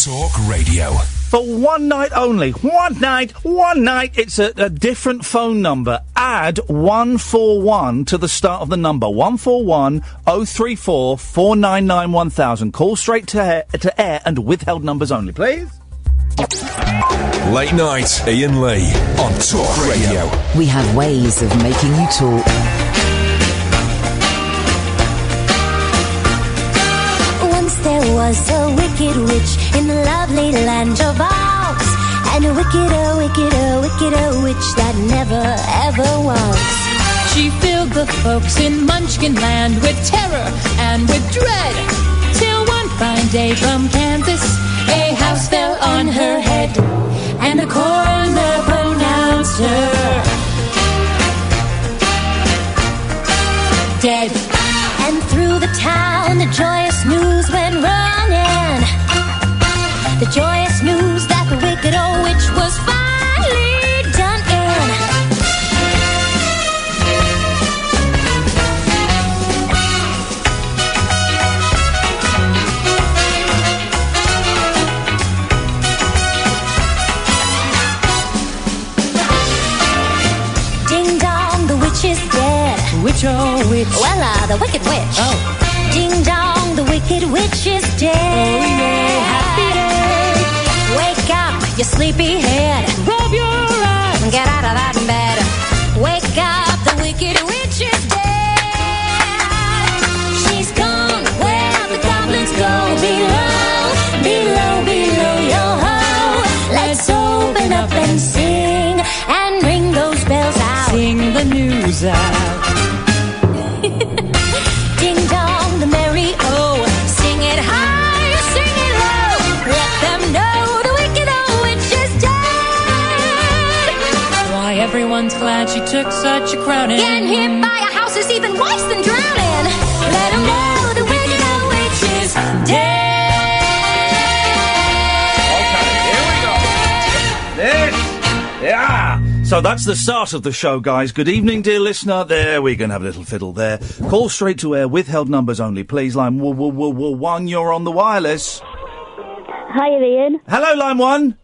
Talk Radio. For one night only. One night. It's a different phone number. Add 141 to the start of the number. 141 034 499 1000. Call straight to air and withheld numbers only, please. Late night, Iain Lee on Talk Radio. We have ways of making you talk. Once there was a wicked witch in the lovely land of Oz, and a wickeder witch that never ever was. She filled the folks in Munchkin Land with terror and with dread, till one fine day from Kansas, a house fell on her head, and the coroner pronounced her dead. And through the town the joyous news went running, the joyous news that the wicked old witch was finally done in. Ding dong, the witch is dead. Which, oh, which? Well, the wicked witch. Oh. Ding dong, the wicked witch is dead. Oh, yeah, happy day. Wake up, you sleepy head. Rub your eyes. Get out of that bed. Wake up, the wicked witch is dead. She's gone where the goblins go. Below, below, below, yo-ho. Let's open up and sing and ring those bells out. Sing the news out. Ding dong, the merry oh, sing it high, sing it low. Let them know the wicked old witch is dead. Why, everyone's glad she took such a crowning. Getting hit by a house is even worse than drowning. Let them know the wicked old witch is dead. Okay, here we go. This, yeah. So that's the start of the show, guys. Good evening, dear listener. There, we can have a little fiddle there. Call straight to air, withheld numbers only, please. Line 1, you're on the wireless. Hi, Ian. Hello, line 1.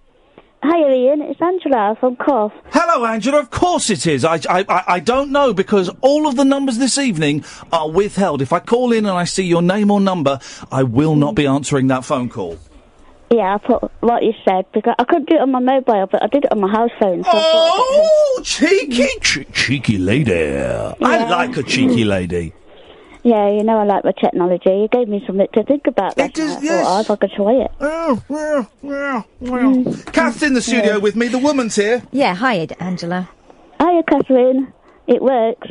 Hi, Ian. It's Angela from Corf. Hello, Angela. Of course it is. I don't know, because all of the numbers this evening are withheld. If I call in and I see your name or number, I will not be answering that phone call. Yeah, I put what you said, because I couldn't do it on my mobile, but I did it on my house phone. So cheeky lady. Yeah. I like a cheeky lady. Yeah, you know I like my technology. You gave me something to think about. It is, I yes. thought, if I could try it. Kath's in the studio with me. The woman's here. Yeah, hi, Angela. Hiya, Catherine. It works.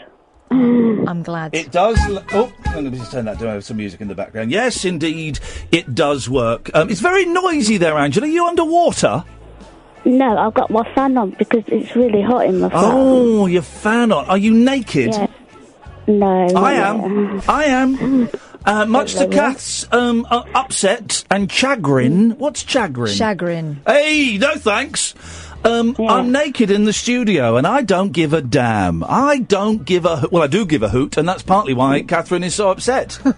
I'm glad. It does. Oh, let me just turn that down. Some music in the background. Yes, indeed, it does work. It's very noisy there, Angela. Are you underwater? No, I've got my fan on because it's really hot in my flat. Oh, your fan on. Are you naked? Yeah. No. I am. Much to Kath's upset and chagrin. What's chagrin? Chagrin. Hey, no thanks. I'm naked in the studio, and I don't give a damn. I don't give a... Well, I do give a hoot, and that's partly why Catherine is so upset. In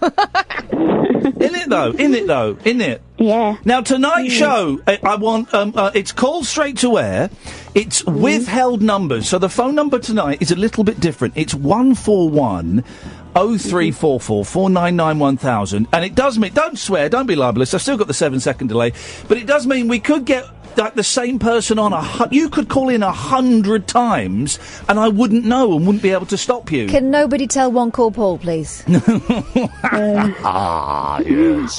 it. Yeah. Now, tonight's show, I want... it's called Straight to Air. It's withheld numbers. So the phone number tonight is a little bit different. It's 141... 0344 499 1000, and it does mean, don't swear, don't be libelous, I've still got the 7-second delay, but it does mean we could get like the same person on you could call in 100 times and I wouldn't know and wouldn't be able to stop you. Can nobody tell One Call Paul, please? Yes.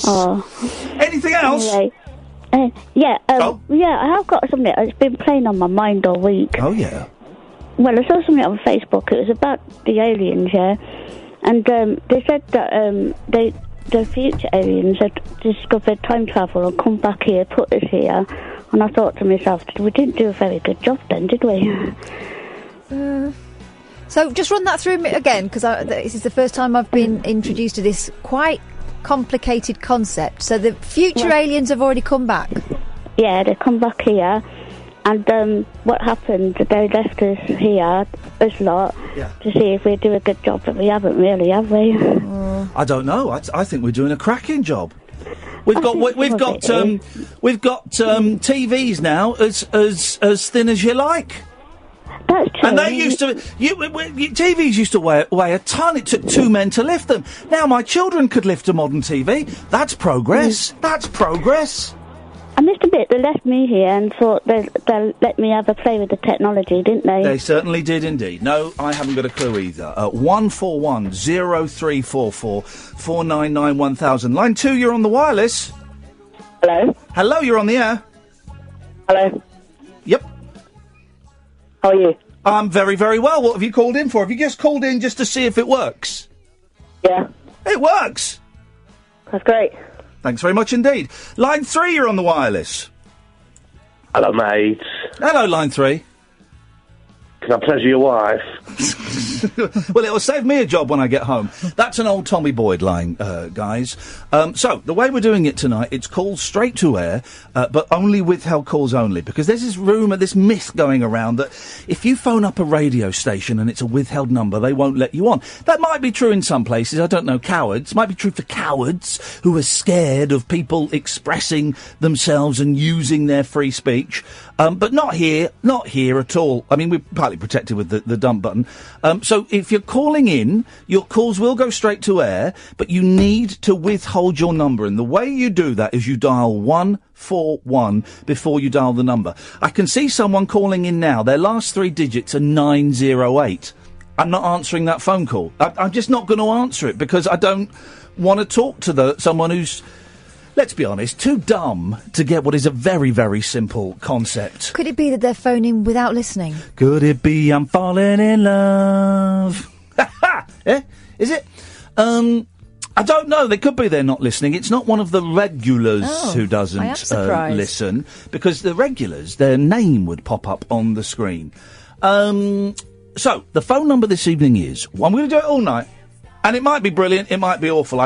Oh. Anything else? Anyway, yeah, I have got something that's been playing on my mind all week. Oh, yeah. Well, I saw something on Facebook. It was about the aliens, yeah? And they said that the future aliens had discovered time travel and come back here, put us here. And I thought to myself, we didn't do a very good job then, did we? So just run that through me again, because this is the first time I've been introduced to this quite complicated concept. So the future aliens have already come back? Yeah, they come back here. And what happened, they left us here, us lot, to see if we do a good job, but we haven't really, have we? I don't know. I think we're doing a cracking job. We've got TVs now as thin as you like. That's true. And they used to, TVs used to weigh a ton. It took 2 men to lift them. Now my children could lift a modern TV. That's progress. That's progress. I missed a bit. They left me here and thought they'll let me have a play with the technology, didn't they? They certainly did indeed. No, I haven't got a clue either. 141 0344 499 1000. Line 2, you're on the wireless. Hello? Hello, you're on the air. Hello? Yep. How are you? I'm very, very well. What have you called in for? Have you just called in just to see if it works? Yeah. It works. That's great. Thanks very much indeed. Line 3, you're on the wireless. Hello, mate. Hello, line 3. Can I pleasure your wife? Well, it'll save me a job when I get home. That's an old Tommy Boyd line, guys. So, the way we're doing it tonight, it's calls straight to air, but only withheld calls only, because there's this rumour, this myth going around that if you phone up a radio station and it's a withheld number, they won't let you on. That might be true in some places, I don't know, cowards. Might be true for cowards who are scared of people expressing themselves and using their free speech. But not here at all. I mean, we're partly protected with the dump button. So if you're calling in, your calls will go straight to air, but you need to withhold your number. And the way you do that is you dial 141 before you dial the number. I can see someone calling in now. Their last 3 digits are 908. I'm not answering that phone call. I'm just not going to answer it because I don't want to talk to someone who's, let's be honest, too dumb to get what is a very, very simple concept. Could it be that they're phoning without listening? Could it be I'm falling in love? Is it? I don't know. They could be they're not listening. It's not one of the regulars who doesn't listen, because the regulars, their name would pop up on the screen. So, the phone number this evening is, I'm going to do it all night, and it might be brilliant, it might be awful.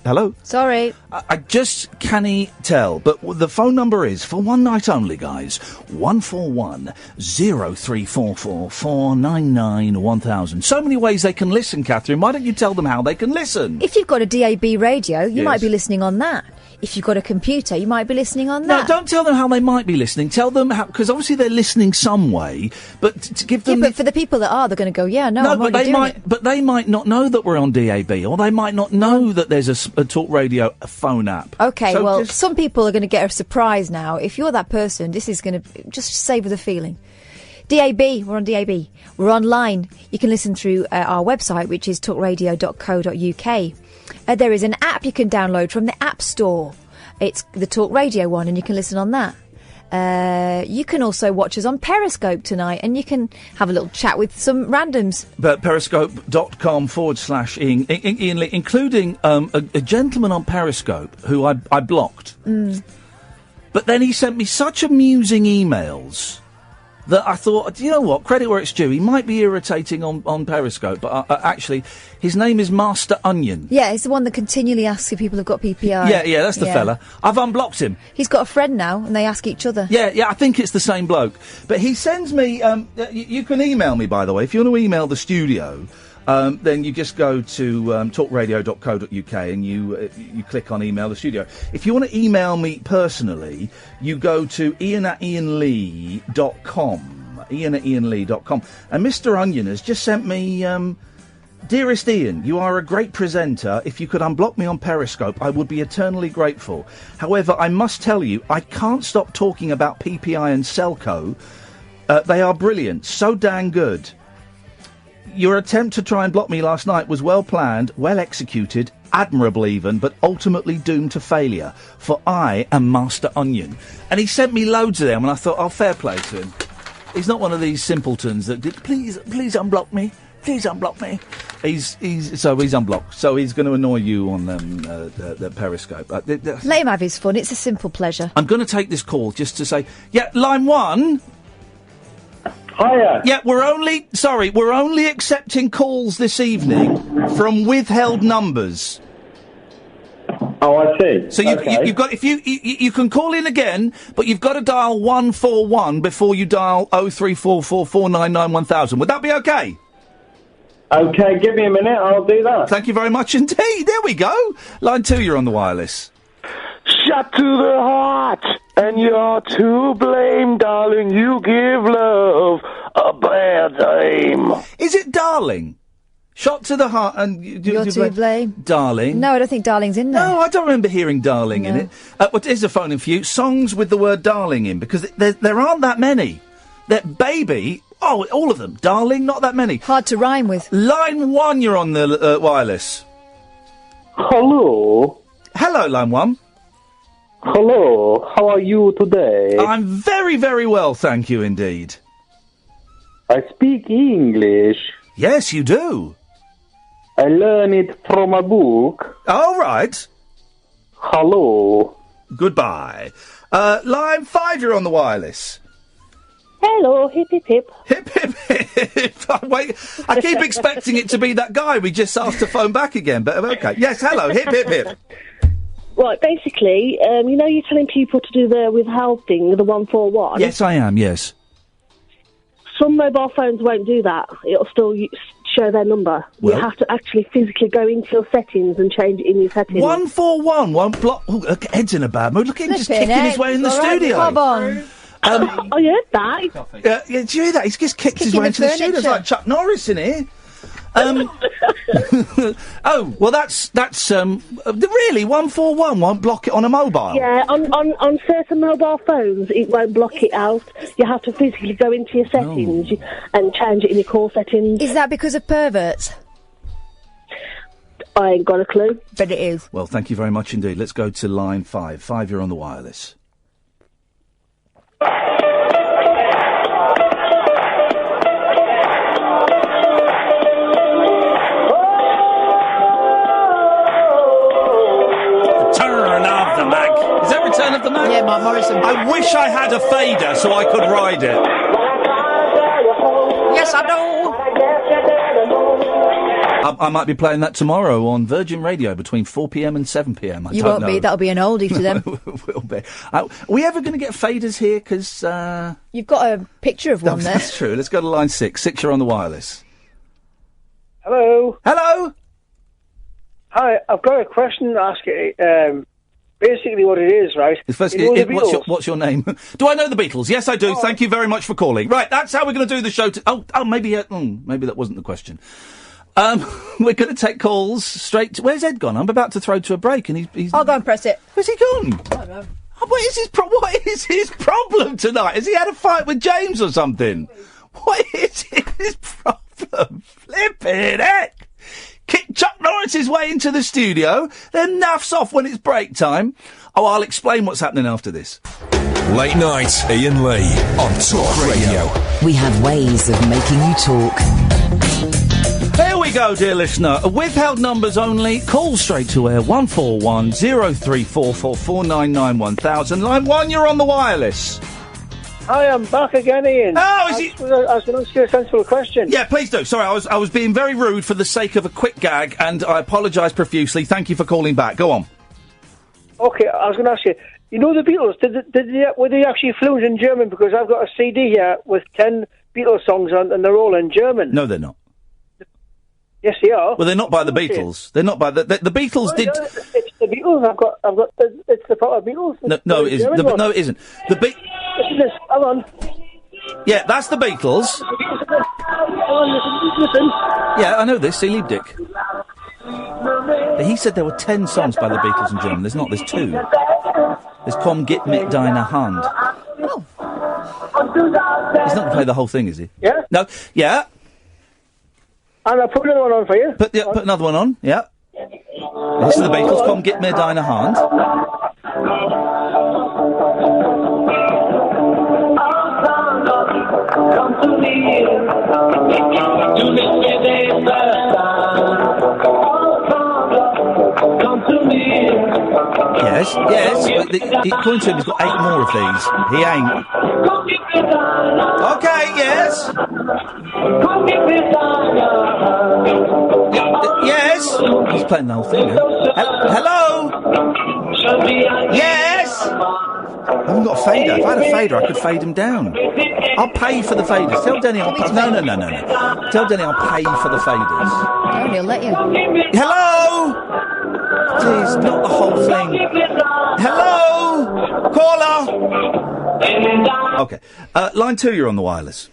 Hello? Sorry. I just can't tell, but the phone number is, for one night only, guys, 141 0344 499 1000. So many ways they can listen, Catherine. Why don't you tell them how they can listen? If you've got a DAB radio, you might be listening on that. If you've got a computer, you might be listening on that. No, don't tell them how they might be listening. Tell them how, because obviously they're listening some way, but to give them... Yeah, but for the people that are, they're going to go, I'm already doing it. But they might not know that we're on DAB, or they might not know that there's a Talk Radio phone app. OK, so some people are going to get a surprise now. If you're that person, this is going to just savour the feeling. DAB, we're on DAB. We're online. You can listen through our website, which is talkradio.co.uk. There is an app you can download from the App Store. It's the Talk Radio one, and you can listen on that. You can also watch us on Periscope tonight, and you can have a little chat with some randoms. But periscope.com/Iain Lee, including a gentleman on Periscope who I blocked. But then he sent me such amusing emails that I thought, you know what, credit where it's due. He might be irritating on Periscope, but actually, his name is Master Onion. Yeah, he's the one that continually asks if people have got PPI. Yeah, that's the fella. I've unblocked him. He's got a friend now, and they ask each other. Yeah, I think it's the same bloke. But he sends me, you can email me, by the way. If you want to email the studio, then you just go to talkradio.co.uk and you click on email the studio. If you want to email me personally, you go to Iain@iainlee.com. Iain@iainlee.com. And Mr. Onion has just sent me, Dearest Iain, you are a great presenter. If you could unblock me on Periscope, I would be eternally grateful. However, I must tell you, I can't stop talking about PPI and Selco. They are brilliant. So dang good. Your attempt to try and block me last night was well planned, well executed, admirable even, but ultimately doomed to failure. For I am Master Onion. And he sent me loads of them, and I thought, fair play to him. He's not one of these simpletons that did, please unblock me. Please unblock me. He's unblocked. So he's going to annoy you on the Periscope. Let him have his fun. It's a simple pleasure. I'm going to take this call just to say, line 1. Hiya. Yeah, we're only accepting calls this evening from withheld numbers. Oh, I see. So you've got, if you can call in again, but you've got to dial 141 before you dial 0344 499 1000. Would that be okay? Okay, give me a minute, I'll do that. Thank you very much indeed. There we go. Line 2, you're on the wireless. shot to the heart, and you're to blame, darling. You give love a bad name. Is it darling? Shot to the heart and... You're to blame. Darling. No, I don't think darling's in there. No, I don't remember hearing darling in it. What is a phone in for you? Songs with the word darling in, because there aren't that many. That baby... Oh, all of them. Darling, not that many. Hard to rhyme with. Line 1, you're on the wireless. Hello. Hello, line 1. Hello. How are you today? I'm very, very well, thank you indeed. I speak English. Yes, you do. I learn it from a book. All right. Hello. Goodbye. Line 5, you're on the wireless. Hello, hip hip hip. Hip hip hip. Wait, I keep expecting it to be that guy we just asked to phone back again, but okay. Yes, hello, hip hip hip. Right, basically, you know you're telling people to do the withheld thing, the 141? Yes, I am, yes. Some mobile phones won't do that. It'll still show their number. Well, you have to actually physically go into your settings and change it in your settings. 141 won't block... Oh, look, Ed's in a bad mood. Look at him just kicking his way in the studio. Come on. I heard that. Yeah, did you hear that? He's just kicked his way into the studio. It's like Chuck Norris in here. Oh, well, that's really 141 won't block it on a mobile. Yeah, on certain mobile phones, it won't block it out. You have to physically go into your settings and change it in your call settings. Is that because of perverts? I ain't got a clue. But it is. Well, thank you very much indeed. Let's go to line 5. 5, you're on the wireless. Return of the Mac? Yeah, Mark Morrison. I wish I had a fader so I could ride it. Yes, I know. I might be playing that tomorrow on Virgin Radio between 4 p.m. and 7 p.m. You won't be. That'll be an oldie to them. Will be. Are we ever going to get faders here? Because you've got a picture of one there. That's true. Let's go to line 6. 6, you're on the wireless. Hello. Hello. Hi, I've got a question to ask you. Basically what it is, right? What's your name? Do I know the Beatles? Yes, I do. Thank you very much for calling. Right, that's how we're going to do the show. Maybe that wasn't the question. We're going to take calls straight to... Where's Ed gone? I'm about to throw to a break and he's... I'll go and press it. Where's he gone? I don't know. What is his problem tonight? Has he had a fight with James or something? What is his problem? Flippin' heck! Kick Chuck Norris's way into the studio, then naffs off when it's break time. Oh, I'll explain what's happening after this. Late night, Iain Lee on Talk Radio. We have ways of making you talk. Here we go, dear listener. Withheld numbers only. Call straight to air 141 0344 499 1000. Line 1, you're on the wireless. Hi, I'm back again, Ian. Oh, is he? I was going to ask you a sensible question. Yeah, please do. Sorry, I was being very rude for the sake of a quick gag, and I apologise profusely. Thank you for calling back. Go on. Okay, I was going to ask you. You know the Beatles? Were they actually fluent in German? Because I've got a CD here with 10 Beatles songs on, and they're all in German. No, they're not. Yes, they are. Well, they're not by the Beatles. They're not by the Beatles. Well, did. Yeah, it's the Beatles. I've got. It's the proper Beatles. No, it isn't. No, it isn't. Listen to this. Hang on. Yeah, that's the Beatles. Listen. Yeah, I know this. See, Liebdick. But he said there were 10 songs by the Beatles in German. There's not. There's 2. There's Komm, gib mir deine Hand. Oh. He's not going to play the whole thing, is he? Yeah. No. Yeah. And I'll put another one on for you. Put another one on. Yeah. This is the Beatles. Komm, gib mir deine Hand. Come to me, to come to me. Yes. According to him, he's got 8 more of these. He ain't. Okay, yes. Yes. He's playing the whole thing now. Hello? Yes. I haven't got a fader. If I had a fader, I could fade him down. I'll pay for the faders. Tell Denny I'll pay. No. Tell Denny I'll pay for the faders. No, he'll let you. Hello? Please, not the whole thing. Hello? Caller? Okay. Line 2, you're on the wireless.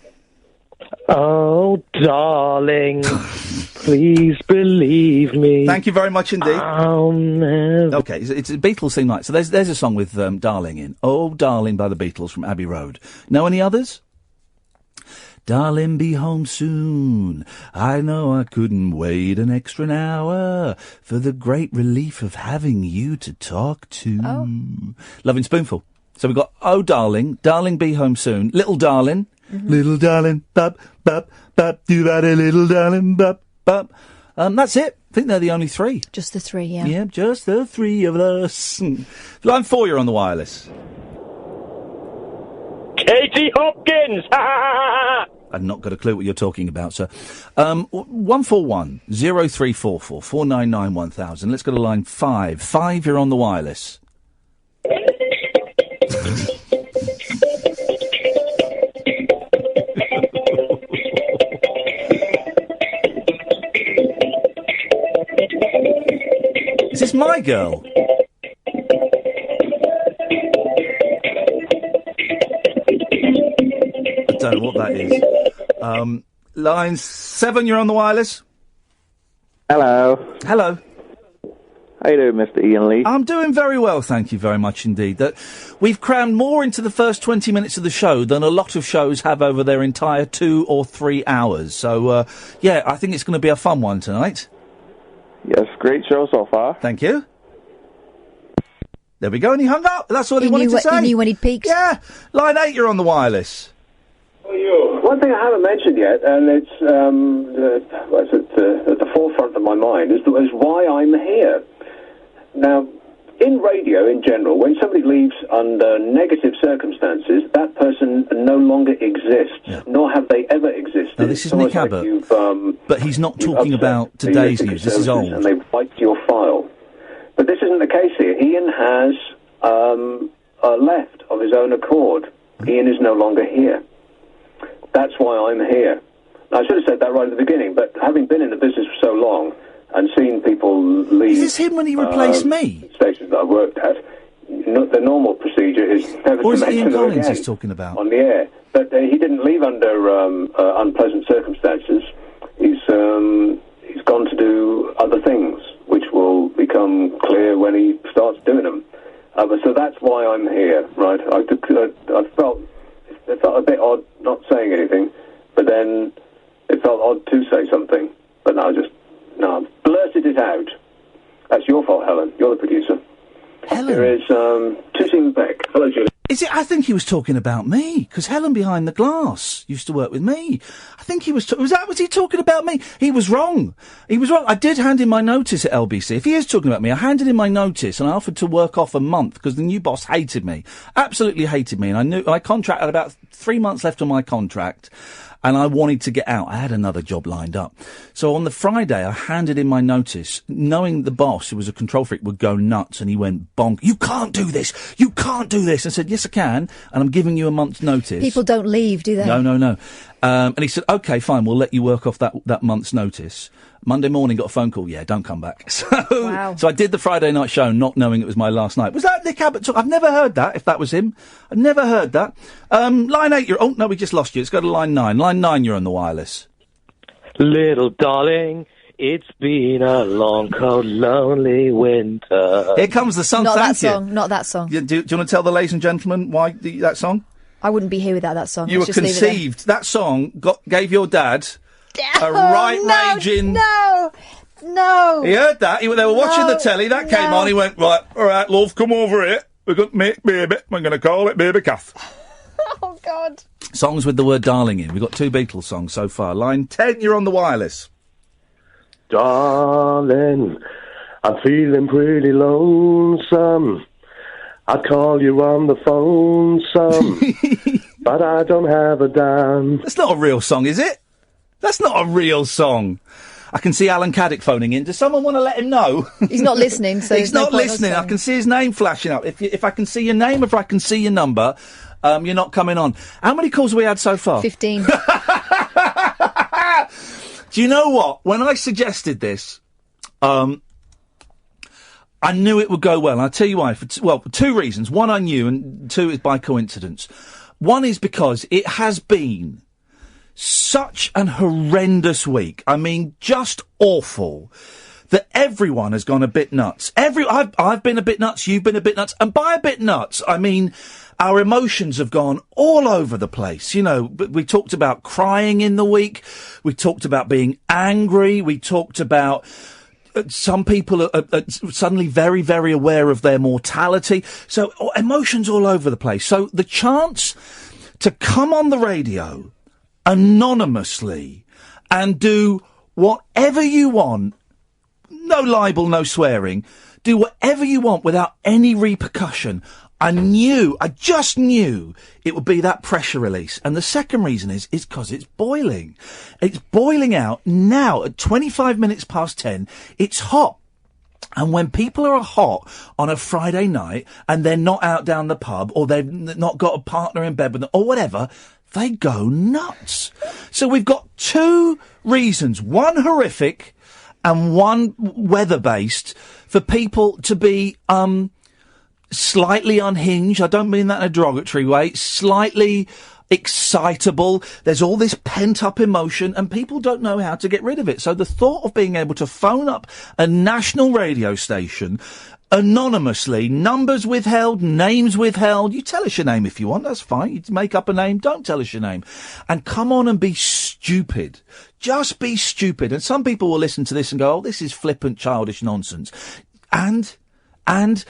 Oh, darling, please believe me. Thank you very much indeed. I'll never... Okay, it's a Beatles theme night. So there's a song with Darling in. Oh, Darling by the Beatles from Abbey Road. Know any others? Darling, be home soon. I know I couldn't wait an extra hour for the great relief of having you to talk to. Oh. Loving Spoonful. So we've got Oh, Darling, Darling, be home soon. Little Darling. Mm-hmm. Little darling, bub, bub, bub, do that a little darling, bub, bub. That's it. I think they're the only 3. Just the 3, yeah. Yeah, just the 3 of us. Line 4, you're on the wireless. Katie Hopkins! I've not got a clue what you're talking about, sir. 141 0344 499 1000. Let's go to line 5. 5, you're on the wireless. Is this my girl? I don't know what that is. Line 7, you're on the wireless. Hello. Hello. How you doing, Mr. Iain Lee? I'm doing very well, thank you very much indeed. That we've crammed more into the first 20 minutes of the show than a lot of shows have over their entire 2 or 3 hours. So, yeah, I think it's going to be a fun one tonight. Yes, great show so far. Thank you. There we go, and he hung up. That's all he wanted to say. He knew when he'd peaked. Yeah. Line 8, you're on the wireless. One thing I haven't mentioned yet, and it's at the forefront of my mind, is why I'm here. Now, in radio in general, when somebody leaves under negative circumstances, that person no longer exists, nor have they ever existed. Now, this is Nick Abbott, but he's not talking about today's news. This is old. And they've wiped your file. But this isn't the case here. Ian has left of his own accord. Ian is no longer here. That's why I'm here. I should have said that right at the beginning, but having been in the business for so long and seen people leave... Is this him when he replaced me? ...stations that I worked at, the normal procedure is never or to is it mention Ian them Collins again he's talking about? on the air. But he didn't leave under unpleasant circumstances. He's gone to do other things, which will become clear when he starts doing them. So that's why I'm here, right? I felt a bit odd not saying anything, but then it felt odd to say something. But I blurted it out. That's your fault, Helen. You're the producer. Helen? There is Tooting Beck. Hello, Julie. Is it? I think he was talking about me, because Helen behind the glass used to work with me. I think he was... was he talking about me? He was wrong. He was wrong. I did hand in my notice at LBC. If he is talking about me, I handed in my notice and I offered to work off a month because the new boss hated me. Absolutely hated me. And I knew my contract had about 3 months left on my contract. And I wanted to get out. I had another job lined up. So on the Friday, I handed in my notice, knowing the boss, who was a control freak, would go nuts. And he went bonk. You can't do this. You can't do this. I said, yes, I can. And I'm giving you a month's notice. People don't leave, do they? No. And he said, OK, fine, we'll let you work off that month's notice. Monday morning, got a phone call. Yeah, don't come back. So I did the Friday night show, not knowing it was my last night. Was that Nick Abbott talk? I've never heard that, if that was him. I've never heard that. Line 8, oh, no, we just lost you. Let's go to line 9. Line 9, you're on the wireless. Little darling, it's been a long, cold, lonely winter. Here comes the song, Not thank that you. song, not that song. Do you want to tell the ladies and gentlemen why that song? I wouldn't be here without that song. You Let's were just leave it there. conceived. That song gave your dad a right-raging... No. He heard that. They were watching the telly. That came on. He went, right, all right, love, come over here. We're going to make baby. We're going to call it Baby Kath. Oh, God. Songs with the word darling in. We've got 2 Beatles songs so far. Line 10, you're on the wireless. Darling, I'm feeling pretty lonesome. I'd call you on the phone some, but I don't have a dime. That's not a real song, is it? That's not a real song. I can see Alan Caddick phoning in. Does someone want to let him know? He's not listening, so he's not listening. I can see his name flashing up. If I can see your name, if I can see your number, you're not coming on. How many calls have we had so far? 15. Do you know what? When I suggested this, I knew it would go well. And I'll tell you why. For two reasons. One, I knew, and two is by coincidence. One is because it has been such an horrendous week. I mean, just awful. That everyone has gone a bit nuts. I've been a bit nuts, you've been a bit nuts, and by a bit nuts, I mean our emotions have gone all over the place. You know, we talked about crying in the week, we talked about being angry, we talked about some people are suddenly very, very aware of their mortality. So emotions all over the place. So the chance to come on the radio anonymously and do whatever you want, no libel, no swearing. Do whatever you want without any repercussion. I just knew it would be that pressure release. And the second reason is because it's boiling. It's boiling out now at 25 minutes past 10. It's hot. And when people are hot on a Friday night and they're not out down the pub or they've not got a partner in bed with them or whatever, they go nuts. So we've got two reasons. One horrific and one weather-based for people to be slightly unhinged. I don't mean that in a derogatory way. Slightly excitable. There's all this pent-up emotion and people don't know how to get rid of it. So the thought of being able to phone up a national radio station anonymously, numbers withheld, names withheld. You tell us your name if you want, that's fine. You make up a name, don't tell us your name. And come on and be stupid. Just be stupid. And some people will listen to this and go, oh, this is flippant, childish nonsense. And as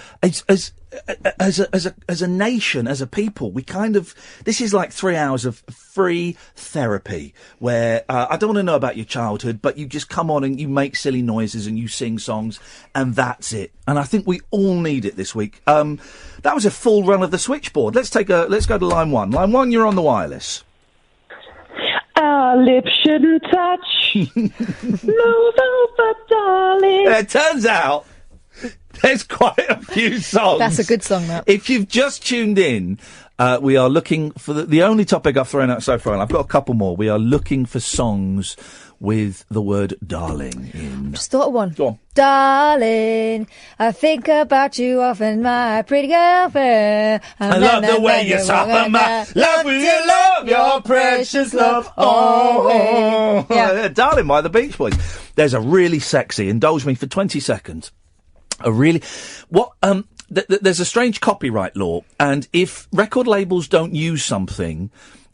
a nation, as a people, we kind of, this is like 3 hours of free therapy where, I don't want to know about your childhood, but you just come on and you make silly noises and you sing songs and that's it. And I think we all need it this week. That was a full run of the switchboard. Let's go to line one. Line one, you're on the wireless. Our lips shouldn't touch. Move over, darling. It turns out there's quite a few songs. That's a good song, that. If you've just tuned in, we are looking for the only topic I've thrown out so far, and I've got a couple more. We are looking for songs with the word darling in. Just thought of one. Go on. Darling, I think about you often, my pretty girlfriend. I love the way you soften my love with your love, your precious love. Oh, yeah. Darling by the Beach Boys. There's a really sexy, indulge me for 20 seconds. There's a strange copyright law, and if record labels don't use something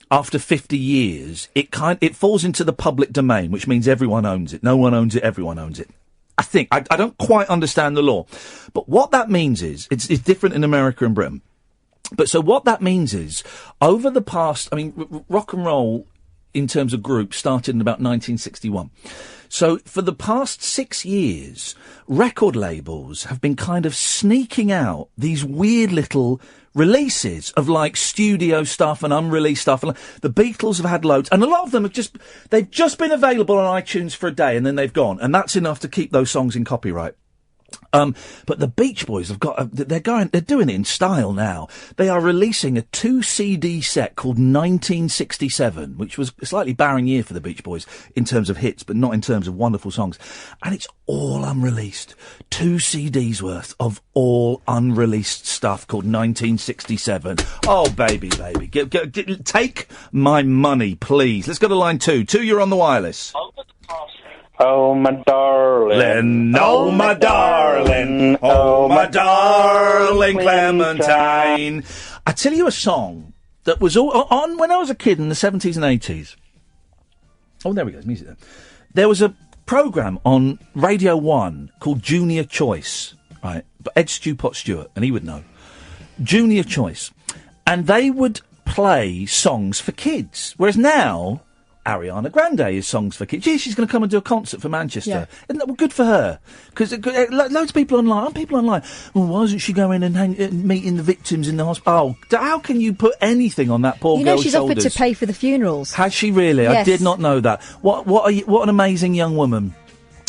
after 50 years, it falls into the public domain, which means everyone owns it. No one owns it, everyone owns it. I think. I don't quite understand the law. But what that means is, it's different in America and Britain. But so what that means is, over the past, rock and roll, in terms of groups, started in about 1961. So for the past 6 years, record labels have been kind of sneaking out these weird little releases of like studio stuff and unreleased stuff. And the Beatles have had loads, and a lot of them they've just been available on iTunes for a day and then they've gone, and that's enough to keep those songs in copyright. But the Beach Boys have they're doing it in style now. They are releasing a 2 CD set called 1967, which was a slightly barren year for the Beach Boys in terms of hits, but not in terms of wonderful songs. And it's all unreleased. 2 CDs worth of all unreleased stuff called 1967. Oh, baby. Take my money, please. Let's go to line two. Two, you're on the wireless. Oh, my darling. Oh, my darling. Oh, my darling Clementine. I tell you a song that was on when I was a kid in the 70s and 80s. Oh, there we go. There's music there. There was a programme on Radio 1 called Junior Choice, right? Ed Stewpot Stewart, and he would know. Junior Choice. And they would play songs for kids. Whereas now, Ariana Grande is songs for kids. Yeah, she's going to come and do a concert for Manchester. Yeah. Isn't that good for her? Because loads of people online. Aren't people online? Well, why doesn't she go in and meeting the victims in the hospital? Oh, how can you put anything on that poor girl's shoulders? You know she's offered to pay for the funerals. Has she really? Yes. I did not know that. What an amazing young woman.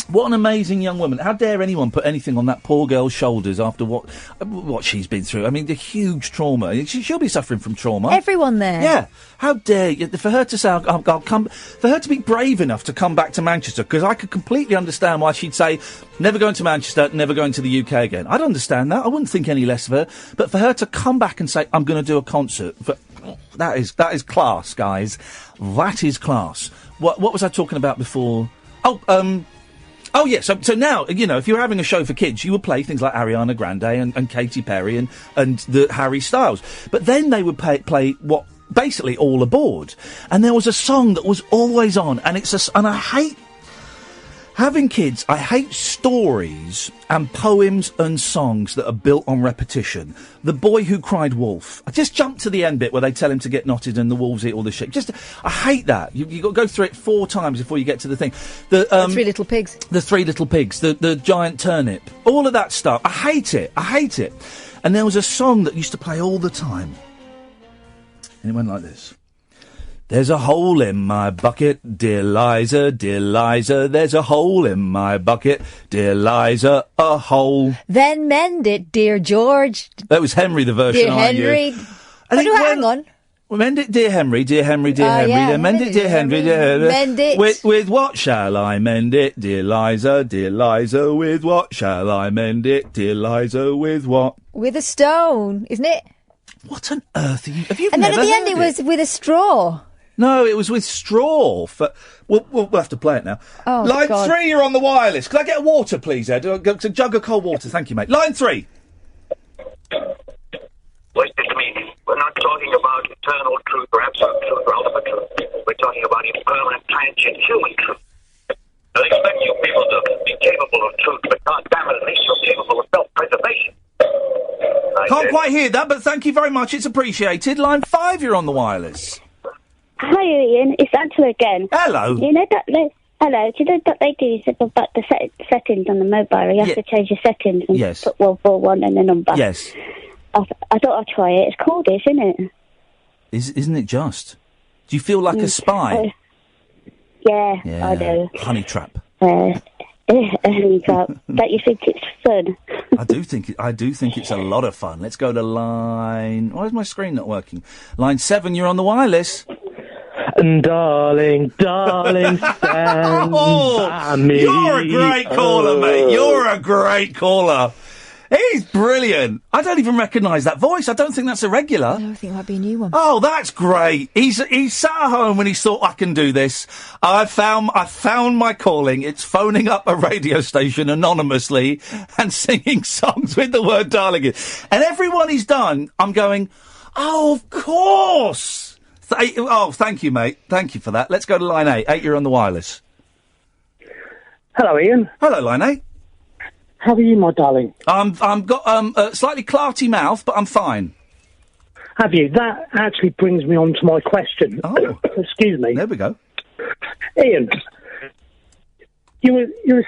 What an amazing young woman. How dare anyone put anything on that poor girl's shoulders after what she's been through? I mean, the huge trauma. She'll be suffering from trauma. Everyone there. Yeah. How dare you? For her to say, I'll come... For her to be brave enough to come back to Manchester, because I could completely understand why she'd say, never going to Manchester, never going to the UK again. I'd understand that. I wouldn't think any less of her. But for her to come back and say, I'm going to do a concert... That is class, guys. That is class. What was I talking about before? Oh, yeah, so now, if you're having a show for kids, you would play things like Ariana Grande and Katy Perry and the Harry Styles. But then they would play what, basically All Aboard. And there was a song that was always on, and I hate... Having kids, I hate stories and poems and songs that are built on repetition. The Boy Who Cried Wolf. I just jump to the end bit where they tell him to get knotted and the wolves eat all the shit. I hate that. You've got to go through it 4 times before you get to the thing. The Three Little Pigs. The Three Little Pigs. The Giant Turnip. All of that stuff. I hate it. And there was a song that used to play all the time. And it went like this. There's a hole in my bucket, dear Liza, there's a hole in my bucket, dear Liza, a hole. Then mend it, dear George. That was Henry, the version dear Henry. Hang on. Well, mend it, dear Henry, yeah, then mend it, dear Henry, mend it. With what shall I mend it, dear Liza, with what shall I mend it, dear Liza, with what? With a stone, isn't it? What on earth are you... Have you And never then at the end heard it was with a straw. No, it was with straw. We'll have to play it now. Oh, Line God. 3, you're on the wireless. Could I get a water, please, Ed? A jug of cold water. Thank you, mate. Line 3. What does this mean? We're not talking about eternal truth or absolute truth or ultimate truth. We're talking about impermanent, transient human truth. I expect you people to be capable of truth, but God damn it, at least you're capable of self-preservation. Can't quite hear that, but thank you very much. It's appreciated. Line 5, you're on the wireless. Hi, Ian. It's Angela again. Hello. You know that hello. Do you know that lady said about the settings on the mobile? You have to change your settings and put 141 in the number. Yes. I thought I'd try it. It's called this, isn't it? Isn't it just? Do you feel like a spy? Yeah, I do. Honey trap. Honey trap. Don't you think it's fun? I do think it's a lot of fun. Let's go to line... Why is my screen not working? Line 7, you're on the wireless. Darling, stand by me. You're a great caller, mate. You're a great caller. He's brilliant. I don't even recognise that voice. I don't think that's a regular. I think it might be a new one. Oh, that's great. He's sat at home and he's thought, I can do this. I found my calling. It's phoning up a radio station anonymously and singing songs with the word darling in. And everyone he's done, I'm going, oh, of course. Thank you, mate. Thank you for that. Let's go to line 8. 8, you're on the wireless. Hello, Ian. Hello, line 8. How are you, my darling? I've got a slightly clarty mouth, but I'm fine. Have you? That actually brings me on to my question. Oh. Excuse me. There we go. Ian, you're a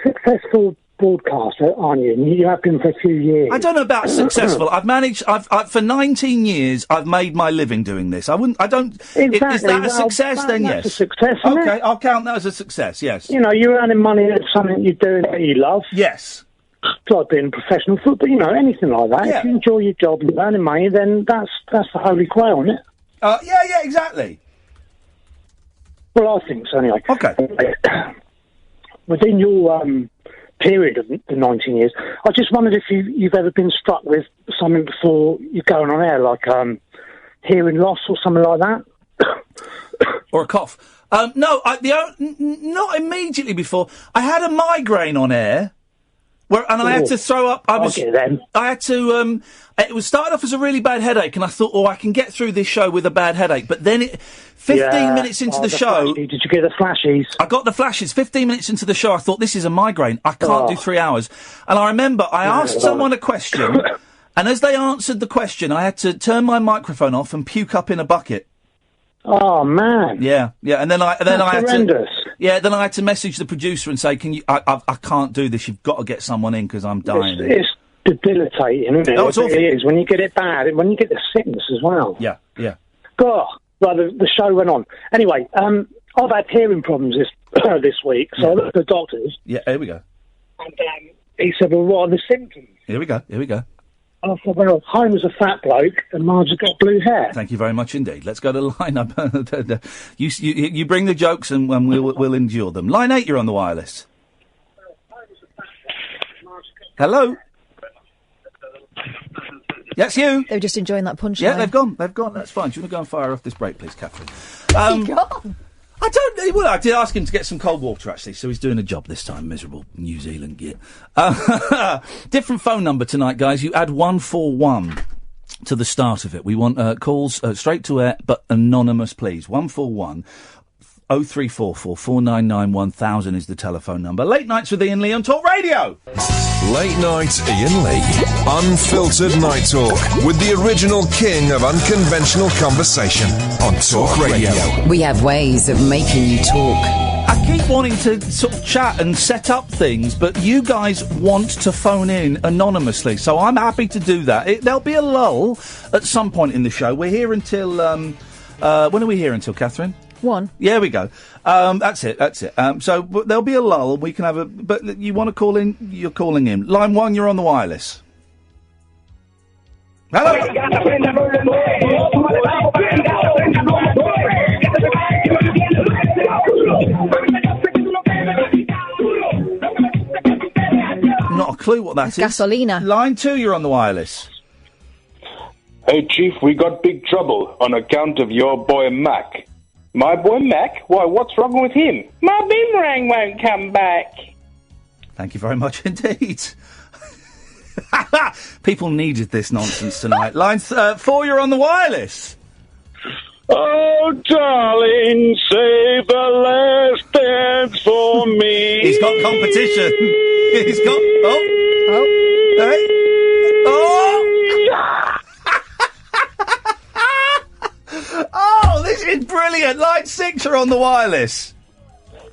successful broadcaster, aren't you? And you have been for a few years. I don't know about successful. I've managed. I've for 19 years. I've made my living doing this. I don't. Exactly. Is that a success? Then that's yes. a success. Isn't Okay, it? I'll count that as a success. Yes. You know, you're earning money at something you're doing that you love. Yes. It's like being a professional footballer. You know, anything like that. Yeah. If you enjoy your job and earning money, then that's the holy grail, isn't it? Yeah, exactly. Well, I think so. Anyway. Okay. Within your period of the 19 years, I just wondered if you've ever been struck with something before you're going on air, like hearing loss or something like that? Or a cough. No, not immediately before. I had a migraine on air, I had to throw up. I had to. It was started off as a really bad headache, and I thought, I can get through this show with a bad headache. But then, 15 minutes into the show, did you get the flashes? I got the flashes. 15 minutes into the show, I thought, this is a migraine. I can't do 3 hours. And I remember I asked someone a question, and as they answered the question, I had to turn my microphone off and puke up in a bucket. Oh man! Yeah, and then I had horrendous. then I had to message the producer and say, "Can you? I can't do this. You've got to get someone in because I'm dying." It's debilitating, isn't it? Oh, it's awful. It is when you get it bad, when you get the sickness as well. Yeah. God, well, the show went on. Anyway, I've had hearing problems this week, so I looked at the doctors, Yeah, here we go. and he said, well, what are the symptoms? Here we go. And I thought, well, Homer's a fat bloke, and Marge's got blue hair. Thank you very much indeed. Let's go to line up. you bring the jokes and we'll endure them. Line 8, you're on the wireless. Hello? Yes, you. They were just enjoying that punchline. Yeah, they've gone. That's fine. Do you want to go and fire off this break, please, Catherine? Where's he gone? I don't. Well, I did ask him to get some cold water actually, so he's doing a job this time. Miserable New Zealand git. Different phone number tonight, guys. You add 141 to the start of it. We want calls straight to air, but anonymous, please. 141 0344 499 1000 is the telephone number. Late nights with Iain Lee on Talk Radio. Late night Iain Lee. Unfiltered night talk with the original king of unconventional conversation on Talk Radio. We have ways of making you talk. I keep wanting to sort of chat and set up things, but you guys want to phone in anonymously, so I'm happy to do that. There'll be a lull at some point in the show. We're here until... when are we here until, Catherine? 1. Yeah, we go. That's it. So but there'll be a lull. We can have a... But you want to call in? You're calling in. Line 1, you're on the wireless. Hello? Not a clue what that is. Gasolina. Line 2, you're on the wireless. Hey, Chief, we got big trouble on account of your boy Mac. My boy Mac? Why, what's wrong with him? My boomerang won't come back. Thank you very much indeed. People needed this nonsense tonight. Line 4, you're on the wireless. Oh, darling, save the last dance for me. He's got competition. He's got... Oh. Hey. Oh! Oh, this is brilliant. Line 6 are on the wireless.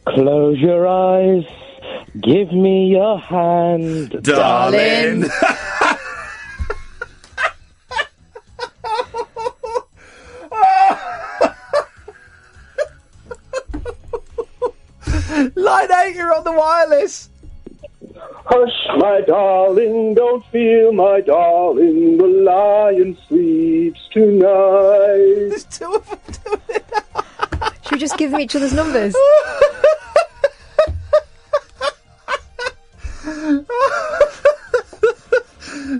Close your eyes. Give me your hand, darling. Line 8, you're on the wireless. Hush, my darling, don't feel my darling. The lion sleeps tonight. There's 2 of them doing it. Should we just give them each other's numbers?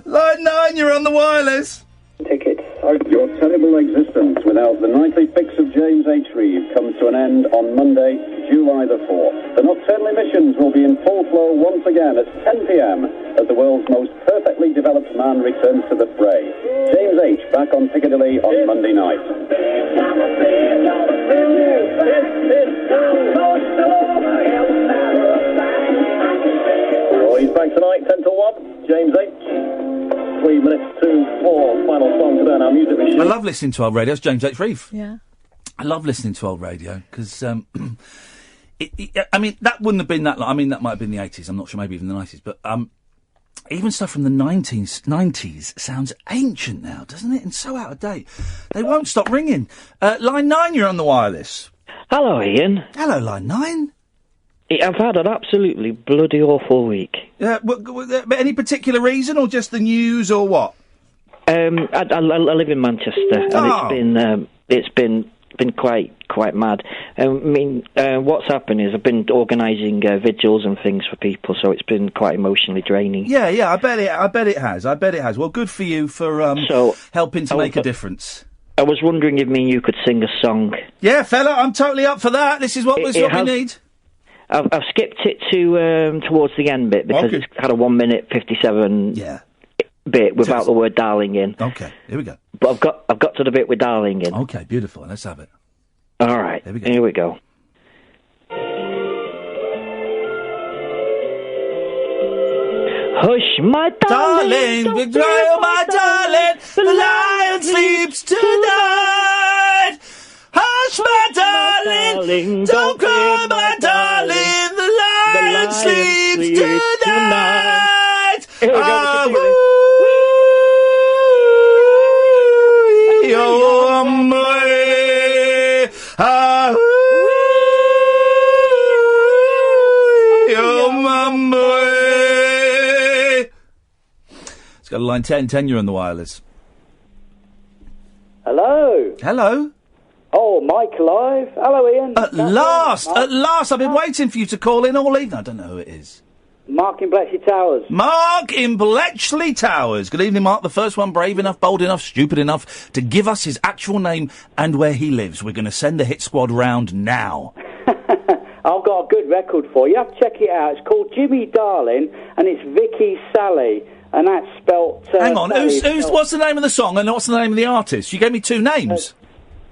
Line 9, you're on the wireless. Tickets. Your terrible existence without the nightly fix of James H. Reeve comes to an end on Monday, July the 4th. The nocturnal emissions will be in full flow once again at 10 p.m. as the world's most perfectly developed man returns to the fray. James H. back on Piccadilly on Monday night. Oh, he's back tonight, 10 to 1. James H. 3 minutes to 4. Final song today on our music machine. I love listening to old radio. It's James H. Reeve. Yeah. I love listening to old radio because, I mean, that wouldn't have been that long. I mean, that might have been the 80s. I'm not sure, maybe even the 90s. But even stuff from the 90s sounds ancient now, doesn't it? And so out of date. They won't stop ringing. Line 9, you're on the wireless. Hello, Ian. Hello, Line 9. I've had an absolutely bloody awful week. Any particular reason, or just the news, or what? I live in Manchester, and it's been quite mad. I mean, what's happened is I've been organising vigils and things for people, so it's been quite emotionally draining. Yeah, I bet it has. Well, good for you for helping to make a difference. I was wondering if me and you could sing a song. Yeah, fella, I'm totally up for that. This is what we need. I've skipped it to towards the end bit because it's had a 1 minute 57 bit without the word darling in. Okay, here we go. But I've got to the bit with darling in. Okay, beautiful. Let's have it. All right, here we go. Hush, my darling, don't cry, my darling, the lion sleeps tonight. Hush, my darling, don't cry, my darling, the lion sleeps tonight. to line 10. 10, you're on the wireless. Hello. Hello. Oh, Mike live. Hello, Ian. At last! I've been waiting for you to call in all evening. I don't know who it is. Mark in Bletchley Towers. Mark in Bletchley Towers. Good evening, Mark. The first one brave enough, bold enough, stupid enough to give us his actual name and where he lives. We're going to send the hit squad round now. I've got a good record for you. You have to check it out. It's called Jimmy Darling, and it's Vicky Sally, and that's spelt... Hang on, what's the name of the song and what's the name of the artist? You gave me two names.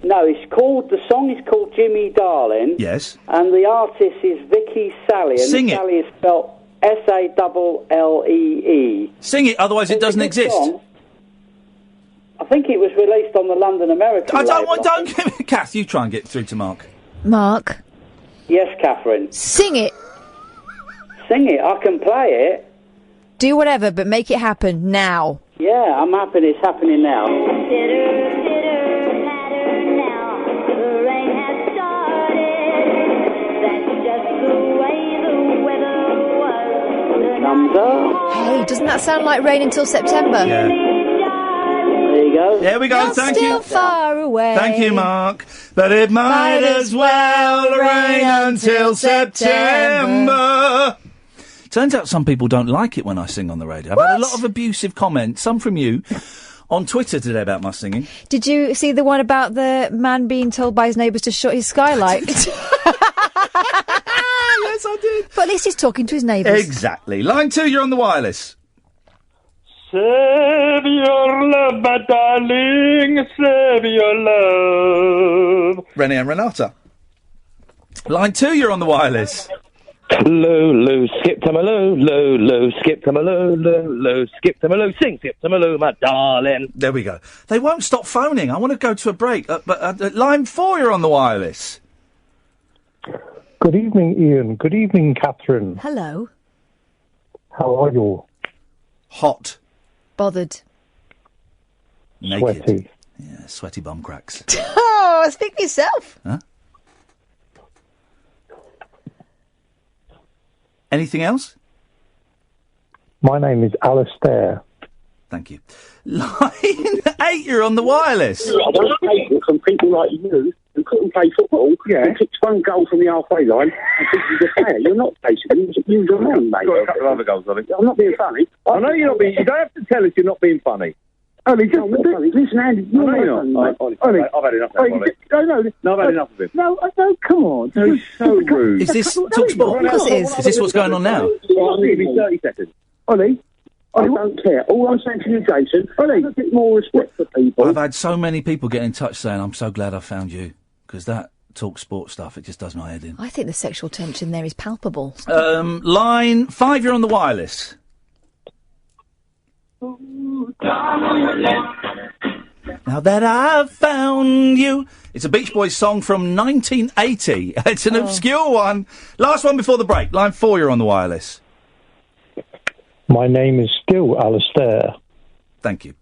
No, the song is called Jimmy Darling. Yes. And the artist is Vicky Sally, and Sing it. Sally is spelt Sallee. Sing it, otherwise it doesn't exist. Song. I think it was released on the London American label. Kath, you try and get through to Mark. Mark. Yes, Catherine. Sing it. Sing it. I can play it. Do whatever, but make it happen now. Yeah, I'm happy it's happening now. Hey, doesn't that sound like rain until September? Yeah. There you go. There we go, You're thank still you. Far away. Thank you, Mark. But it might as well rain until September. Turns out some people don't like it when I sing on the radio. I've had a lot of abusive comments, some from you, on Twitter today about my singing. Did you see the one about the man being told by his neighbours to shut his skylight? Yes, I did. But at least he's talking to his neighbours. Exactly. Line 2, you're on the wireless. Save your love, my darling, save your love. Renee and Renata. Line 2, you're on the wireless. Low, low, skip to my low, low, low, skip to my low, low, low, skip to my low, sing, skip to my low, my darling. There we go. They won't stop phoning. I want to go to a break. But line 4, you're on the wireless. Good evening, Ian. Good evening, Catherine. Hello. How are you? Hot. Bothered. Naked. Sweaty. Yeah, sweaty bum cracks. Oh, speak for yourself. Huh? Anything else? My name is Alistair. Thank you. Line 8, you're on the wireless. I don't take it from people like you who couldn't play football, who kicked one goal from the halfway line and think you're a player. You're not basically. Use your man, mate. Got a couple of other goals, I think. I'm not being funny. I know you're not being... You don't have to tell us you're not being funny. Only just listen, Andy. I know you're not. I've had enough of it. No, I've had enough of it. No, come on. You're so rude. Is this TalkSport? Of course it is. Is this what's going on now? I'll give you 30 seconds. Ollie, I don't care. All I'm saying to you, Jason, have a bit more respect for people. I've had so many people get in touch saying, I'm so glad I found you. Because that TalkSport stuff, it just does my head in. I think the sexual tension there is palpable. Line 5, you're on the wireless. Now that I've found you. It's a Beach Boys song from 1980. It's an obscure one. Last one before the break. Line 4, you're on the wireless. My name is still Alistair. Thank you.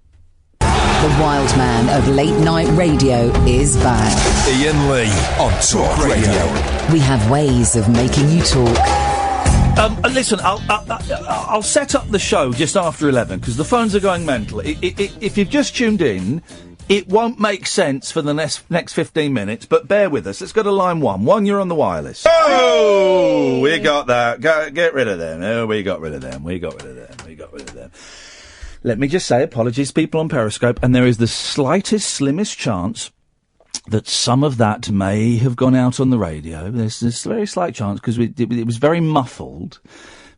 The wild man of late night radio is back. Iain Lee on Talk Radio. We have ways of making you talk. Listen, I'll set up the show just after 11 because the phones are going mental. If you've just tuned in, it won't make sense for the next 15 minutes, but bear with us. Let's go to line 1. 1, you're on the wireless. Oh, we got that. Get rid of them. Oh, we got rid of them. We got rid of them. We got rid of them. Let me just say apologies, people on Periscope, and there is the slimmest chance that some of that may have gone out on the radio. There's this very slight chance because it was very muffled.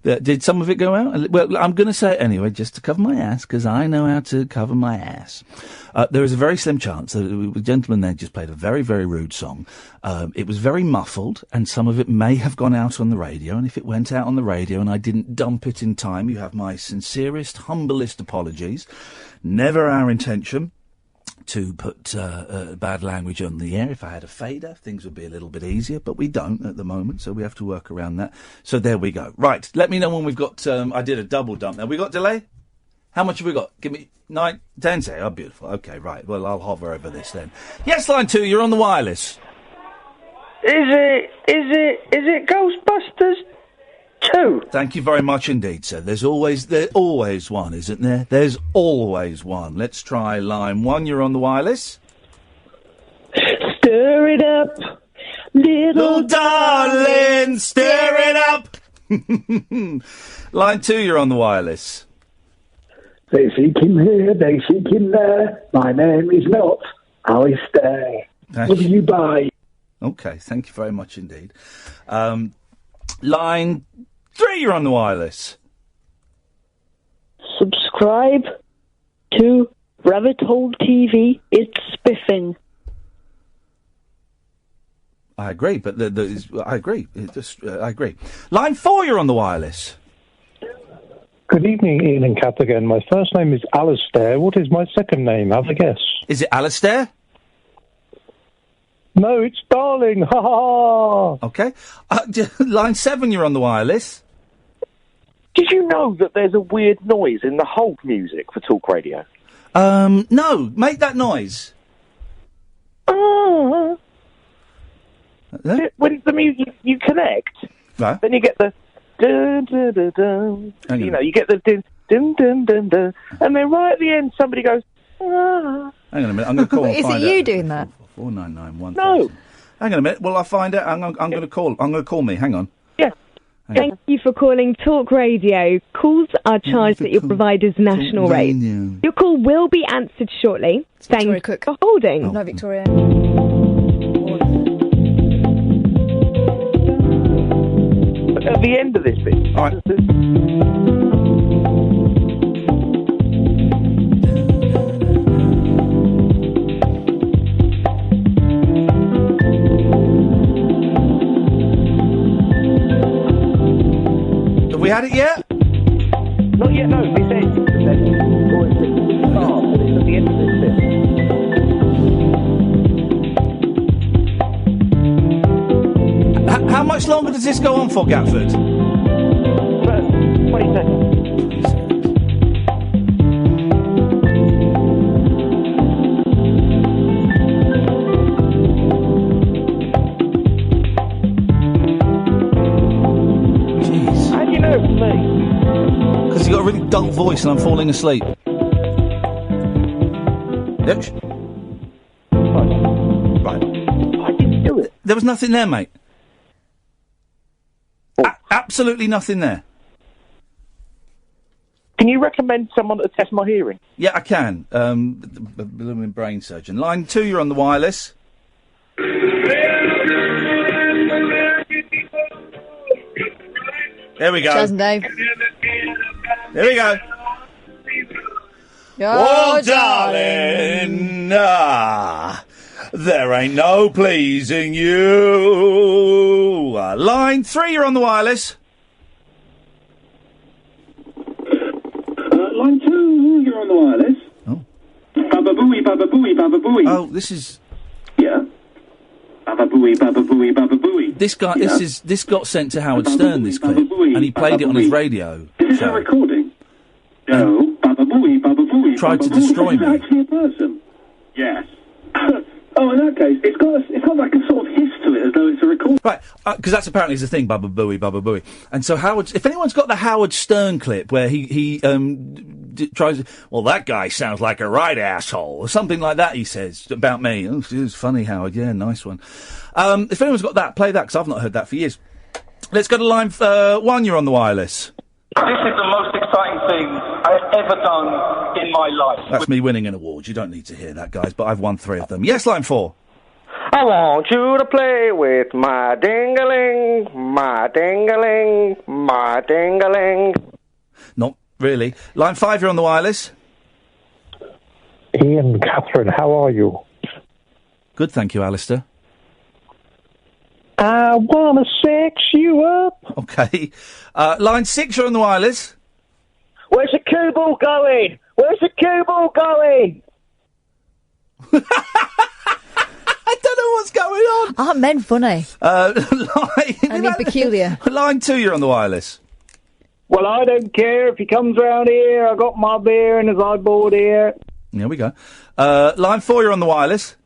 Did some of it go out? Well, I'm going to say it anyway, just to cover my ass, because I know how to cover my ass. There is a very slim chance that the gentleman there just played a very, very rude song. It was very muffled, and some of it may have gone out on the radio, and if it went out on the radio and I didn't dump it in time, you have my sincerest, humblest apologies. Never our intention to put bad language on the air. If I had a fader, things would be a little bit easier, but we don't at the moment, so we have to work around that. So there we go. Right, let me know when we've got... I did a double dump now. We got delay? How much have we got? Give me 9, 10 seconds. Oh, beautiful. Okay, right. Well, I'll hover over this then. Yes, line 2, you're on the wireless. Is it Ghostbusters? 2. Thank you very much indeed, sir. There's always one, isn't there? There's always one. Let's try line 1. You're on the wireless. Stir it up, little darling, stir it up. Line 2, you're on the wireless. They seek him here, they seek him there. My name is not Alistair. Love you, bye. Okay, thank you very much indeed. Line 3, you're on the wireless. Subscribe to Rabbit Hole TV. It's spiffing. I agree, but I agree. I agree. Line 4, you're on the wireless. Good evening, Ian and Kath again. My first name is Alistair. What is my second name? Have a guess. Is it Alistair? No, it's Darling. Ha ha! Okay. Line 7, you're on the wireless. Did you know that there's a weird noise in the hold music for talk radio? No. Make that noise. When the music you connect, right. Then you get the dun dun dun dun. Hang on. You know, you get the dun dun dun dun dun, and then right at the end, somebody goes. Ah. Hang on a minute. I'm going to call. Is it you doing that? 499 No. Hang on a minute. Well, I'll find out. I'm going to call. I'm going to call me. Hang on. Yeah. Thank you for calling Talk Radio. Calls are charged at your provider's national rate. Your call will be answered shortly. Thank you for holding. No, Victoria. At the end of this bit. All right. Have we had it yet? Not yet, no. This ends. Or is it start? But it's at the end of this bit. How much longer does this go on for, Gatford? 20 seconds. Jeez. How do you know it was me? Because you've got a really dull voice and I'm falling asleep. Yep. Right. I didn't do it. There was nothing there, mate. Absolutely nothing there. Can you recommend someone to test my hearing? Yeah, I can. Blooming brain surgeon. Line 2, you're on the wireless. There we go. Cheers, Dave. There we go. Oh, darling, there ain't no pleasing you. Line 3, you're on the wireless. Line 2, you're on the wireless. Oh. Baba booey, baba booey, baba booey. Oh, this is... Yeah. Baba booey, baba booey, baba booey. This guy, Yeah. this got sent to Howard Stern, this clip, and he played it on his radio Is this a show. recording? No. Baba booey, baba booey. Tried baba to destroy booey. Is me. it actually a person? Yes. Oh, in that case, it's got like a sort of hiss to it, as though it's a recording. Right, because that's apparently the thing, Baba Booey. And so Howard, if anyone's got the Howard Stern clip where he tries, well, that guy sounds like a right asshole, or something like that, he says, about me. Oh, it was funny, Howard, yeah, nice one. If anyone's got that, play that, because I've not heard that for years. Let's go to line 1, you're on the wireless. This is the most exciting thing I've ever done in my life. That's me winning an award. You don't need to hear that, guys, but I've won 3 of them. Yes, line 4. I want you to play with my ding-a-ling, my ding-a-ling, my ding-a-ling. Not really. Line 5, you're on the wireless. Ian, Catherine, how are you? Good, thank you, Alistair. I wanna sex you up. Okay. Line 6, you're on the wireless. Where's the cue ball going? Where's the cue ball going? I don't know what's going on. Aren't men funny? I mean, peculiar. Line 2, you're on the wireless. Well, I don't care if he comes round here. I got my beer and his eyeball here. There we go. Line 4, you're on the wireless.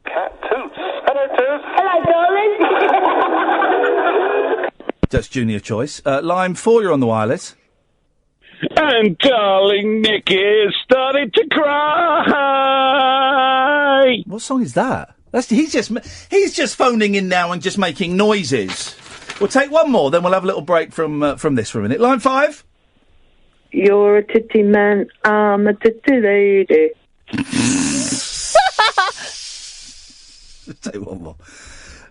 Cat Toots. Hello, Toots. Hello, darling. That's Junior Choice. Line 4, you're on the wireless. And darling Nicky started to cry. What song is that? He's just phoning in now and just making noises. We'll take one more, then we'll have a little break from this for a minute. Line 5. You're a titty man, I'm a titty lady. Let's take one more.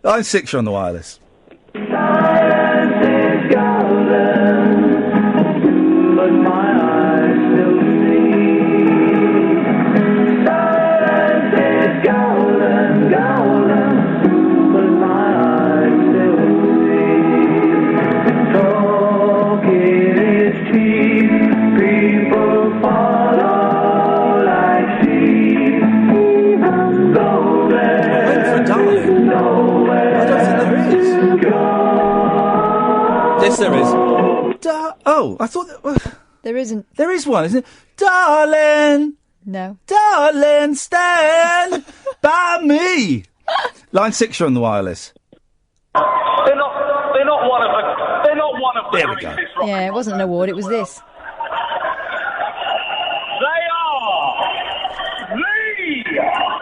Line 6, you're on the wireless. But my eyes still see. Silence is golden, golden, but my eyes still see. Talking is cheap, people follow like sheep. Even though there's nowhere I don't think there is. to go. Yes, there is. Oh, I thought that... There isn't. There is one, isn't it? Darling! No. Darling, stand by me! Line 6, you're on the wireless. They're not one of the There we go. Yeah, it wasn't an award, it was this. They are the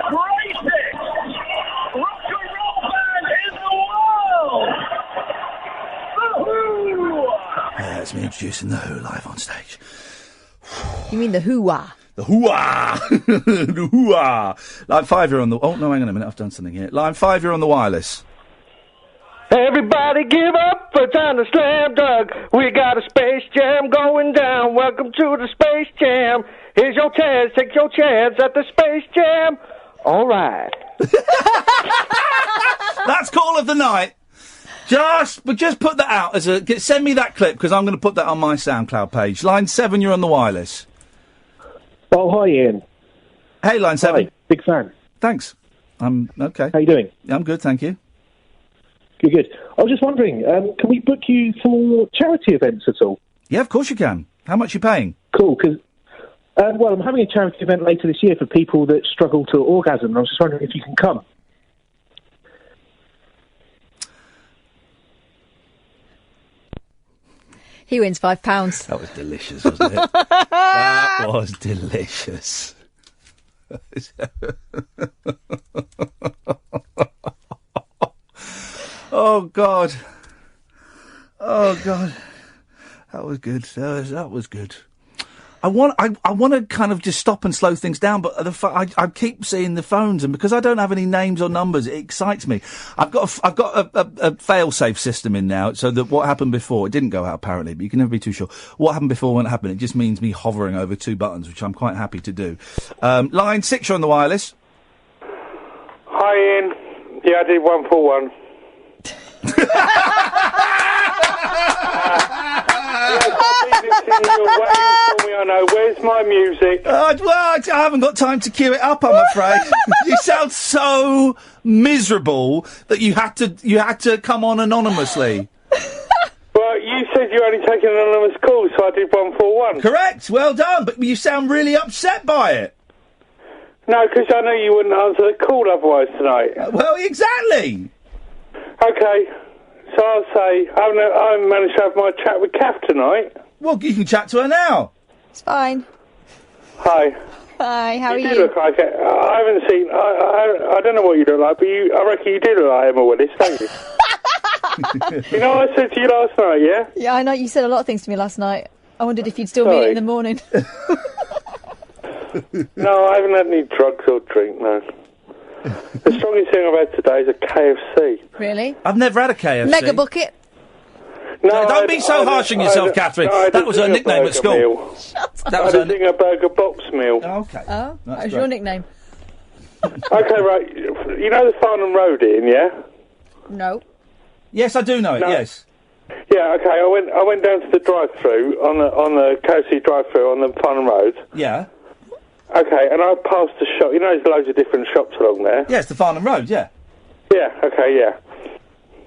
greatest rock and roll band in the world. The Who. That's me introducing the Who live on stage. You mean the hoo-ah? The Who-ah! The Who-ah! Line 5, you're on the... Oh, no, hang on a minute, I've done something here. Line 5, you're on the wireless. Everybody give up for time to slam dunk. We got a Space Jam going down. Welcome to the Space Jam. Here's your chance. Take your chance at the Space Jam. All right. That's call of the night. Just put that out as a... Send me that clip, because I'm going to put that on my SoundCloud page. Line 7, you're on the wireless. Oh, hi, Ian. Hey, Line 7. Hi, big fan. Thanks. I'm okay. How you doing? I'm good, thank you. Good. I was just wondering, can we book you for more charity events at all? Yeah, of course you can. How much are you paying? Cool, because... well, I'm having a charity event later this year for people that struggle to orgasm, and I was just wondering if you can come. He wins £5. That was delicious, wasn't it? That was delicious. Oh, God. Oh, God. That was good. That was good. I want to kind of just stop and slow things down, but I keep seeing the phones, and because I don't have any names or numbers, it excites me. I've got a fail-safe system in now, so that what happened before, it didn't go out apparently, but you can never be too sure. What happened before won't happen. It just means me hovering over two buttons, which I'm quite happy to do. Line 6, you're on the wireless. Hi, Ian. Yeah, I did 141. I know. Where's my music? Well, I haven't got time to cue it up, I'm afraid. You sound so miserable that you had to come on anonymously. Well, you said you only take an anonymous call, so I did 141. Correct. Well done. But you sound really upset by it. No, because I know you wouldn't answer the call otherwise tonight. Well, exactly. Okay. So I'll say I managed to have my chat with Kath tonight. Well, you can chat to her now. It's fine. Hi. Hi, how are you? You do look like it. I haven't seen... I don't know what you look like, but I reckon you do look like Emma Willis, don't you? You know what I said to you last night, yeah? Yeah, I know. You said a lot of things to me last night. I wondered if you'd still mean it in the morning. No, I haven't had any drugs or drink, no. The strongest thing I've had today is a KFC. Really? I've never had a KFC. Mega bucket. No, don't be so harsh on yourself, Catherine. That was her nickname at school. That was a burger box meal. Okay. Oh, that was your nickname. Okay, right. You know the Farnham Road Inn, yeah? No. Yes, I do know it. No. Yes. Yeah. Okay. I went down to the drive-through on the KFC drive-through on the Farnham Road. Yeah. Okay, and I passed the shop. You know, there's loads of different shops along there. Yes, the Farnham Road. Yeah. Yeah. Okay. Yeah.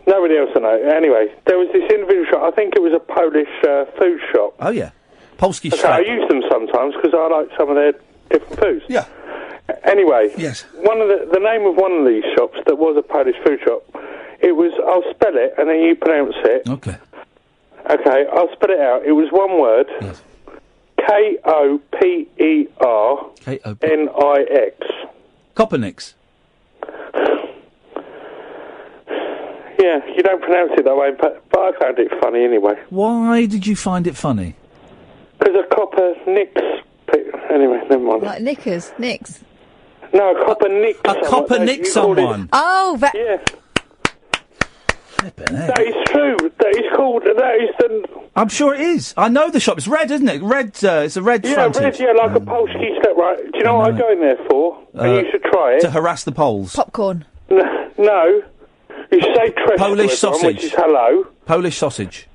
Nobody else I know. Anyway, there was this individual shop. I think it was a Polish food shop. Oh yeah, Polski okay, I use them sometimes because I like some of their different foods. Yeah. Anyway, yes. One of the name of one of these shops that was a Polish food shop. It was. I'll spell it and then you pronounce it. Okay. Okay, I'll spell it out. It was one word. Yes. Koperniks. Koperniks. Yeah, you don't pronounce it that way, but I found it funny anyway. Why did you find it funny? Because a Koperniks... Anyway, never mind. Like knickers, nicks. No, a Koperniks. A Koperniks someone. Oh, yeah. That is true. That is called... That is the... I'm sure it is. I know the shop. It's red, isn't it? Red. It's a red frontage. Yeah, like a Polski step, right? Do you know what I go in there for? And you should try it. To harass the Poles. Popcorn. No. You say tresh Polish to everyone, sausage. which is hello. Polish sausage.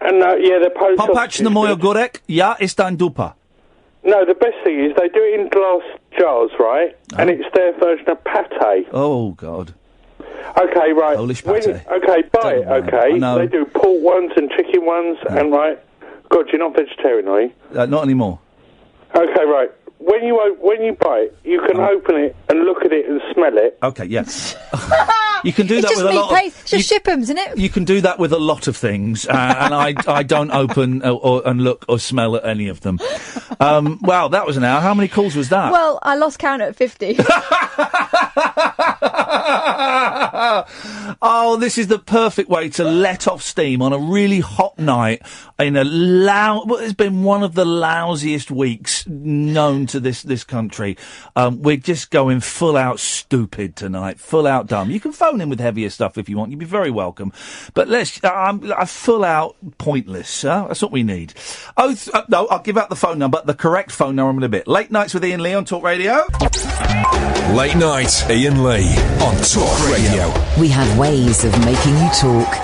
And, yeah, the Polish Popatrz sausage. na moją górek, ja jestem dupa. No, the best thing is they do it in glass jars, right? And it's their version of pate. Oh, God. Okay, right. Polish pate. Okay, buy it, okay? I know. They do pork ones and chicken ones, and, right... God, you're not vegetarian, are you? Not anymore. Okay, right. When you buy it, you can open it and look at it and smell it. Okay, yes. You can do It's that just with a lot of... It's just ship 'ems, isn't it? You can do that with a lot of things, and I don't open and look or smell at any of them. Wow, that was an hour. How many calls was that? Well, I lost count at 50. Oh, this is the perfect way to let off steam on a really hot night in a it's been one of the lousiest weeks known to this country. We're just going full out stupid tonight, full out dumb. You can phone in with heavier stuff if you want. You'd be very welcome. But full out pointless. That's what we need. No, I'll give out the phone number, the correct phone number in a bit. Late Nights with Iain Lee on Talk Radio. Late Night, Iain Lee on Talk Radio. We have ways of making you talk.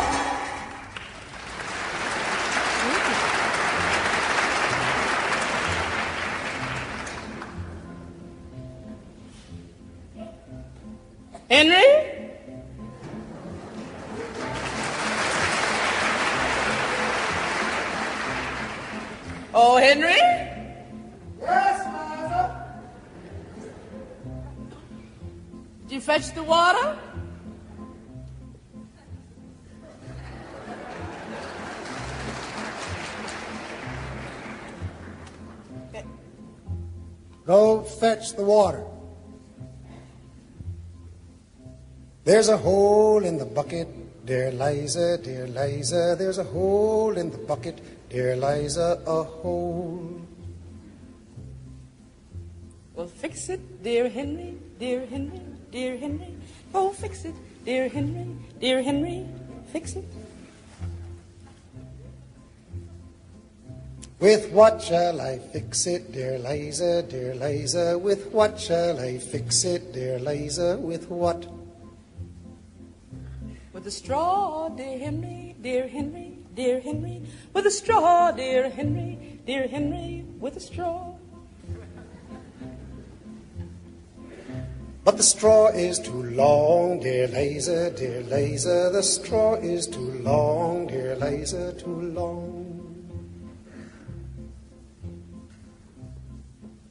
Henry? Oh, Henry? Yes, Martha. Did you fetch the water? Go fetch the water. There's a hole in the bucket, dear Liza, dear Liza. There's a hole in the bucket, dear Liza, a hole. Well, fix it, dear Henry, dear Henry, dear Henry. Oh, fix it, dear Henry, fix it. With what shall I fix it, dear Liza, dear Liza? With what shall I fix it, dear Liza? With what? With a straw, dear Henry, dear Henry, dear Henry. With a straw, dear Henry, with a straw. But the straw is too long, dear Liza, dear Liza. The straw is too long, dear Liza, too long.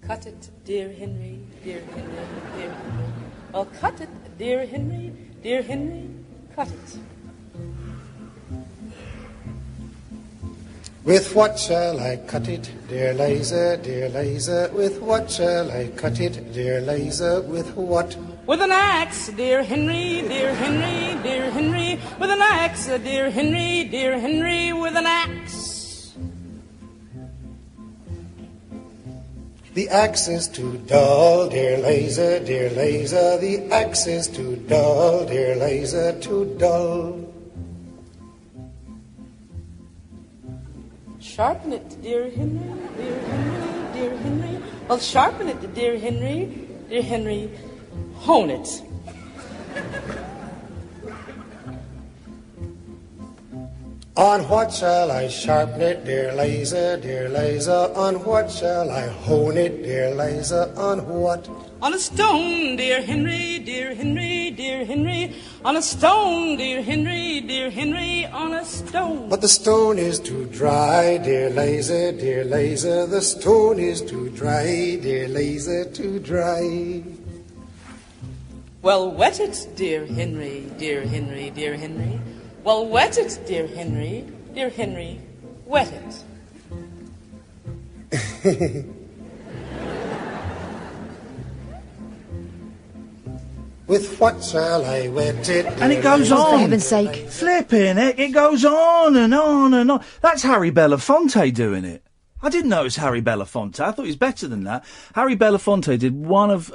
Cut it, dear Henry, dear Henry, dear Henry. Well, cut it, dear Henry, cut it. With what shall I cut it, dear Liza, dear Liza? With what shall I cut it, dear Liza? With what? With an axe, dear Henry, dear Henry, dear Henry. With an axe, dear Henry, with an axe. The axe is too dull, dear Liza, dear Liza. The axe is too dull, dear Liza, too dull. Sharpen it, dear Henry, dear Henry, dear Henry. Well, sharpen it, dear Henry, hone it. On what shall I sharpen it, dear Liza, dear Liza? On what shall I hone it, dear Liza? On what? On a stone, dear Henry, dear Henry, dear Henry. On a stone, dear Henry, on a stone. But the stone is too dry, dear Liza, dear Liza. The stone is too dry, dear Liza, too dry. Well, wet it, dear Henry, dear Henry, dear Henry. Well, wet it, dear Henry, Wet it. With what shall I wet it? And it goes on. For heaven's sake. Flipping it. It goes on and on and on. That's Harry Belafonte doing it. I didn't know it was Harry Belafonte. I thought he was better than that. Harry Belafonte did one of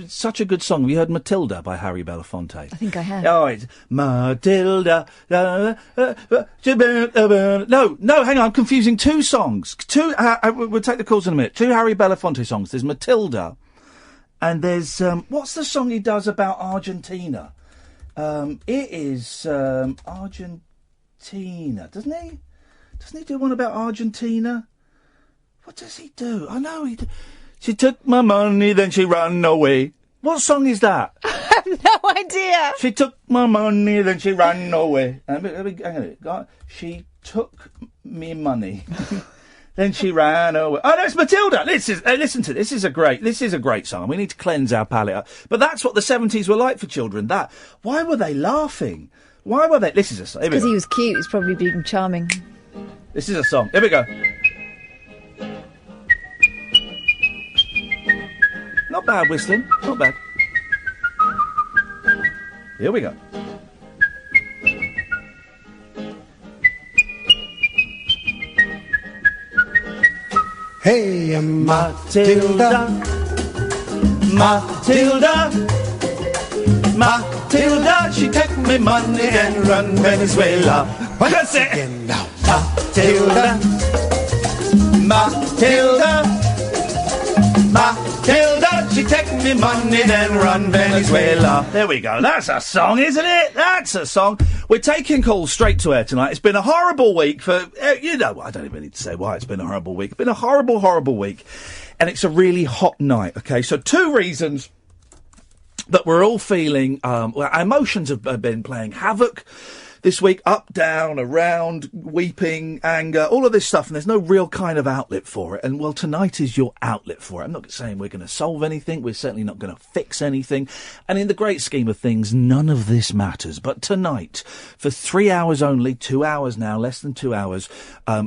such a good song. Have you heard Matilda by Harry Belafonte? I think I have. Oh, it's Matilda. No, hang on. I'm confusing two songs. We'll take the calls in a minute. Two Harry Belafonte songs. There's Matilda. And there's, what's the song he does about Argentina? It is Argentina, doesn't he? Doesn't he do one about Argentina? What does he do? I know he... She took my money, then she ran away. What song is that? I have no idea. She took my money, then she ran away. Hang on. She took me money. Then she ran away. Oh, that's Matilda. Listen to this. This is a great song. We need to cleanse our palate up. But that's what the 70s were like for children. Why were they laughing? Why were they? This is a song. Because he was cute. He's probably being charming. This is a song. Here we go. Not bad whistling. Not bad. Here we go. Hey, Matilda, Matilda, she take me money and run Venezuela. What's it? Again now. Matilda, she take me money and run Venezuela. There we go. That's a song, isn't it? That's a song. We're taking calls straight to air tonight. It's been a horrible week for, I don't even need to say why it's been a horrible week. It's been a horrible, horrible week. And it's a really hot night, okay? So 2 reasons that we're all feeling, our emotions have been playing havoc this week, up, down, around, weeping, anger, all of this stuff, and there's no real kind of outlet for it. And, well, tonight is your outlet for it. I'm not saying we're going to solve anything. We're certainly not going to fix anything. And in the great scheme of things, none of this matters. But tonight, for 3 hours only, 2 hours now, less than 2 hours,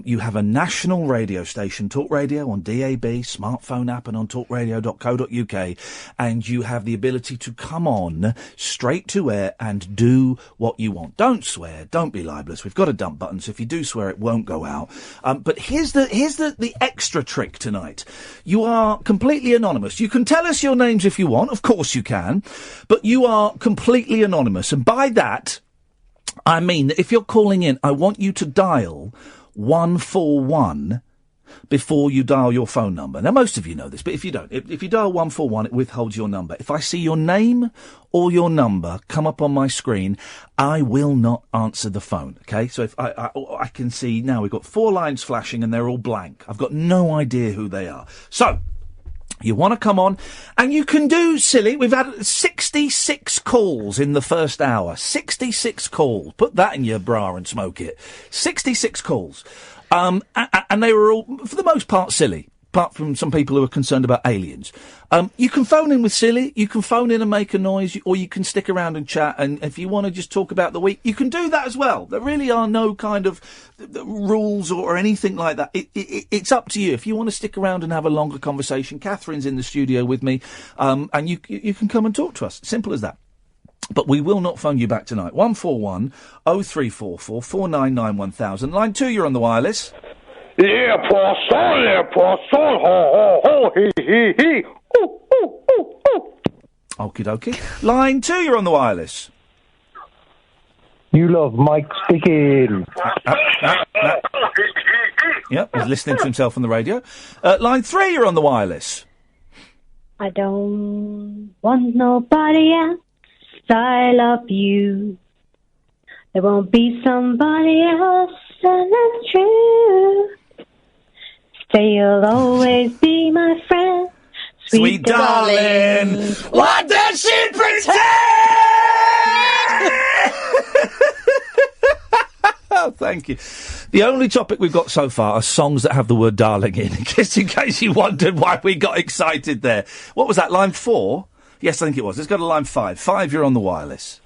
you have a national radio station, Talk Radio, on DAB, smartphone app, and on talkradio.co.uk, and you have the ability to come on straight to air and do what you want. Don't swear. Don't be libelous. We've got a dump button, so if you do swear, it won't go out. But here's the extra trick tonight. You are completely anonymous. You can tell us your names if you want. Of course you can. But you are completely anonymous. And by that, I mean that if you're calling in, I want you to dial 141 before you dial your phone number. Now, most of you know this, but if you don't, if you dial 141, it withholds your number. If I see your name or your number come up on my screen, I will not answer the phone, okay? So if I can see now we've got 4 lines flashing and they're all blank. I've got no idea who they are. So, you want to come on, and you can do silly. We've had 66 calls in the first hour. 66 calls. Put that in your bra and smoke it. 66 calls. And they were all, for the most part, silly, apart from some people who are concerned about aliens. You can phone in with silly, you can phone in and make a noise, or you can stick around and chat, and if you want to just talk about the week, you can do that as well. There really are no kind of rules or anything like that. It's up to you. If you want to stick around and have a longer conversation, Catherine's in the studio with me, and you can come and talk to us. Simple as that. But we will not phone you back tonight. 141 0344 499 1000. Line 2, you're on the wireless. Yeah, poisson, ho, ho, ho, he, he. Ooh, ooh, ooh, ooh. Okie dokie. Line 2, you're on the wireless. You love Mike speaking. Yep, he's listening to himself on the radio. Line 3, you're on the wireless. I don't want nobody else. I love you. There won't be somebody else, and it's true. Say you'll always be my friend, sweet darling. What does she pretend? Oh, thank you. The only topic we've got so far are songs that have the word darling in, just in case you wondered why we got excited there. What was that, line 4? Yes, I think it was. Let's go to line 5. 5, you're on the wireless.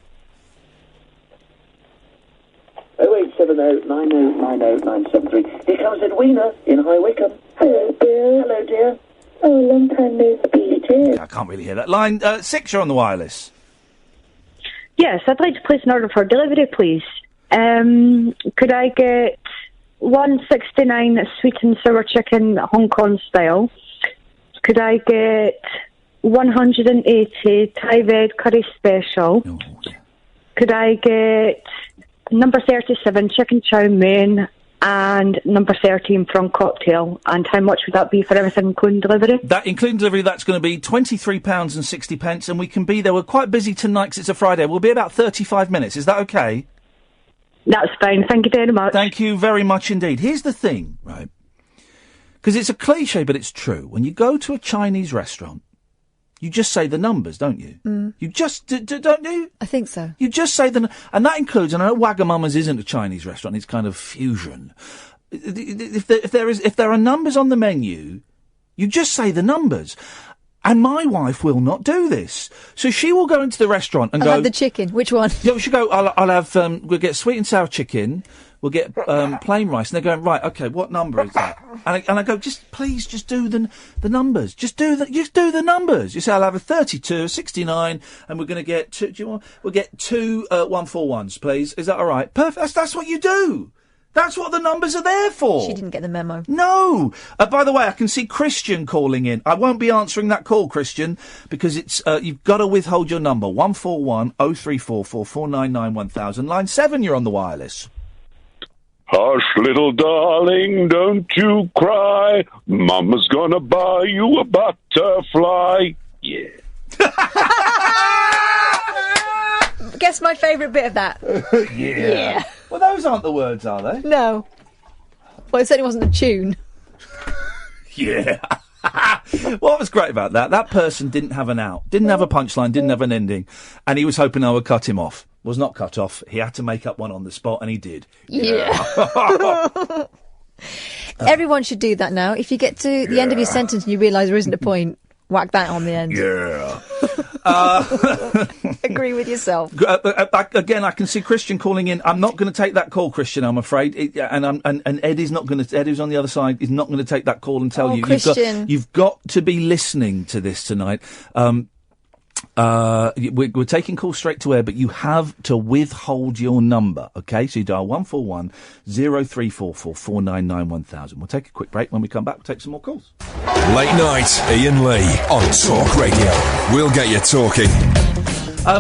087 09090900973. Here comes Edwina in High Wycombe. Hello, dear. Hello, dear. Oh, long time no speak. I can't really hear that. Line 6, you're on the wireless. Yes, I'd like to place an order for delivery, please. Could I get 169 sweet and sour chicken Hong Kong style? Could I get 180 Thai red curry special? Could I get number 37 chicken chow mein and number 13 prawn cocktail? And how much would that be for everything, including delivery? That, including delivery, that's going to be £23.60, and we can be there. We're quite busy tonight because it's a Friday. We'll be about 35 minutes. Is that okay? That's fine. Thank you very much. Thank you very much indeed. Here's the thing, right? Because it's a cliche, but it's true. When you go to a Chinese restaurant, you just say the numbers, don't you? You just, don't you? I think so. You just say and that includes, and I know Wagamama's isn't a Chinese restaurant, it's kind of fusion. If there are numbers on the menu, you just say the numbers. And my wife will not do this. So she will go into the restaurant and I'll have the chicken. Which one? Yeah, she'll go, I'll have, we'll get sweet and sour chicken, we'll get plain rice. And they're going, right, okay, what number is that? And I go, please do the numbers. Just do the numbers. You say, I'll have a 32, a 69, and we're going to get we'll get two 141s, please. Is that all right? Perfect. That's what you do. That's what the numbers are there for. She didn't get the memo. No. By the way, I can see Christian calling in. I won't be answering that call, Christian, because it's you've got to withhold your number. 141 0344 499 1000. Line 7, you're on the wireless. Hush, little darling, don't you cry. Mama's gonna buy you a butterfly. Yeah. Guess my favourite bit of that. Yeah. Well, those aren't the words, are they? No. Well, it certainly wasn't the tune. Yeah. What was great about that? That person didn't have an out, didn't have a punchline, didn't have an ending, and he was hoping I would cut him off. Was not cut off. He had to make up one on the spot, and he did. Yeah. Everyone should do that now. If you get to the end of your sentence and you realise there isn't a point, whack that on the end. Yeah. Agree with yourself. Again, I can see Christian calling in. I'm not going to take that call, Christian, I'm afraid. And Ed is not going to. Ed, who's on the other side, is not going to take that call and tell you. Christian. You've got to be listening to this tonight. We're taking calls straight to air, but you have to withhold your number, okay? So you dial 141 0344 499 1000. We'll take a quick break. When we come back, we'll take some more calls. Late night, Iain Lee on Talk Radio. We'll get you talking.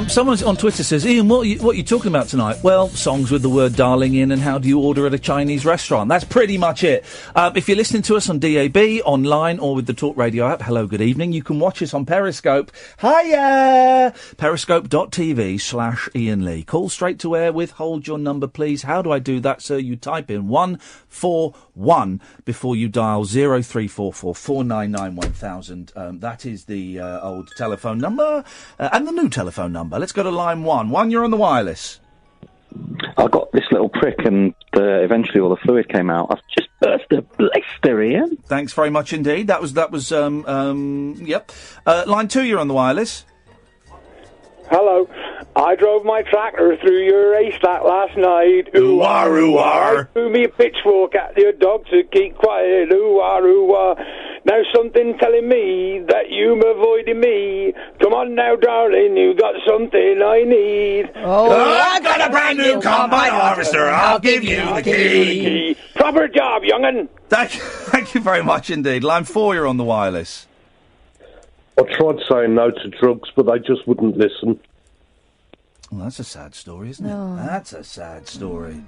Someone on Twitter says, Iain, what are you talking about tonight? Well, songs with the word darling in and how do you order at a Chinese restaurant. That's pretty much it. If you're listening to us on DAB, online, or with the Talk Radio app, hello, good evening. You can watch us on Periscope. Hiya! Periscope.tv/Iain Lee. Call straight to air, withhold your number, please. How do I do that, sir? You type in 141 before you dial 0344 499 1000. That is the old telephone number and the new telephone number. Let's go to line 1. 1, you're on the wireless. I got this little prick and eventually all the fluid came out. I've just burst a blister, Ian. Thanks very much indeed. That was yep. Line 2, you're on the wireless. Hello. I drove my tractor through your haystack last night. Ooh-ah, ooh-ah. I threw me a pitchfork at your dog to keep quiet. Ooh-ah, ooh-ah. Now something telling me that you've avoided me. Come on now, darling, you got something I need. Oh, I got a brand new combine harvester. I'll give you the key. Proper job, young'un. Thank you very much indeed. Line 4, you're on the wireless. I tried saying no to drugs, but they just wouldn't listen. Well, that's a sad story, isn't it? No. That's a sad story.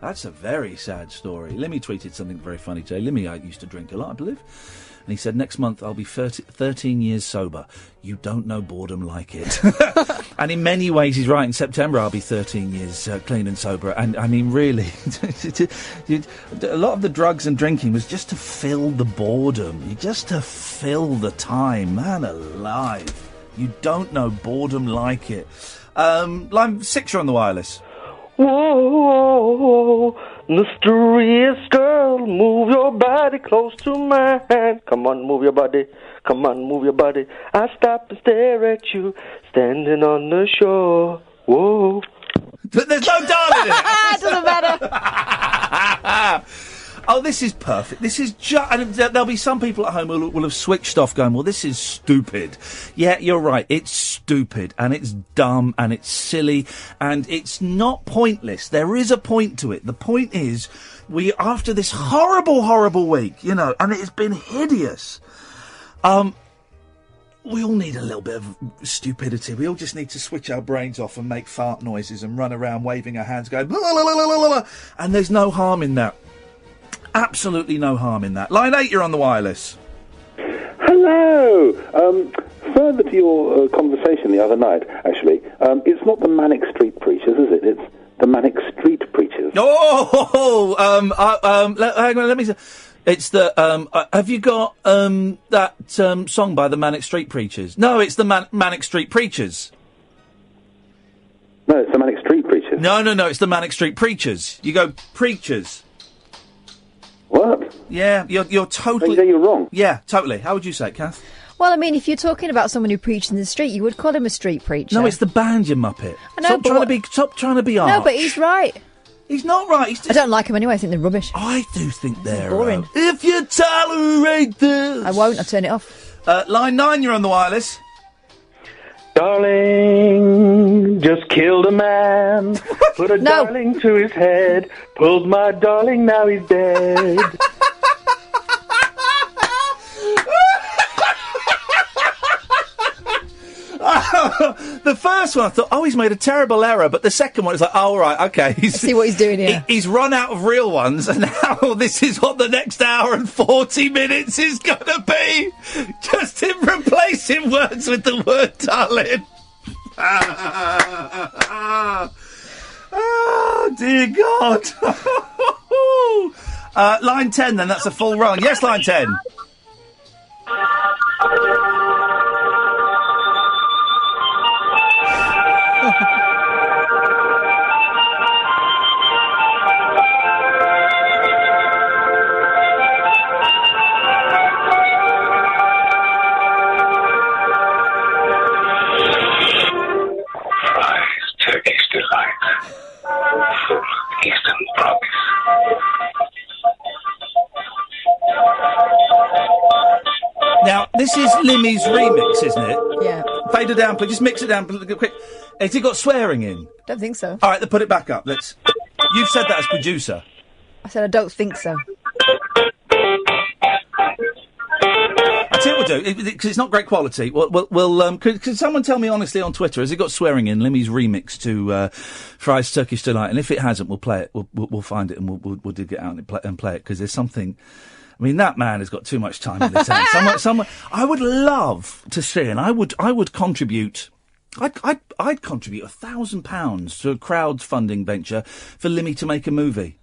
That's a very sad story. Limmy tweeted something very funny today. Limmy used to drink a lot, I believe. And he said, next month I'll be 13 years sober. You don't know boredom like it. And in many ways he's right. In September I'll be 13 years clean and sober. And I mean, really, a lot of the drugs and drinking was just to fill the boredom. Just to fill the time. Man alive. You don't know boredom like it. Line 6, you're on the wireless. Whoa, mysterious girl, move your body close to mine. Come on, move your body. Come on, move your body. I stop and stare at you, standing on the shore. Whoa. There's no darling in it. Doesn't matter. Oh, this is perfect. This is just... And there'll be some people at home who will have switched off going, well, this is stupid. Yeah, you're right. It's stupid, and it's dumb, and it's silly, and it's not pointless. There is a point to it. The point is, after this horrible, horrible week, you know, and it has been hideous, we all need a little bit of stupidity. We all just need to switch our brains off and make fart noises and run around waving our hands going, la, la, la, la, la, la. And there's no harm in that. Absolutely no harm in that. Line 8, you're on the wireless. Hello. Further to your conversation the other night, actually, it's not the Manic Street Preachers, is it? It's the Manic Street Preachers. Oh, hang on, let me say. It's the, have you got, that, song by the Manic Street Preachers? No, it's the Manic Street Preachers. No, it's the Manic Street Preachers. No, it's the Manic Street Preachers. You go, preachers. What? Yeah, you're totally... You're wrong. Yeah, totally. How would you say it, Kath? Well, I mean, if you're talking about someone who preached in the street, you would call him a street preacher. No, it's the band, you muppet. I know, Stop trying to be arch. No, but he's right. He's not right. I don't like him anyway. I think they're rubbish. I do think they're boring. If you tolerate this... I won't. I'll turn it off. Line 9, you're on the wireless. Darling, just killed a man. Put a darling to his head. Pulled my darling, now he's dead. The first one, I thought, he's made a terrible error. But the second one, it's like, all right, okay. Let's see what he's doing here. He's run out of real ones, and now this is what the next hour and 40 minutes is going to be. Just him replacing words with the word darling. Oh, dear God. Line 10, then. That's a full run. Yes, line 10. Now, this is Limmy's remix, isn't it? Yeah. Fade it down, please. Just mix it down, quick. Has it got swearing in? Don't think so. All right, then put it back up. You've said that as producer. I said I don't think so. I tell you what we'll do, because it's not great quality. Could someone tell me honestly on Twitter, has it got swearing in? Limmy's remix to Fry's Turkish Delight, and if it hasn't, we'll play it. We'll find it and we'll dig it out and play it, because there's something. I mean, that man has got too much time in his hands. Someone, I would love to see, and I would contribute. I'd contribute £1,000 to a crowdfunding venture for Limmy to make a movie.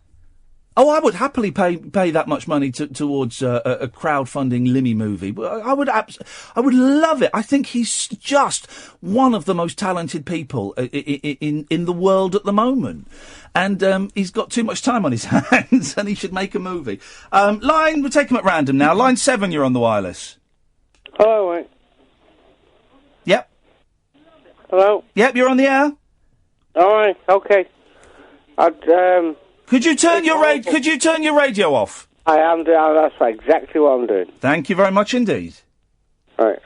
Oh, I would happily pay that much money towards a crowdfunding Limmy movie. I would love it. I think he's just one of the most talented people in the world at the moment. And he's got too much time on his hands, and he should make a movie. We'll take him at random now. Line 7, you're on the wireless. Hello, mate. Yep. Hello? Yep, you're on the air. All right, okay. Could you turn your radio off? I am doing. That's exactly what I'm doing. Thank you very much indeed. Right.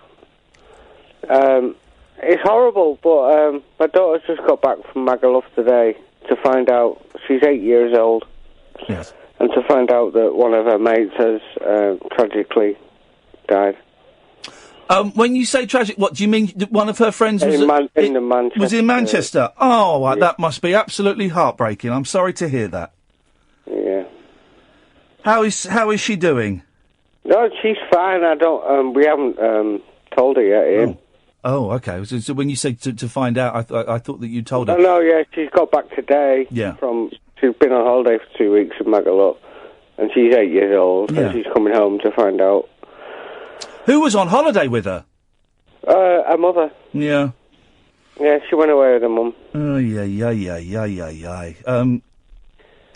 It's horrible, but my daughter's just got back from Magaluf today to find out she's 8 years old. Yes. And to find out that one of her mates has tragically died. When you say tragic, what do you mean? One of her friends was in Manchester. Was in Manchester. Oh, yeah. That must be absolutely heartbreaking. I'm sorry to hear that. Yeah. How is she doing? No, she's fine. We haven't told her yet, Ian. Oh, okay. So when you say to find out, I thought that you told her. No, yeah, she's got back today. Yeah. She's been on holiday for 2 weeks in Magaluf, and she's 8 years old, Yeah. and she's coming home to find out. Who was on holiday with her? Her mother. Yeah. Yeah, she went away with her mum. Oh, yeah.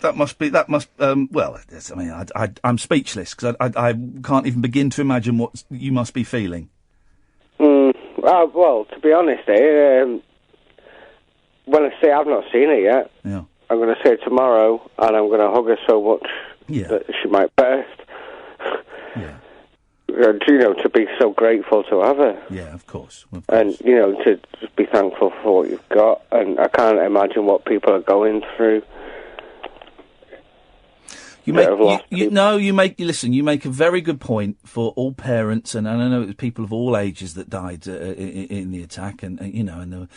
That must. Well, I mean, I'm speechless because I can't even begin to imagine what you must be feeling. Well, to be honest, when I say I've not seen it yet. Yeah. I'm going to see her tomorrow, and I'm going to hug her so much that she might burst. Yeah. To be so grateful to have her. Yeah, of course. And, to just be thankful for what you've got. And I can't imagine what people are going through. You make a very good point for all parents, and I know it was people of all ages that died in the attack, and there were,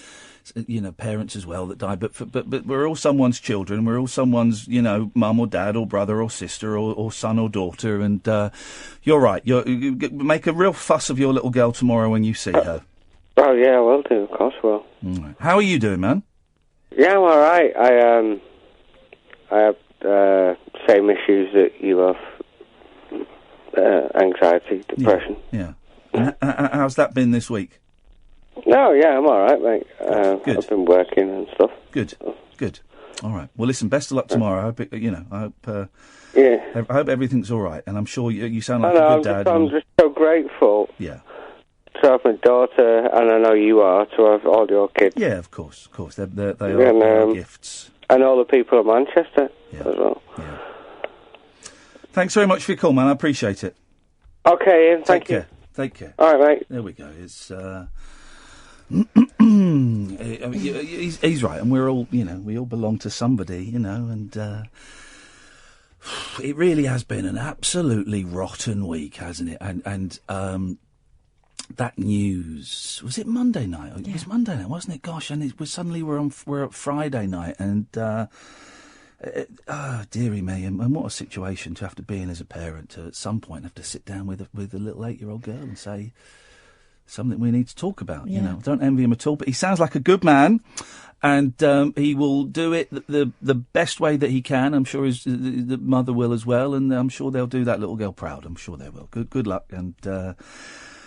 parents as well that died. But we're all someone's children. We're all someone's, mum or dad or brother or sister or son or daughter. And you're right. You make a real fuss of your little girl tomorrow when you see her. Oh yeah, I will do. Of course, will. Right. How are you doing, man? Yeah, I'm all right. I have same issues that you have. Anxiety, depression. Yeah. How's that been this week? No, yeah, I'm all right, mate. Good. I've been working and stuff. Good. All right. Well, listen. Best of luck tomorrow. I hope I hope everything's all right. And I'm sure you sound like a good dad. I'm just so grateful. Yeah. To have my daughter, and I know you are, to have all your kids. Yeah, of course. They are gifts. And all the people of Manchester as well. Yeah. Thanks very much for your call, man. I appreciate it. Okay, Ian. Thank you. Take care. All right, mate. There we go. It's he's right, and we're all, we all belong to somebody, and it really has been an absolutely rotten week, hasn't it? And that news, was it Monday night? It was Monday night, wasn't it? Gosh, and it was suddenly we're at Friday night, and dearie me, and what a situation to have to be in as a parent, to at some point have to sit down with a little 8-year-old girl and say something we need to talk about. Yeah. Don't envy him at all, but he sounds like a good man, and he will do it the best way that he can. I'm sure the mother will as well, and I'm sure they'll do that little girl proud. I'm sure they will. Good luck, and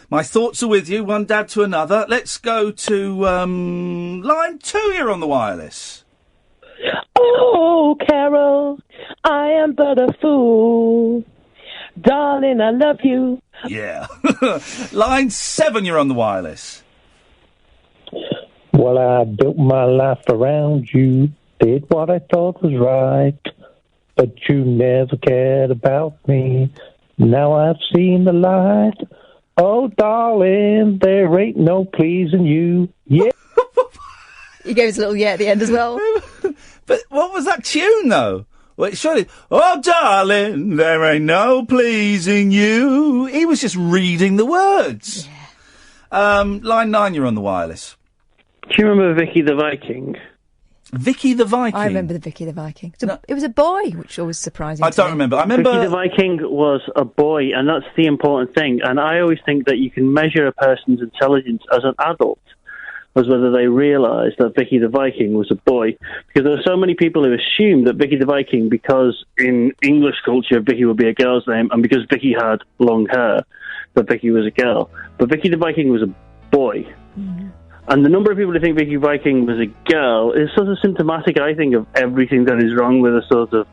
my thoughts are with you, one dad to another. Let's go to line 2. You're on the wireless. Oh, Carol, I am but a fool. Darling, I love you. Yeah. Line 7, you're on the wireless. Well, I built my life around you, did what I thought was right, but you never cared about me. Now I've seen the light. Oh, darling, there ain't no pleasing you. Yeah. He gave us a little yeah at the end as well. But what was that tune, though? Well, surely, oh, darling, there ain't no pleasing you. He was just reading the words. Yeah. Line 9, you're on the wireless. Do you remember Vicky the Viking? Vicky the Viking? I remember the Vicky the Viking. It was a boy, which was surprising. I don't remember. I remember Vicky the Viking was a boy, and that's the important thing. And I always think that you can measure a person's intelligence as an adult, was whether they realised that Vicky the Viking was a boy. Because there are so many people who assume that Vicky the Viking, because in English culture Vicky would be a girl's name, and because Vicky had long hair, that Vicky was a girl. But Vicky the Viking was a boy. Mm-hmm. And the number of people who think Vicky Viking was a girl is sort of symptomatic, I think, of everything that is wrong with a sort of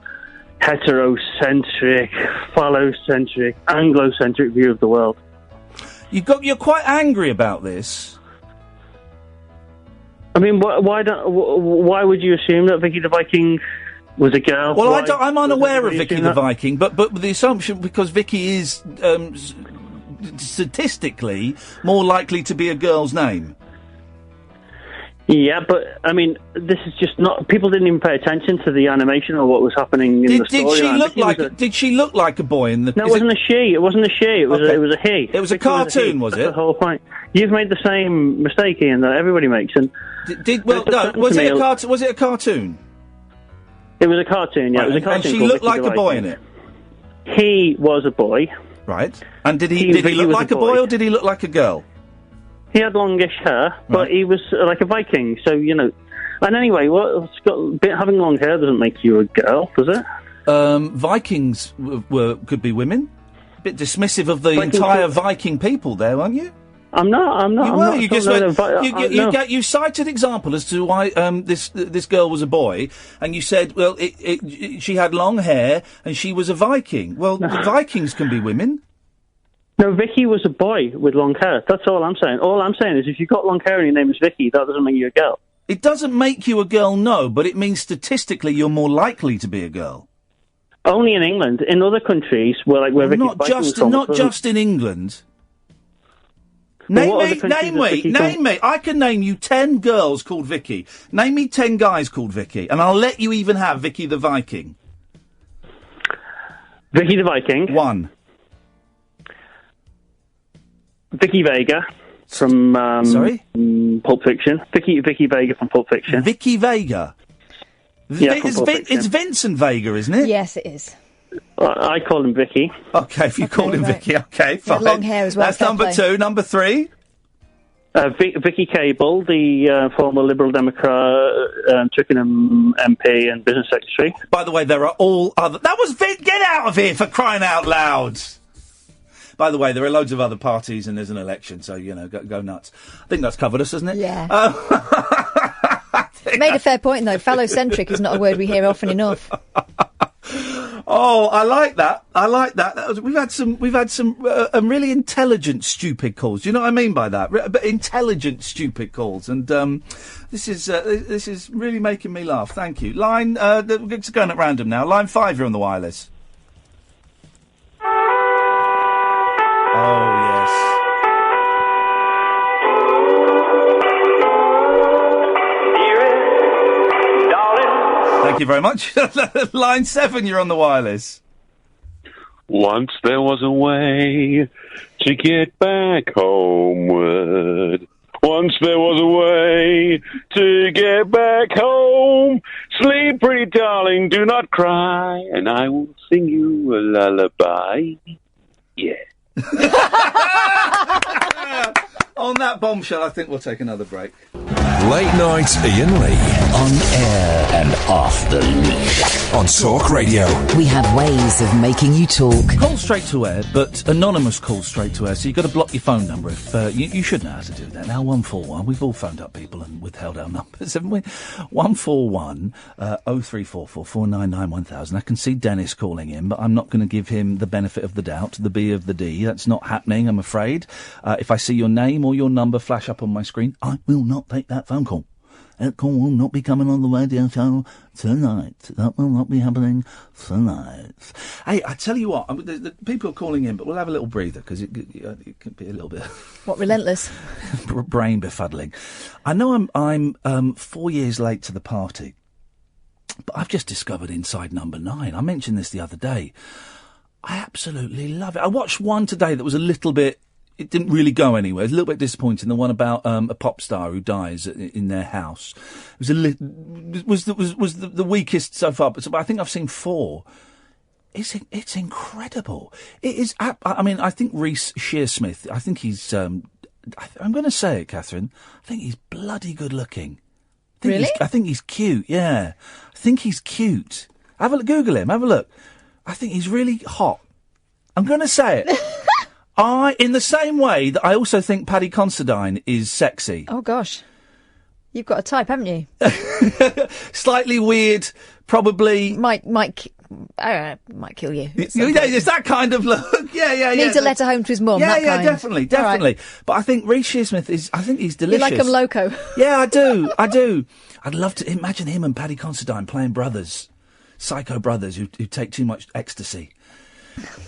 heterocentric, phallocentric, Anglocentric view of the world. You're quite angry about this. I mean, why would you assume that Vicky the Viking was a girl? Well, I'm unaware of Vicky the Viking, but the assumption, because Vicky is statistically more likely to be a girl's name. Yeah, but, I mean, this is just not... People didn't even pay attention to the animation or what was happening in the story. Did she look like a boy in the... No, it wasn't a she. It wasn't a she. It was a he. It was a cartoon, was it? That's the whole point. You've made the same mistake, Ian, that everybody makes. And was it a cartoon? Was it a cartoon? It was a cartoon, yeah. Right, it was a cartoon. And she looked like a boy in it? He was a boy. Right. And did he look like a boy or did he look like a girl? He had longish hair, but he was like a Viking, so, And anyway, having long hair doesn't make you a girl, does it? Vikings could be women. A bit dismissive of the entire Viking people there, weren't you? I'm not. You cited example as to why this girl was a boy, and you said, well, she had long hair and she was a Viking. Well, the Vikings can be women. No, Vicky was a boy with long hair. That's all I'm saying. All I'm saying is if you've got long hair and your name is Vicky, that doesn't make you a girl. It doesn't make you a girl, no, but it means statistically you're more likely to be a girl. Only in England. In other countries, where Vicky Not the Viking was just from, not just in England. Well, Name what other me, countries name is me, Vicky name from? me. I can name you 10 girls called Vicky. Name me 10 guys called Vicky, and I'll let you even have Vicky the Viking. Vicky the Viking. 1. Vicky Vega from Sorry? Pulp Fiction. Vicky Vega from Pulp Fiction. Vicky Vega. Yeah, from Pulp Fiction. It's Vincent Vega, isn't it? Yes, it is. I call him Vicky. Okay, if you called him right. Vicky, okay, He fine. had long hair as well, That's fair number play. 2. Number 3. Vicky Cable, the former Liberal Democrat, Twickenham MP and Business Secretary. By the way, there are all other... That was Get out of here, for crying out loud! By the way, there are loads of other parties and there's an election, so, go nuts. I think that's covered us, hasn't it? Yeah. Made a fair point, though. Phallocentric is not a word we hear often enough. Oh, I like that. We've had some really intelligent, stupid calls. Do you know what I mean by that? But intelligent, stupid calls, and this is really making me laugh. Thank you. Line, it's going at random now. Line 5, you're on the wireless. Oh yes. Thank you very much. Line 7, you're on the wireless. Once there was a way to get back homeward. Once there was a way to get back home. Sleep, pretty darling, do not cry, and I will sing you a lullaby. Yeah. On that bombshell, I think we'll take another break. Late night Iain Lee. On air and off the leash. On Talk Radio. We have ways of making you talk. Call straight to air, but anonymous calls straight to air, so you've got to block your phone number. If you should know how to do that. Now, 141. We've all phoned up people and withheld our numbers, haven't we? 141 0344 499 1000. I can see Dennis calling in, but I'm not going to give him the benefit of the doubt, the B of the D. That's not happening, I'm afraid. If I see your name or your number flash up on my screen, I will not take that phone call. That call will not be coming on the radio show tonight. That will not be happening tonight. Hey, I tell you what, the people are calling in, but we'll have a little breather, because it could be a little bit... What, relentless? brain befuddling. I know I'm 4 years late to the party, but I've just discovered Inside Number 9. I mentioned this the other day. I absolutely love it. I watched one today that was a little bit... It didn't really go anywhere. It was a little bit disappointing. The one about a pop star who dies in their house. It was the weakest so far. But I think I've seen 4. It's incredible. It is. I mean, I think Reece Shearsmith. I think he's. I'm going to say it, Catherine. I think he's bloody good looking. Really? I think he's cute. Yeah, I think he's cute. Have a look. Google him. Have a look. I think he's really hot. I'm going to say it. In the same way that I also think Paddy Considine is sexy. Oh, gosh. You've got a type, haven't you? Slightly weird, probably... Might kill you. It's that kind of look. Yeah. Needs a letter home to his mum, Yeah, that kind. definitely. Right. But I think Reece Shearsmith I think he's delicious. You like him loco? Yeah, I do. I'd love to imagine him and Paddy Considine playing brothers. Psycho brothers who take too much ecstasy.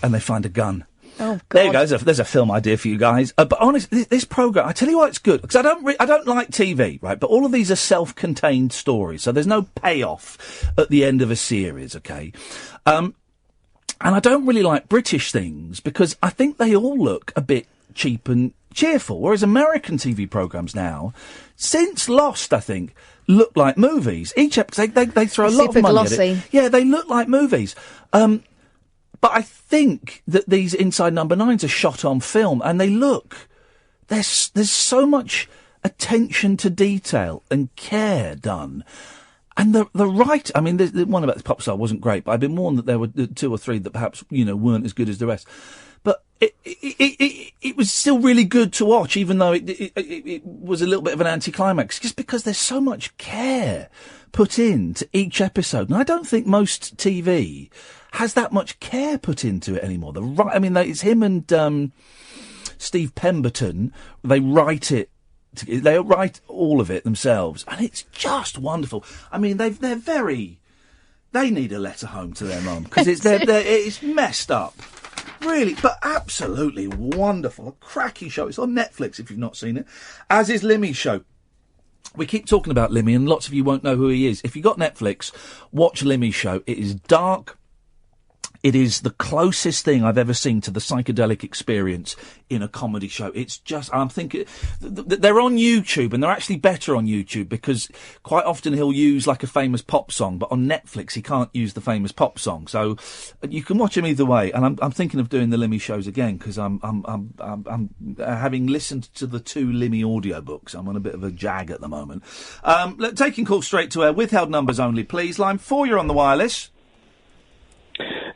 And they find a gun. Oh, God. There you go. There's a film idea for you guys. But honestly, this programme, I tell you why it's good. Because I don't like TV, right? But all of these are self-contained stories. So there's no payoff at the end of a series, okay? And I don't really like British things because I think they all look a bit cheap and cheerful. Whereas American TV programmes now, since Lost, I think, look like movies. Each episode, they throw a lot of money at it. Yeah, they look like movies. But I think that these Inside Number 9s are shot on film, and they look... There's so much attention to detail and care done. And the right... I mean, the one about the pop star wasn't great, but I've been warned that there were 2 or 3 that perhaps, weren't as good as the rest. But it was still really good to watch, even though it was a little bit of an anticlimax, just because there's so much care put into each episode. And I don't think most TV has that much care put into it anymore. It's him and Steve Pemberton. They write it They write all of it themselves, and it's just wonderful. I mean, they need a letter home to their mum, because it's messed up. Really, but absolutely wonderful. A cracking show. It's on Netflix if you've not seen it, as is Limmy's show. We keep talking about Limmy, and lots of you won't know who he is. If you've got Netflix, watch Limmy's show. It is dark. It is the closest thing I've ever seen to the psychedelic experience in a comedy show. It's just, I'm thinking, they're on YouTube, and they're actually better on YouTube, because quite often he'll use like a famous pop song, but on Netflix he can't use the famous pop song. So you can watch him either way. And I'm thinking of doing the Limmy shows again, because I'm having listened to the 2 Limmy audiobooks. I'm on a bit of a jag at the moment. Taking calls straight to air. Withheld numbers only, please. Line 4, you're on the wireless.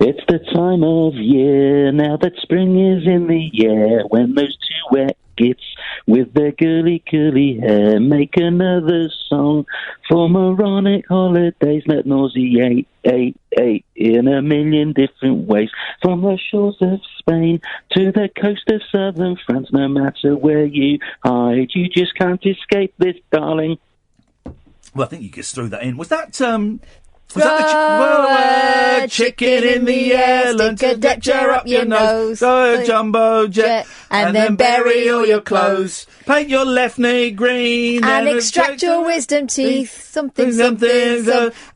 It's the time of year now that spring is in the air, when those 2 wet gits with their curly hair make another song for moronic holidays that nauseate in a million different ways, from the shores of Spain to the coast of southern France. No matter where you hide, you just can't escape this, darling. Well, I think you just threw that in. Was that Was that the chicken in the air, learn to deck chair up your nose, go a jumbo jet, and then bury all your clothes, paint your left knee green, and extract your wisdom teeth, something,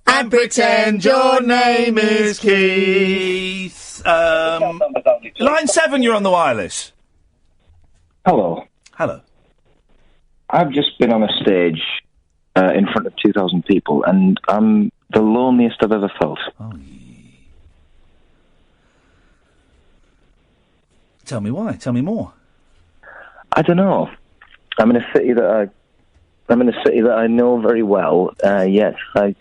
and pretend your name is Keith. Line 7, you're on the wireless. Hello. Hello. I've just been on a stage in front of 2,000 people, and I'm the loneliest I've ever felt. Oh, tell me why. Tell me more. I don't know. I'm in a city that I know very well. Yet I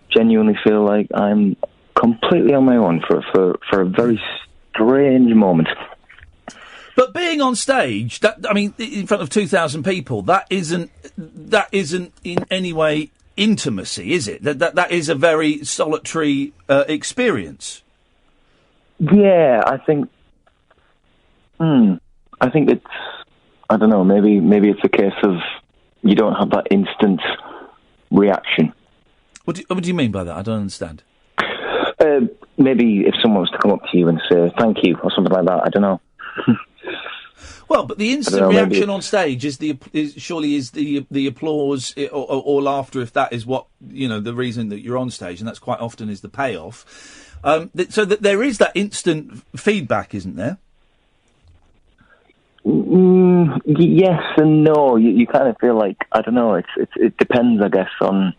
genuinely feel like I'm completely on my own for a very strange moment. But being on stage, in front of 2,000 people, that isn't in any way intimacy, is it? That is a very solitary experience. Yeah, I think it's, I don't know, maybe it's a case of you don't have that instant reaction. What do you mean by that? I don't understand. Maybe if someone was to come up to you and say thank you or something like that, I don't know. Well, but the instant reaction on stage is surely the applause or laughter, if that is what, the reason that you're on stage, and that's quite often is the payoff. So that there is that instant feedback, isn't there? Yes and no. You kind of feel like, I don't know. It depends, I guess, on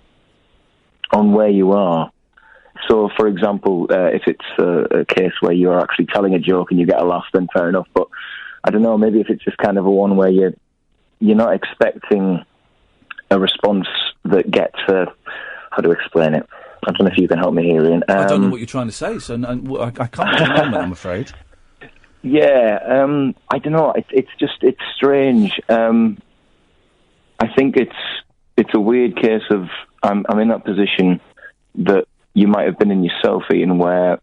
where you are. So, for example, if it's a case where you're actually telling a joke and you get a laugh, then fair enough. But I don't know, maybe if it's just kind of a one where you're not expecting a response that gets how to explain it? I don't know if you can help me here, Ian. I don't know what you're trying to say, so I can't at the moment, I'm afraid. Yeah, I don't know. It's strange. I think it's a weird case of I'm in that position that you might have been in yourself, Ian, where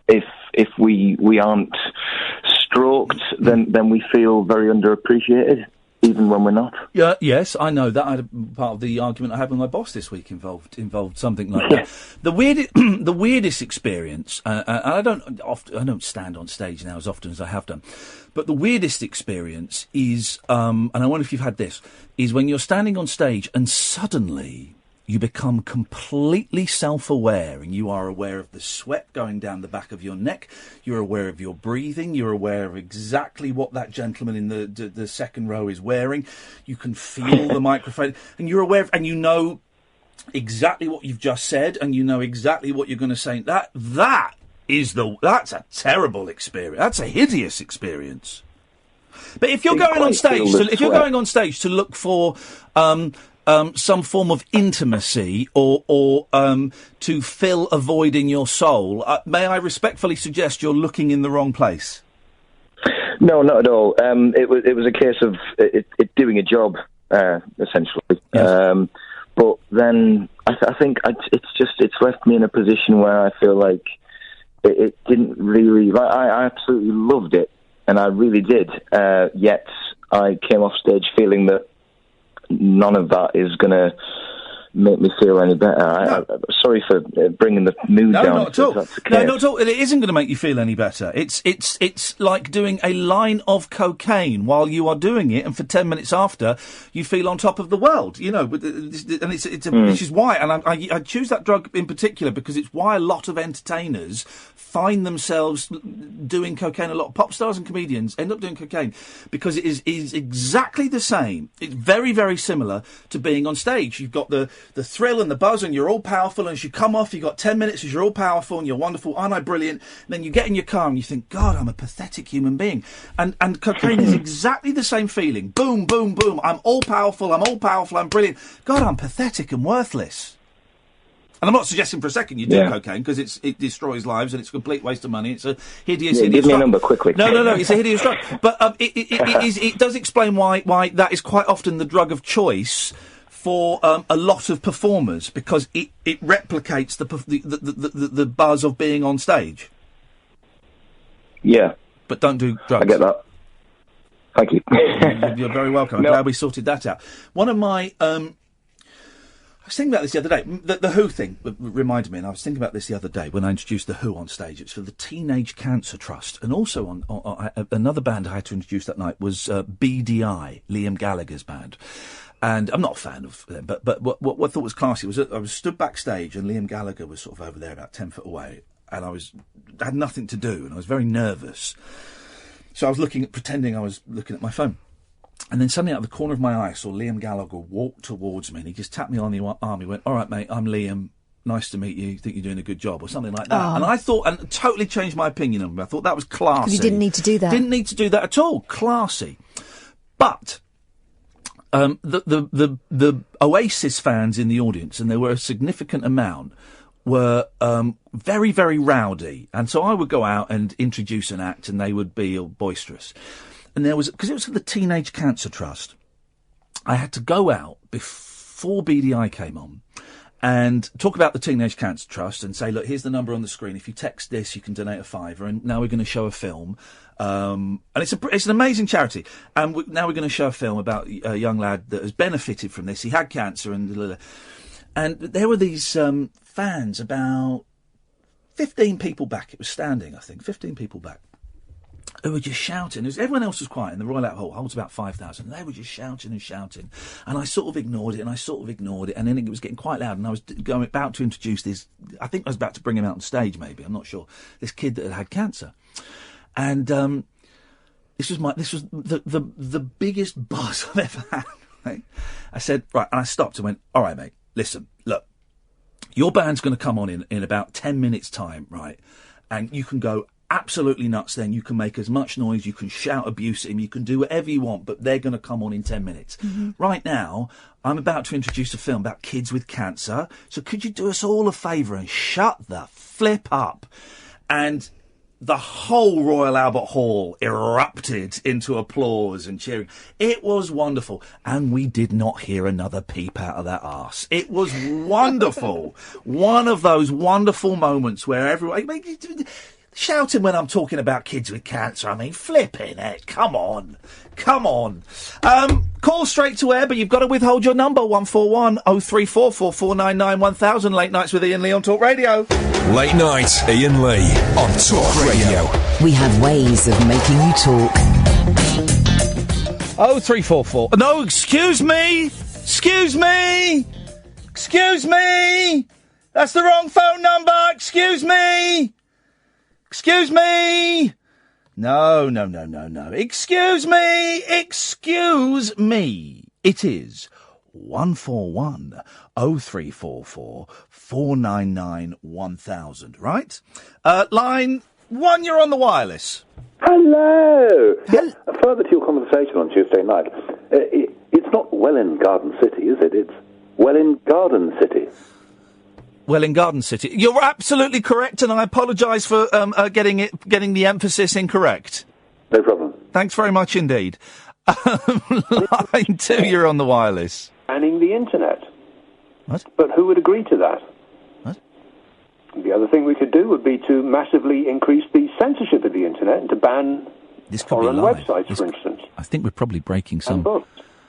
if we aren't stroked, then we feel very underappreciated, even when we're not. Yeah, yes, I know that. Part of the argument I had with my boss this week involved something like that. The weirdest experience, and I don't stand on stage now as often as I have done, but the weirdest experience is, and I wonder if you've had this, is when you're standing on stage and suddenly you become completely self-aware, and you are aware of the sweat going down the back of your neck, you're aware of your breathing, you're aware of exactly what that gentleman in the second row is wearing, you can feel the microphone, and you're aware of, and you know exactly what you've just said, and you know exactly what you're going to say. That's a terrible experience. That's a hideous experience. But if you're going on stage to look for some form of intimacy or to fill a void in your soul, may I respectfully suggest you're looking in the wrong place? No, not at all. It was a case of it doing a job, essentially. Yes. But then I think it's left me in a position where I feel like it didn't really. I absolutely loved it, and I really did. Yet I came off stage feeling that none of that is going to make me feel any better. I'm sorry for bringing the mood down. No, not at all. That's the No, case. not at all. It isn't going to make you feel any better. It's like doing a line of cocaine while you are doing it, and for 10 minutes after, you feel on top of the world. You know, and which is why, and I choose that drug in particular because it's why a lot of entertainers find themselves doing cocaine. A lot of pop stars and comedians end up doing cocaine because it is exactly the same. It's very, very similar to being on stage. You've got the thrill and the buzz, and you're all powerful, and as you come off, you've got 10 minutes as you're all powerful and you're wonderful, aren't I brilliant? And then you get in your car and you think, God, I'm a pathetic human being. And cocaine is exactly the same feeling. Boom, boom, boom. I'm all powerful, I'm brilliant. God, I'm pathetic and worthless. And I'm not suggesting for a second you do cocaine, because it destroys lives and it's a complete waste of money. It's a hideous, hideous give me drug. a number quickly. No, it's a hideous drug. But it does explain why that is quite often the drug of choice for a lot of performers, because it replicates the buzz of being on stage. Yeah. But don't do drugs. I get that. Thank you. You're very welcome. I'm glad we sorted that out. One of my... I was thinking about this the other day. The Who thing reminded me, and I was thinking about this the other day when I introduced the Who on stage. It's for the Teenage Cancer Trust, and also on another band I had to introduce that night was BDI, Liam Gallagher's band. And I'm not a fan of them, but what I thought was classy was that I was stood backstage and Liam Gallagher was sort of over there about 10 foot away, and I had nothing to do, and I was very nervous. So I was pretending I was looking at my phone. And then suddenly out of the corner of my eye I saw Liam Gallagher walk towards me, and he just tapped me on the arm. He went, "All right, mate, I'm Liam. Nice to meet you. Think you're doing a good job," or something like that. Oh. And I thought, and totally changed my opinion of him. I thought that was classy. Because you didn't need to do that. Didn't need to do that at all. Classy. But the Oasis fans in the audience, and there were a significant amount, were very, very rowdy. And so I would go out and introduce an act, and they would be all boisterous. And there was, because it was for the Teenage Cancer Trust, I had to go out before BDI came on and talk about the Teenage Cancer Trust and say, look, here's the number on the screen. If you text this, you can donate a £5. And now we're going to show a film. And it's an amazing charity. And now we're going to show a film about a young lad that has benefited from this. He had cancer and there were these fans, about 15 people back. It was standing, I think, 15 people back, who were just shouting. Everyone else was quiet, and the Royal Albert Hall holds about 5,000. They were just shouting and shouting. And I sort of ignored it, and then it was getting quite loud, and I was about to introduce this, I think I was about to bring him out on stage, maybe, I'm not sure, this kid that had cancer. And this was the biggest buzz I've ever had. Right? I said, right, and I stopped and went, all right, mate, listen, look, your band's going to come on in about 10 minutes' time, right? And you can go absolutely nuts then. You can make as much noise, you can shout abuse at him, you can do whatever you want, but they're going to come on in 10 minutes. Mm-hmm. Right now, I'm about to introduce a film about kids with cancer, so could you do us all a favour and shut the flip up? And the whole Royal Albert Hall erupted into applause and cheering. It was wonderful. And we did not hear another peep out of that arse. It was wonderful. One of those wonderful moments where everyone... shouting when I'm talking about kids with cancer. I mean, flipping it. Come on. Call straight to air, but you've got to withhold your number, 141 0344 499 1000. Late Nights with Iain Lee on Talk Radio. Late Night, Iain Lee on Talk Radio. We have ways of making you talk. 0344. No, excuse me. That's the wrong phone number. Excuse me. No. Excuse me. It is 141 0344 499 1000, right? Line 1, you're on the wireless. Hello. Further to your conversation on Tuesday night, it's not Welwyn Garden City, is it? It's Welwyn Garden City. Welwyn Garden City. You're absolutely correct, and I apologise for getting the emphasis incorrect. No problem. Thanks very much indeed. Line 2, you're on the wireless. Banning the internet. What? But who would agree to that? What? The other thing we could do would be to massively increase the censorship of the internet and to ban This could foreign be live. websites, for instance, I think we're probably breaking and some books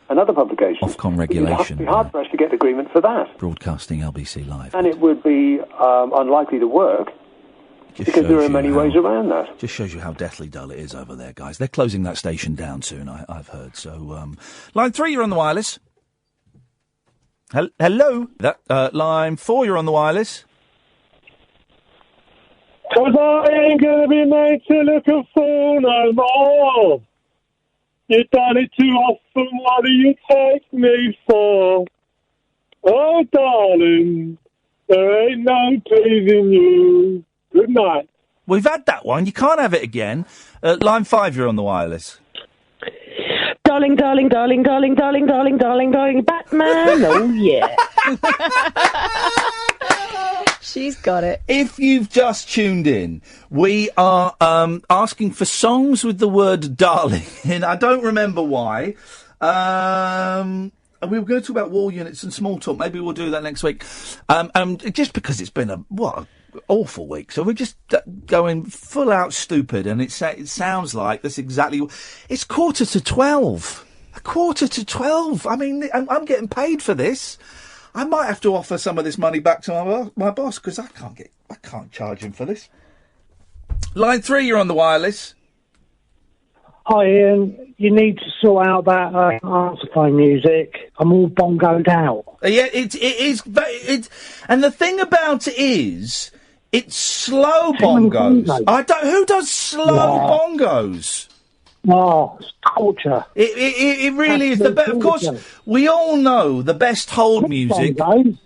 and other publications. Ofcom You'd have regulation. to be hard pressed to get agreement for that, Broadcasting LBC Live. and it would be unlikely to work Just because there shows are you many how- ways around that. Just shows you how deathly dull it is over there, guys. They're closing that station down soon, I've heard. So, line 3, you're on the wireless. Hello? Line 4, you're on the wireless. 'Cause I ain't gonna be made to look a fool no more. You've done it too often, what do you take me for? Oh, darling, there ain't no pleasing you. Good night. We've had that one. You can't have it again. Line 5, you're on the wireless. Darling, darling, darling, darling, darling, darling, darling, darling, Batman. Oh, yeah. She's got it. If you've just tuned in, we are asking for songs with the word darling, and I don't remember why. We were going to talk about wall units and small talk. Maybe we'll do that next week. Just because it's been an awful week, so we're just going full out stupid, and it sounds like that's exactly. It's 11:45. 11:45. I mean, I'm getting paid for this. I might have to offer some of this money back to my boss because I can't charge him for this. Line 3, you're on the wireless. Hi, Ian. You need to sort out that answer phone music. I'm all bongoed out. Yeah, it is. And the thing about it is, it's slow bongos. Who does slow bongos? Oh, it's torture. It really is. Of course, we all know the best hold music.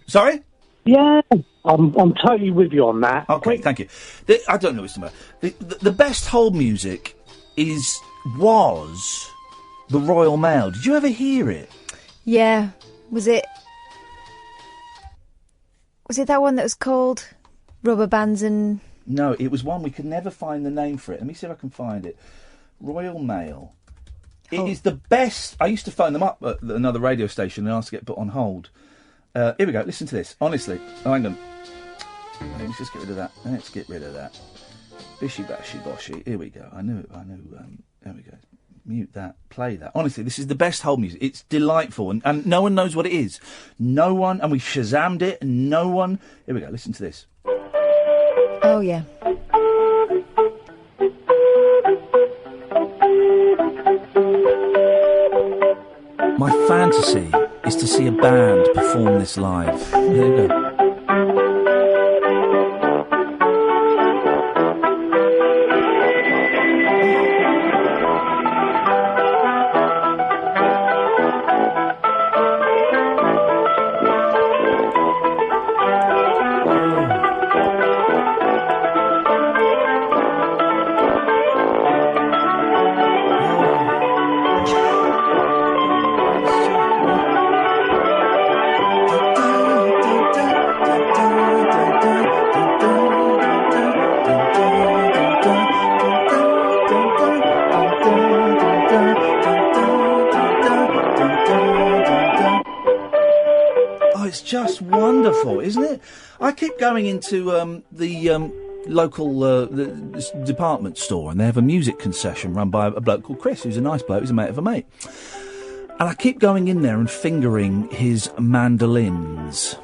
Sorry? Yeah, I'm totally with you on that. Okay, thank you. I don't know what's the matter. The best hold music was the Royal Mail. Did you ever hear it? Yeah. Was it that one that was called Rubber Bands and... No, it was one we could never find the name for it. Let me see if I can find it. Royal Mail. It is the best. I used to phone them up at another radio station and ask to get put on hold. Here we go. Listen to this. Honestly. Oh, hang on. Let's just get rid of that. Let's get rid of that. Bishy bashy boshy. Here we go. I knew. There we go. Mute that. Play that. Honestly, this is the best hold music. It's delightful, and no one knows what it is. No one. And we Shazammed it. And no one. Here we go. Listen to this. Oh yeah. My fantasy is to see a band perform this live. There you go. Just wonderful, isn't it? I keep going into the local the department store, and they have a music concession run by a bloke called Chris, who's a nice bloke, who's a mate of a mate. And I keep going in there and fingering his mandolins.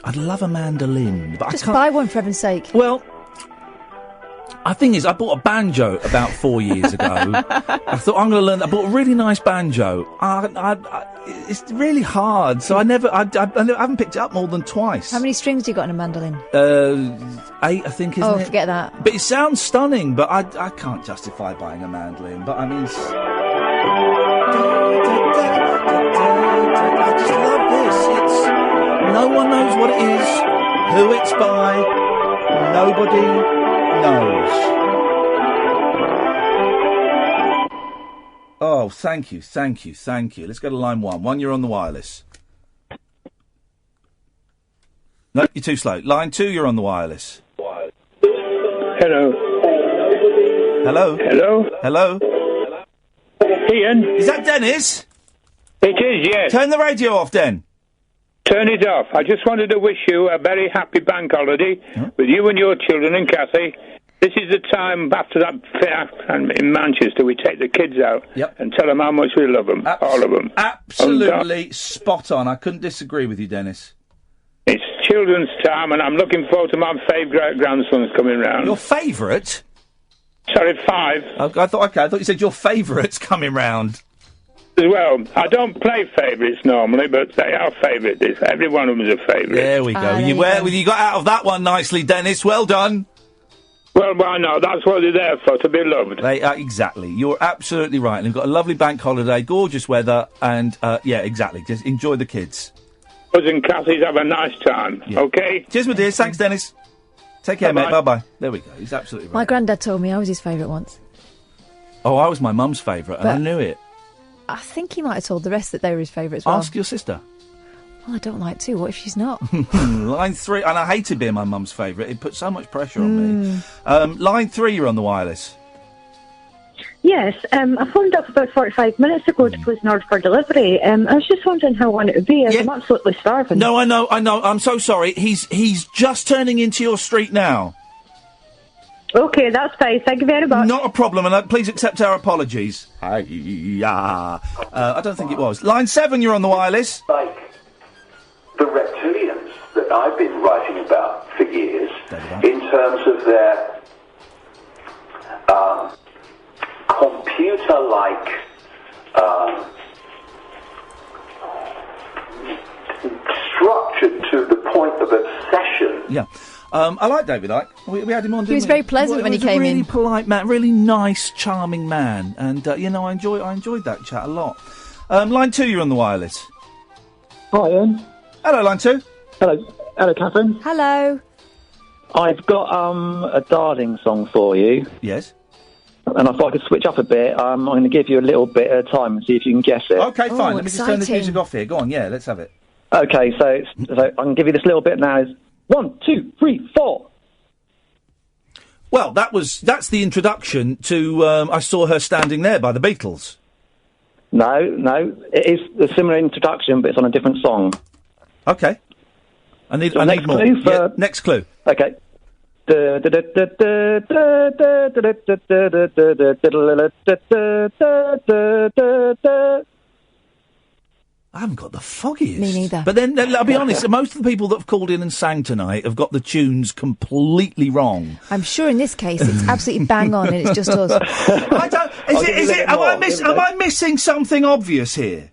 I'd love a mandolin, but Just I can't buy one for heaven's sake. Well, the thing is, I bought a banjo about 4 years ago. I thought I'm going to learn. I bought a really nice banjo. It's really hard, so I haven't picked it up more than twice. How many strings do you got in a mandolin? 8, I think, isn't it? Oh, forget that. But it sounds stunning, but I can't justify buying a mandolin. But I mean, I just love this. No one knows what it is, who it's by. Nobody knows. Oh, thank you. Let's go to line 1. 1, you're on the wireless. No, you're too slow. Line 2, you're on the wireless. Hello. Hello? Ian? Is that Dennis? It is, yes. Turn the radio off, Den. Turn it off. I just wanted to wish you a very happy bank holiday with you and your children and Kathy. This is the time after that fair in Manchester we take the kids out and tell them how much we love them, all of them. Absolutely spot on. I couldn't disagree with you, Dennis. It's children's time, and I'm looking forward to my favourite grandsons coming round. Your favourite? Sorry, 5. I thought you said your favourites coming round. As well, I don't play favourites normally, but they are favourites. Every one of them is a favourite. There we go. You got out of that one nicely, Dennis. Well done. Well, why not? That's what they're there for, to be loved. They exactly. You're absolutely right. And they've got a lovely bank holiday, gorgeous weather, and yeah, exactly. Just enjoy the kids. Us and Cassie's have a nice time. Okay. Cheers, my dear. Thanks, Dennis. Take care, mate. Bye bye. There we go. He's absolutely right. My granddad told me I was his favourite once. Oh, I was my mum's favourite, and I knew it. I think he might have told the rest that they were his favourite as well. Ask your sister. Well, I don't like to. What if she's not? Line 3, and I hated being my mum's favourite. It put so much pressure on me. Line 3, you're on the wireless. Yes, I phoned up about 45 minutes ago to place an order for delivery. I was just wondering how long it would be. I'm absolutely starving. No, I know. I'm so sorry. He's just turning into your street now. Okay, that's fine. Thank you very much. Not a problem, and please accept our apologies. I don't think it was. Line 7, you're on the wireless. Like the reptilians that I've been writing about for years, in terms of their computer-like structured to the point of obsession. Yeah. I like David Icke. We had him on, didn't we? He was very pleasant when he came in. He was a really polite man, really nice, charming man. And, I enjoyed that chat a lot. Line 2, you're on the wireless. Hi, Ian. Hello, line 2. Hello, Catherine. Hello. I've got a Darling song for you. Yes. And I thought I could switch up a bit. I'm going to give you a little bit of time and see if you can guess it. Okay, fine. Let me just turn this music off here. Go on, yeah, let's have it. Okay, so I can give you this little bit now. Is 1, 2, 3, 4. Well, that's the introduction to I Saw Her Standing There by the Beatles. No, it is a similar introduction, but it's on a different song. Okay. I need more. Clue next clue. Okay. I haven't got the foggiest. Me neither. But then, I'll be honest, most of the people that have called in and sang tonight have got the tunes completely wrong. I'm sure in this case it's absolutely bang on and it's just us. Am I missing something obvious here?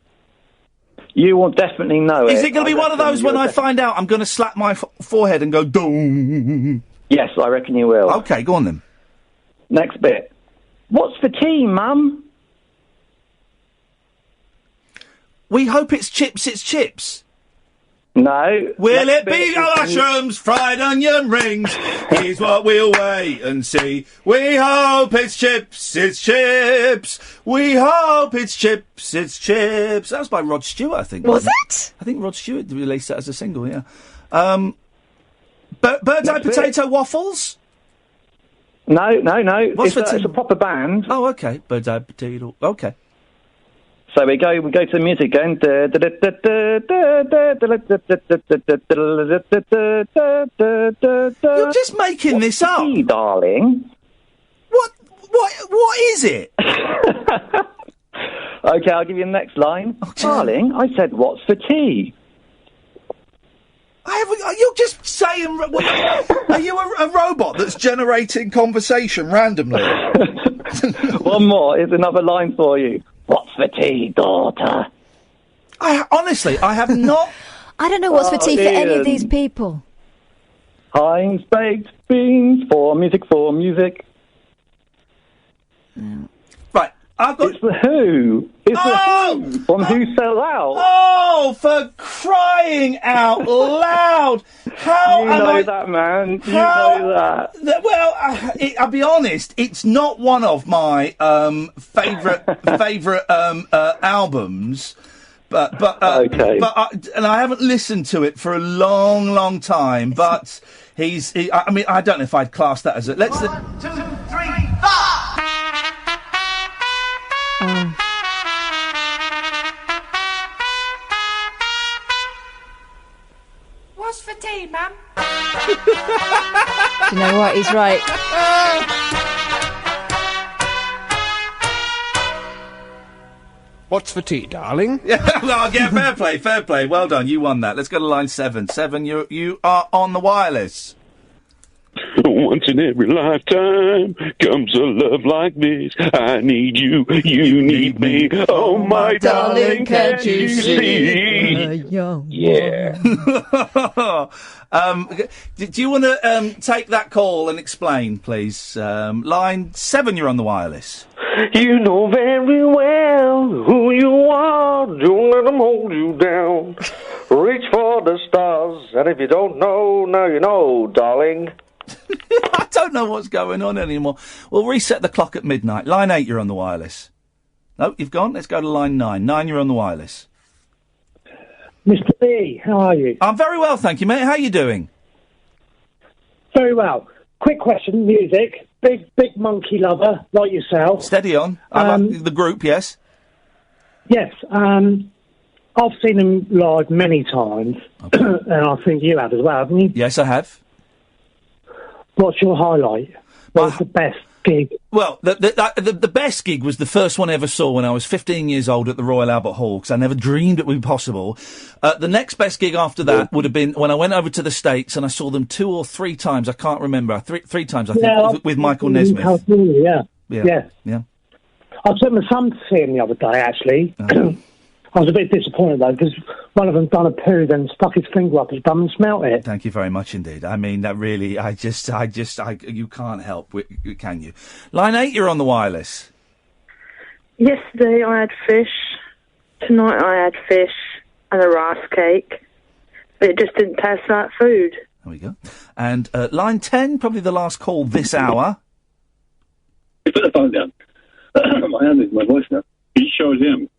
You will definitely know it. Is it going to be one of those when I find out I'm going to slap my forehead and go, doom? Yes, I reckon you will. Okay, go on then. Next bit. What's for tea, Mum? We hope it's chips. No. Will it be mushrooms, fried onion rings? Here's what we'll wait and see. We hope it's chips. We hope it's chips. That was by Rod Stewart, I think. Was it? I think Rod Stewart released that as a single, yeah. Bird's Eye Potato Waffles? No. What's it's a proper band. Oh, okay. Bird's Eye Potato. Okay. So we go to the music again. You're just making this up. Tea, darling. What is it? Okay, I'll give you the next line. Darling, I said, what's for tea? You're just saying... Are you a robot that's generating conversation randomly? One more. Here's another line for you. What's for tea, daughter? Honestly, I have not... I don't know what's for tea for any of these people. Heinz baked beans for music. Right, I've got... It's the Who. The Who from Who Sell Out. Oh, for crying out loud! How you know that, man. You know that. Well, I'll be honest. It's not one of my favourite albums, but okay. And I haven't listened to it for a long time. But I don't know if I'd class that as a. 1, 2, 3, 4. What's for tea, ma'am? You know what? He's right. What's for tea, darling? Yeah, fair play. Well done, you won that. Let's go to line 7. 7, you are on the wireless. Once in every lifetime comes a love like this. I need you, you need me. Oh, my darling, can't you see? Yeah. Do you want to take that call and explain, please? Line 7, you're on the wireless. You know very well who you are. Don't let them hold you down. Reach for the stars, and if you don't know, now you know, darling. I don't know what's going on anymore. We'll reset the clock at midnight. Line 8, you're on the wireless. No, you've gone? Let's go to line 9. 9, you're on the wireless. Mr. Lee, how are you? I'm very well, thank you, mate. How are you doing? Very well. Quick question, music. Big monkey lover, like yourself. Steady on. I like the group, yes? Yes. I've seen them live many times, and I think you have as well, haven't you? Yes, I have. What's your highlight? What's the best gig? Well, the best gig was the first one I ever saw when I was 15 years old at the Royal Albert Hall, because I never dreamed it would be possible. The next best gig after that would have been when I went over to the States and I saw them 2 or 3 times. I can't remember. Three times, I think, with Michael Nesmith. Yeah. I took my son to see him the other day, actually. I was a bit disappointed, though, because one of them done a poo, then stuck his finger up his bum and smelt it. Thank you very much indeed. I mean, that really, you can't help, can you? Line 8, you're on the wireless. Yesterday I had fish. Tonight I had fish and a rice cake. But it just didn't taste like food. There we go. And line 10, probably the last call this hour. Put the phone down. My hand is my voice now. He shows him.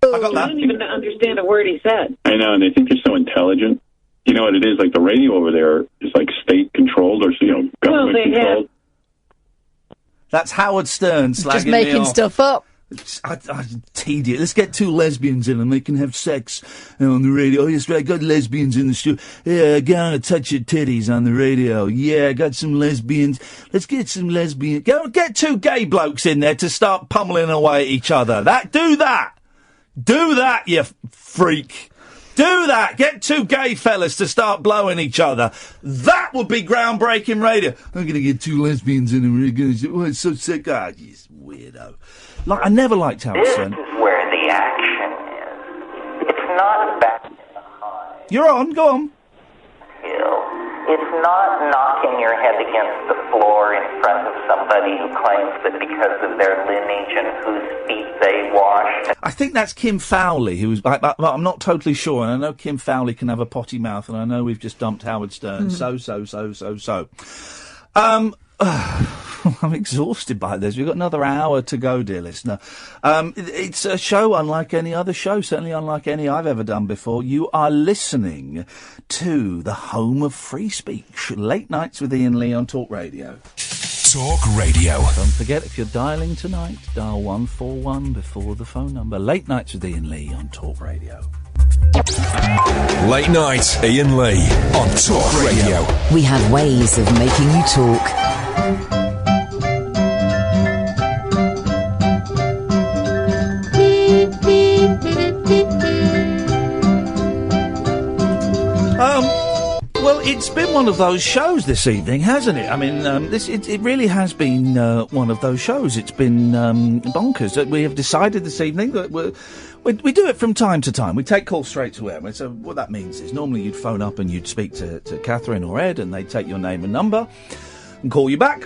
I got that. I don't even understand a word he said. I know, and they think they're so intelligent. You know what it is? Like the radio over there is like state controlled or government controlled. That's Howard Stern slagging Just me making off. stuff up. Tedious. Let's get 2 lesbians in and they can have sex on the radio. Oh, yes, right. I got lesbians in the studio. Yeah, I gotta touch your titties on the radio. Yeah, I got some lesbians. Let's get some lesbians. Get 2 gay blokes in there to start pummeling away at each other. Do that, you freak. Do that. Get 2 gay fellas to start blowing each other. That would be groundbreaking radio. I'm going to get 2 lesbians in and we're going to say, oh, it's so sick. Ah, you weirdo. I never liked Howard Stern. This is where the action is. It's not back in the high You're on. Go on. hill. It's not knocking your head against the floor in front of somebody who claims that because of their lineage and whose feet they wash. I think that's Kim Fowley, who's. I'm not totally sure, and I know Kim Fowley can have a potty mouth, and I know we've just dumped Howard Stern. So. I'm exhausted by this. We've got another hour to go, dear listener. It's a show unlike any other show, certainly unlike any I've ever done before. You are listening to the home of free speech. Late Nights with Iain Lee on Talk Radio. Talk Radio. Don't forget, if you're dialing tonight, dial 141 before the phone number. Late Nights with Iain Lee on Talk Radio. Late Night, Iain Lee on Talk Radio. We have ways of making you talk. Well, it's been one of those shows this evening, hasn't it? I mean, it really has been one of those shows. It's been bonkers. We have decided this evening that we do it from time to time. We take calls straight to air. So what that means is normally you'd phone up and you'd speak to Catherine or Ed, and they'd take your name and number and call you back.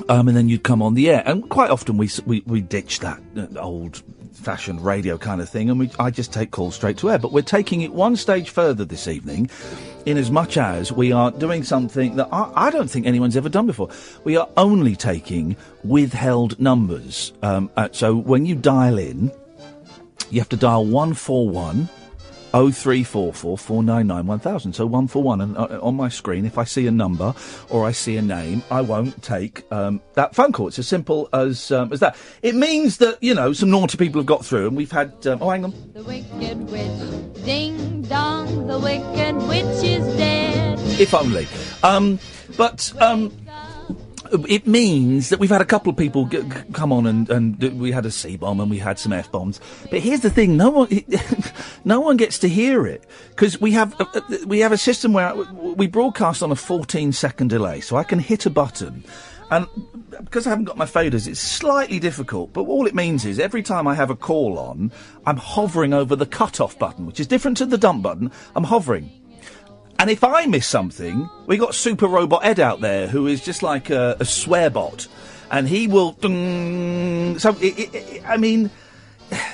And then you'd come on the air. And quite often we ditch that old-fashioned radio kind of thing, and I just take calls straight to air. But we're taking it one stage further this evening, in as much as we are doing something that I don't think anyone's ever done before. We are only taking withheld numbers. So when you dial in, you have to dial 141 0344 499 1000. So 141, and on my screen, if I see a number or I see a name, I won't take that phone call. It's as simple as that. It means that, some naughty people have got through, and we've had... hang on. The wicked witch, ding dong, the wicked witch is If only. But it means that we've had a couple of people come on and we had a C-bomb and we had some F-bombs. But here's the thing, no one gets to hear it. Because we have a system where we broadcast on a 14-second delay. So I can hit a button. And because I haven't got my faders, it's slightly difficult. But all it means is every time I have a call on, I'm hovering over the cut-off button, which is different to the dump button. I'm hovering. And if I miss something, we got Super Robot Ed out there, who is just like a swear bot, and he will. So, I mean,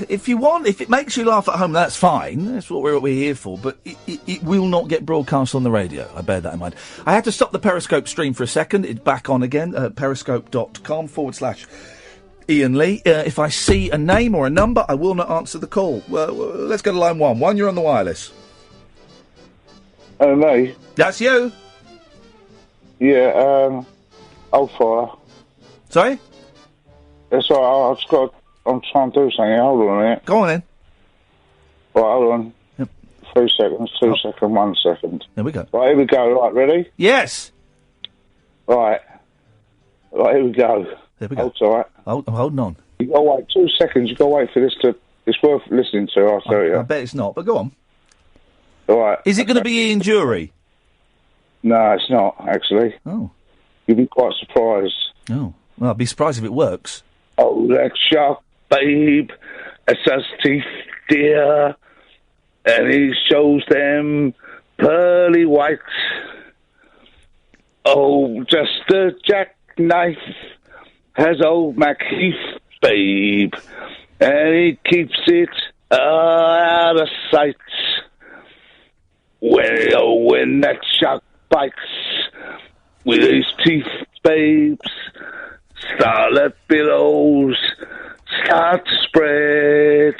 if it makes you laugh at home, that's fine. That's what we're here for. But it will not get broadcast on the radio. I bear that in mind. I had to stop the Periscope stream for a second. It's back on again. Periscope.com/Iain Lee. If I see a name or a number, I will not answer the call. Well, let's go to line one. One, you're on the wireless. Me? That's you. Yeah, old fire. Sorry? That's all right, I'm trying to do something. Hold on a minute. Go on then. Right, hold on. Yep. 3 seconds, 2 seconds, 1 second. There we go. Right, here we go. Right, ready? Yes. Right, here we go. There we go. Hold tight. I'm holding on. You got to wait 2 seconds. You got to wait for this to... It's worth listening to, I'll tell you. I bet it's not, but go on. Right. Is it going to be Ian Jury? No, it's not, actually. Oh. You'll be quite surprised. Oh. Well, I'd be surprised if it works. Oh, that shark, babe, that's us teeth, dear. And he shows them pearly whites. Oh, just a jackknife has old MacHeath, babe. And he keeps it out of sight. When that shark bites with his teeth, babes, starlet billows start to spread.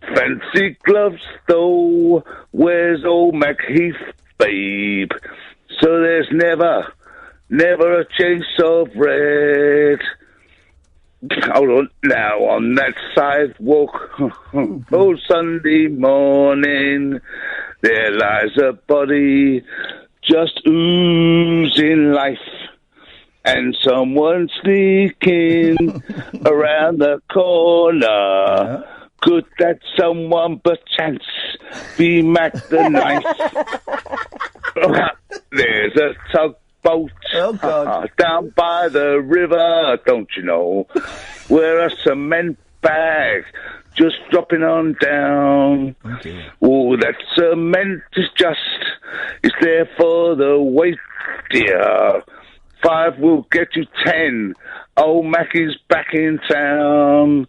Fancy gloves, though, wears old MacHeath, babe, so there's never a chase of red. Hold on, now on that sidewalk, oh Sunday morning, there lies a body just oozing life, and someone sneaking around the corner. Could that someone perchance be Mac the Knife? There's a tugboat down by the river, don't you know, where a cement bag just dropping on down. Oh, that cement is it's there for the weight, dear. 5 will get you 10. Old Mackie's back in town.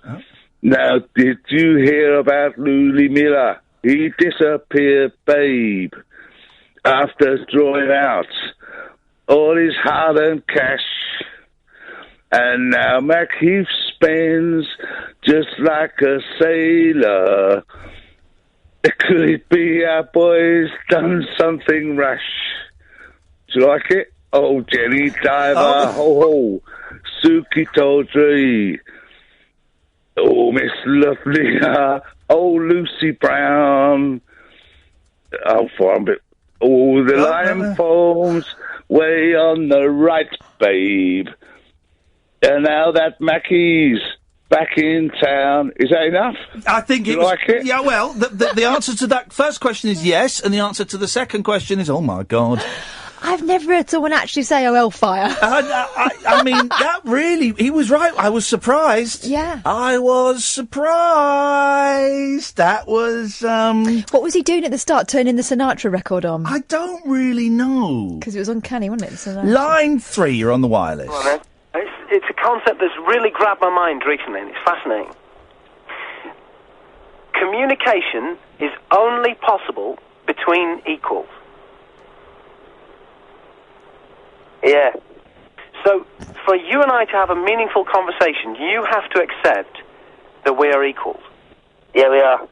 Now, did you hear about Lully Miller? He disappeared, babe, after drawing out all his hard-earned cash. And now MacHeath spends just like a sailor. Could it be our boy's done something rash? Do you like it? Oh, Jenny Diver, ho-ho, Suki Tawdry. Oh, Miss Lovely, oh, Lucy Brown. Oh, oh, the lion foams way on the right, babe. And now that Mackie's back in town. Is that enough? I think you like it? Yeah, well, the answer to that first question is yes, and the answer to the second question is, oh, my God. I've never heard someone actually say, oh, hellfire. I mean, that really, he was right. I was surprised. Yeah. I was surprised. That was, What was he doing at the start, turning the Sinatra record on? I don't really know. Because it was uncanny, wasn't it? Sinatra. Line 3, you're on the wireless. Well, then. It's a concept that's really grabbed my mind recently, and it's fascinating. Communication is only possible between equals. Yeah. So, for you and I to have a meaningful conversation, you have to accept that we are equals. Yeah, we are.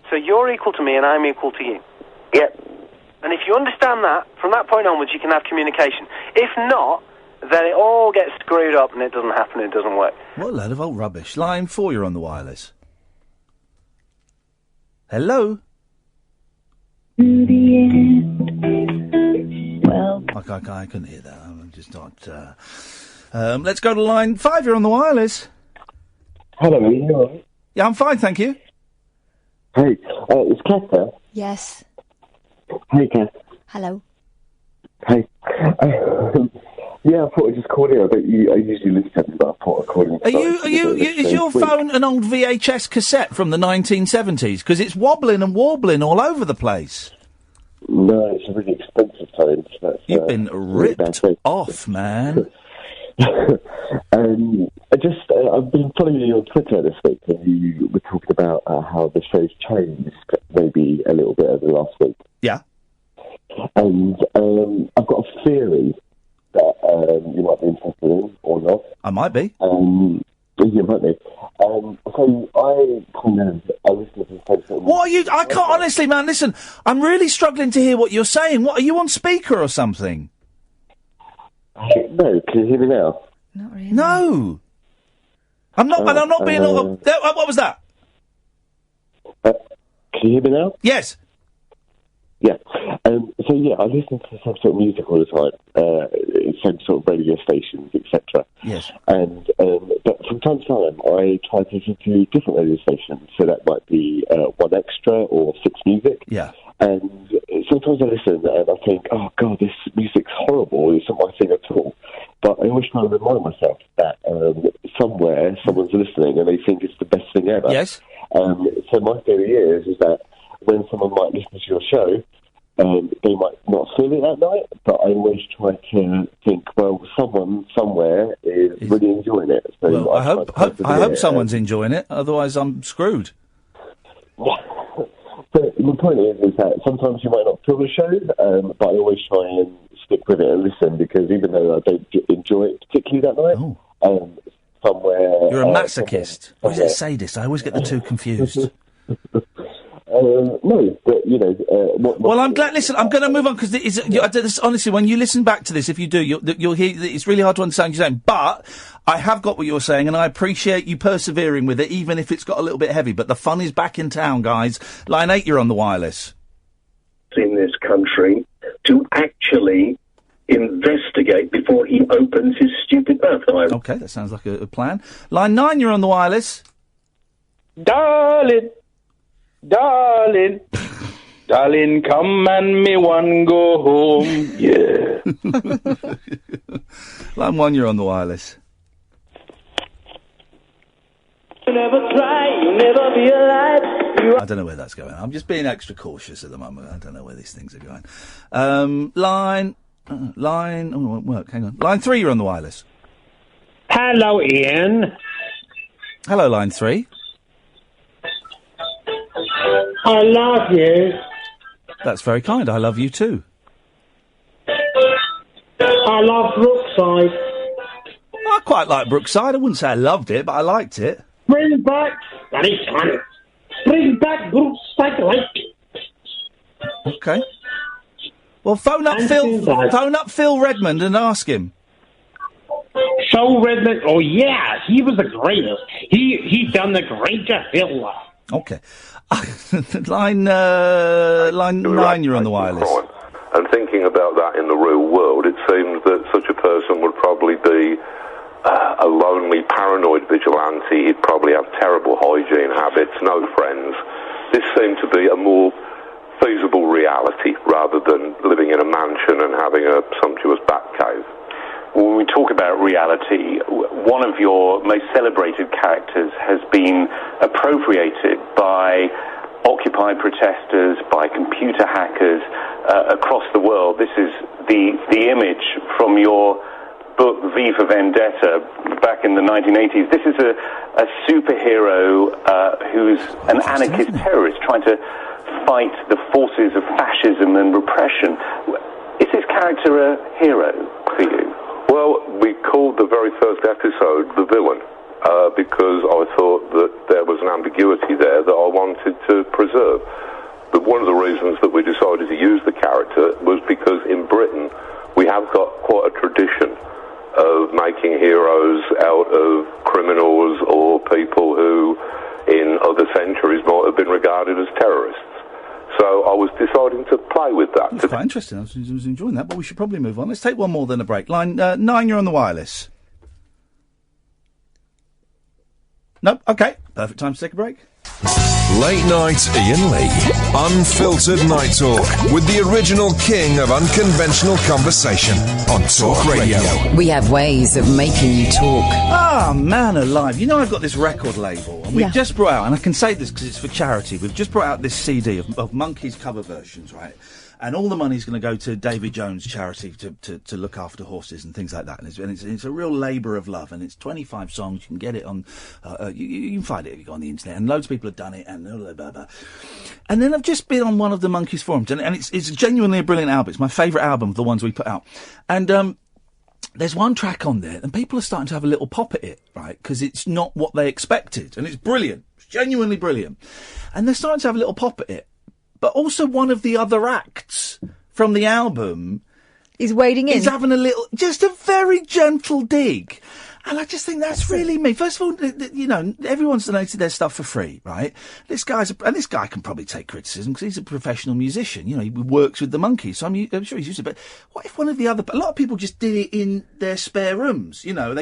So you're equal to me and I'm equal to you. Yep. And if you understand that, from that point onwards you can have communication. If not, then it all gets screwed up and it doesn't happen, it doesn't work. What a load of old rubbish. Line 4, you're on the wireless. Hello? To the end, I couldn't hear that. I'm just not... let's go to line 5. You're on the wireless. Hello, are you all right? Yeah, I'm fine, thank you. Hey, it's Kath there. Yes. Hey, Kath. Hello. Hey. Yeah, I thought I'd just call in. I usually listen to it, but I thought I'd call in. Is your phone an old VHS cassette from the 1970s? Because it's wobbling and warbling all over the place. No, it's a really expensive phone. So You've been ripped off, man. I've been following you on Twitter this week, and you were talking about how the show's changed maybe a little bit over the last week. Yeah. And I've got a theory that you might be interested in, or not. I might be. You might be. So I listen to the same sort of... What are you... I can't... Honestly, man, listen, I'm really struggling to hear what you're saying. What, are you on speaker or something? No, can you hear me now? Not really. No. I'm not... and I'm not being... what was that? Can you hear me now? Yes. Yeah. I listen to some sort of music all the time, same sort of radio stations, etc. Yes. And but from time to time, I try to listen to different radio stations. So that might be One Extra or Six Music. Yeah. And sometimes I listen and I think, oh God, this music's horrible. It's not my thing at all. But I always try to remind myself that somewhere someone's listening and they think it's the best thing ever. Yes. So my theory is that when someone might listen to your show, they might not feel it that night, but I always try to think, well, someone somewhere is really enjoying it. So well, I hope someone's enjoying it, otherwise I'm screwed. But the point is that sometimes you might not feel the show, but I always try and stick with it and listen, because even though I don't enjoy it particularly that night, somewhere... You're a masochist. Or is it a sadist? I always get the two confused. No, but, you know... well, I'm glad... Listen, I'm going to move on, because honestly, when you listen back to this, if you do, you'll hear... It's really hard to understand what you're saying, but I have got what you're saying, and I appreciate you persevering with it, even if it's got a little bit heavy. But the fun is back in town, guys. Line 8, you're on the wireless. In this country to actually investigate before he opens his stupid mouth. Okay, that sounds like a plan. Line 9, you're on the wireless. Darling, darling, darling, come and me one go home. Yeah. Line 1, you're on the wireless. You never try, you never be alive. I don't know where that's going. I'm just being extra cautious at the moment. I don't know where these things are going. Line. Oh, it won't work. Hang on. Line 3, you're on the wireless. Hello, Ian. Hello, line 3. I love you. That's very kind. I love you too. I love Brookside. I quite like Brookside. I wouldn't say I loved it, but I liked it. Bring back... That is fun. Bring back Brookside Lake. Okay. Well, phone up Phil Redmond and ask him. Phil Redmond? Oh, yeah. He was the greatest. He done the greatest Phil. Okay. Line 9, you're on the wireless. And thinking about that in the real world, it seems that such a person would probably be a lonely, paranoid vigilante. He'd probably have terrible hygiene habits, no friends. This seemed to be a more feasible reality rather than living in a mansion and having a sumptuous bat cave. When we talk about reality, one of your most celebrated characters has been appropriated by Occupy protesters, by computer hackers across the world. This is the image from your book V for Vendetta back in the 1980s. This is a superhero who's an anarchist terrorist trying to fight the forces of fascism and repression. Is this character a hero for you? Well, we called the very first episode The Villain, because I thought that there was an ambiguity there that I wanted to preserve. But one of the reasons that we decided to use the character was because in Britain we have got quite a tradition of making heroes out of criminals or people who in other centuries might have been regarded as terrorists. So I was was deciding to play with that. That's quite interesting. I was enjoying that, but we should probably move on. Let's take one more, then a break. Line 9, you're on the wireless. No? OK. Perfect time to take a break. Late night Iain Lee. Unfiltered night talk with the original king of unconventional conversation on Talk Radio. We have ways of making you talk. Ah, man alive. You know, I've got this record label, and we've just brought out, and I can say this because it's for charity, we've just brought out this CD of Monkeys cover versions, right? And all the money's going to go to Davy Jones' charity to look after horses and things like that. And it's a real labour of love. And it's 25 songs. You can get it on... you can find it if you go on the internet. And loads of people have done it. And blah, blah, blah. And then I've just been on one of the Monkeys forums. And it's genuinely a brilliant album. It's my favourite album of the ones we put out. And there's one track on there. And people are starting to have a little pop at it, right? Because it's not what they expected. And it's brilliant. It's genuinely brilliant. And they're starting to have a little pop at it. But also one of the other acts from the album is wading in. He's having just a very gentle dig. And I just think that's really me. First of all, you know, everyone's donated their stuff for free, right? This guy can probably take criticism because he's a professional musician. You know, he works with the Monkeys, so I'm sure he's used to it. But what if a lot of people just did it in their spare rooms? You know,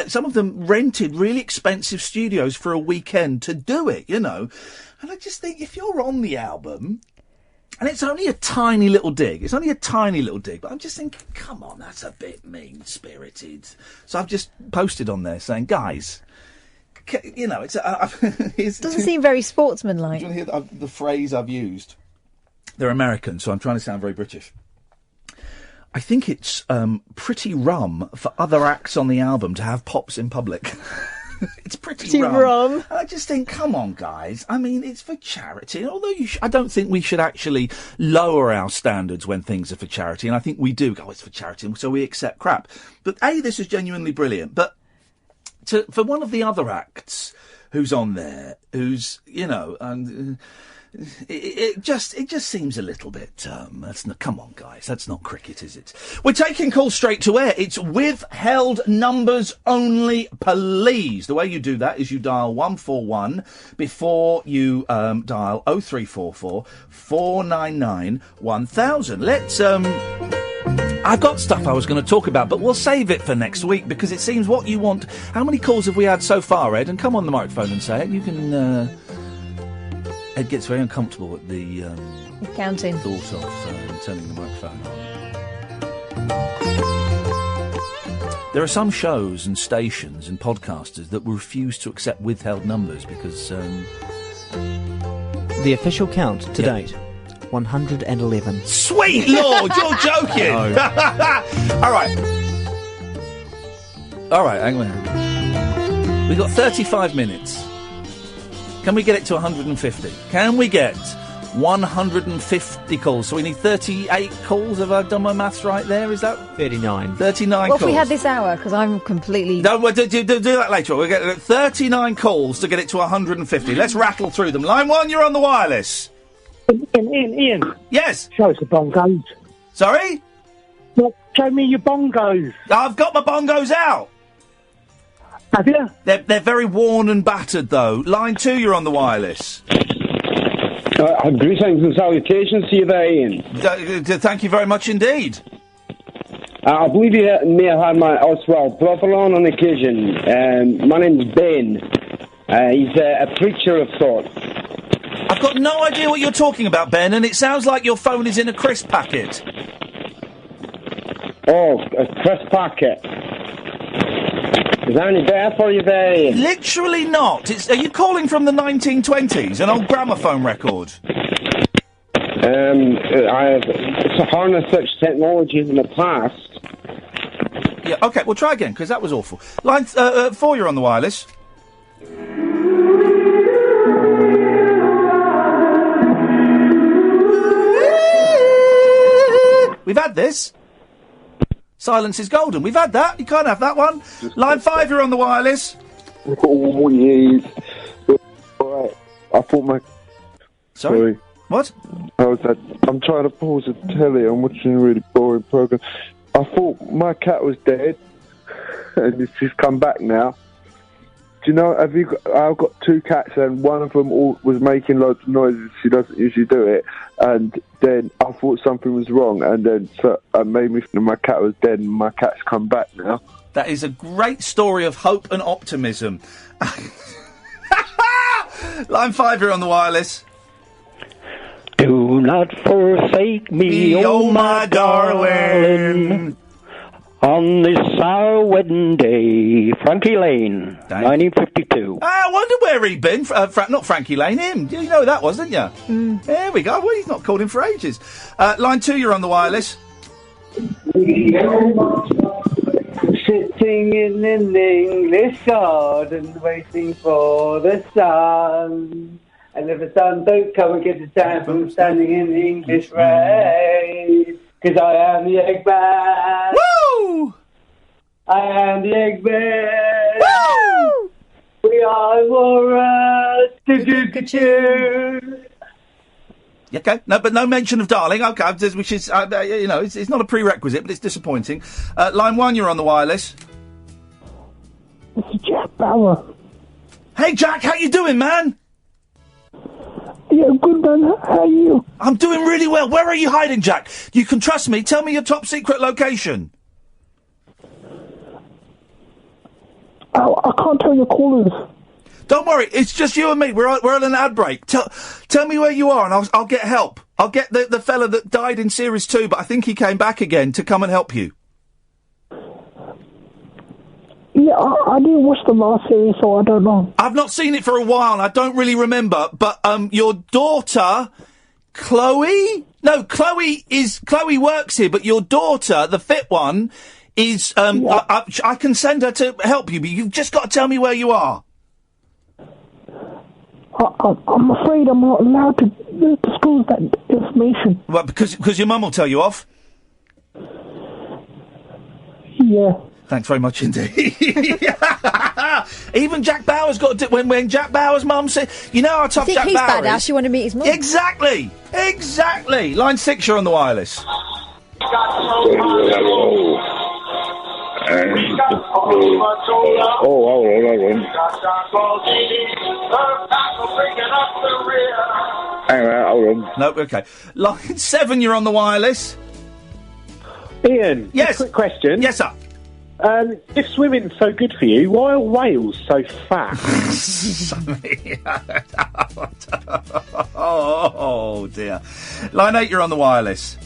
some of them rented really expensive studios for a weekend to do it, you know? And I just think if you're on the album, and it's only a tiny little dig, but I'm just thinking, come on, that's a bit mean-spirited. So I've just posted on there saying, guys, you know, it doesn't seem very sportsmanlike. Do you want to hear the phrase I've used? They're American, so I'm trying to sound very British. I think it's pretty rum for other acts on the album to have pops in public. It's pretty rum. I just think, come on, guys. I mean, it's for charity. Although I don't think we should actually lower our standards when things are for charity. And I think we do go, it's for charity, so we accept crap. But this is genuinely brilliant. But for one of the other acts who's on there, who's, you know, and it just seems a little bit. Come on, guys, that's not cricket, is it? We're taking calls straight to air. It's withheld numbers only, please. The way you do that is you dial 141 before you dial 0344 499 1000. Let's. I've got stuff I was going to talk about, but we'll save it for next week because it seems what you want. How many calls have we had so far, Ed? And come on the microphone and say it. You can. Ed gets very uncomfortable at the counting thought of turning the microphone on. There are some shows and stations and podcasters that will refuse to accept withheld numbers because... The official count to date, 111. Sweet Lord, you're joking! All right, hang on. We've got 35 minutes. Can we get it to 150? Can we get 150 calls? So we need 38 calls. Have I done my maths right there? Is that 39? 39 calls. What if we had this hour? Because I'm completely... No, do that later on. We'll get 39 calls to get it to 150. Let's rattle through them. Line 1, you're on the wireless. Ian. Yes? Show us the bongos. Sorry? Show me your bongos. I've got my bongos out. Have you? They're very worn and battered, though. Line 2, you're on the wireless. Greetings and salutations to you there, Ian. Thank you very much indeed. I believe you may have had my Oswald brother on occasion. My name's Ben. He's a preacher of thought. I've got no idea what you're talking about, Ben, and it sounds like your phone is in a crisp packet. Oh, a crisp packet. Is that any better for you there, Ian? Literally not. Are you calling from the 1920s, an old gramophone record? I've harnessed such technologies in the past. Yeah, OK, we'll try again, because that was awful. Line 4, you're on the wireless. We've had this. Silence is golden. We've had that. You can't have that one. Line 5, you're on the wireless. Oh, yes. All right. I thought my... Sorry? What? I'm trying to pause the telly. I'm watching a really boring program. I thought my cat was dead, and it's just come back now. you know? I've got two cats, and one of them was making loads of noises. She doesn't usually do it, and then I thought something was wrong, and then it made me think my cat was dead, and my cat's come back now. That is a great story of hope and optimism. Line 5, you're on the wireless. Do not forsake me, oh my darling. On this our wedding day, Frankie Lane, 1952. I wonder where he'd been. Not Frankie Lane, him. You know who that was, didn't you? There we go. Well, he's not called him for ages. Line 2, you're on the wireless. Sitting in an English garden, waiting for the sun. And if the sun don't come and get the time from standing in the English rain. 'Cause I am the Eggman. Woo! I am the Eggman. Woo! We are Laura. Do-do-ka-choo. Okay, no, but no mention of darling. Okay, which is, it's not a prerequisite, but it's disappointing. Line 1, you're on the wireless. This is Jack Bauer. Hey, Jack, how you doing, man? Yeah, good, man. How are you? I'm doing really well. Where are you hiding, Jack? You can trust me. Tell me your top secret location. Oh, I can't tell your callers. Don't worry, it's just you and me. We're on an ad break. Tell me where you are, and I'll get help. I'll get the fella that died in Series 2, but I think he came back again to come and help you. Yeah, I didn't watch the last series, so I don't know. I've not seen it for a while, and I don't really remember, but your daughter, Chloe? No, Chloe works here, but your daughter, the fit one, is... I can send her to help you, but you've just got to tell me where you are. I'm afraid I'm not allowed to disclose that information. Well, because your mum will tell you off? Yeah. Thanks very much indeed. Even Jack Bauer's got to do... When Jack Bauer's mum said... You know how tough Jack Bauer is? I think he's badass. You want to meet his mum? Exactly! Exactly! Line 6, you're on the wireless. Hold on. No, okay. Line 7, you're on the wireless. Ian, yes. Quick question. Yes, sir. If swimming's so good for you, why are whales so fat? Oh, dear. Line 8, you're on the wireless.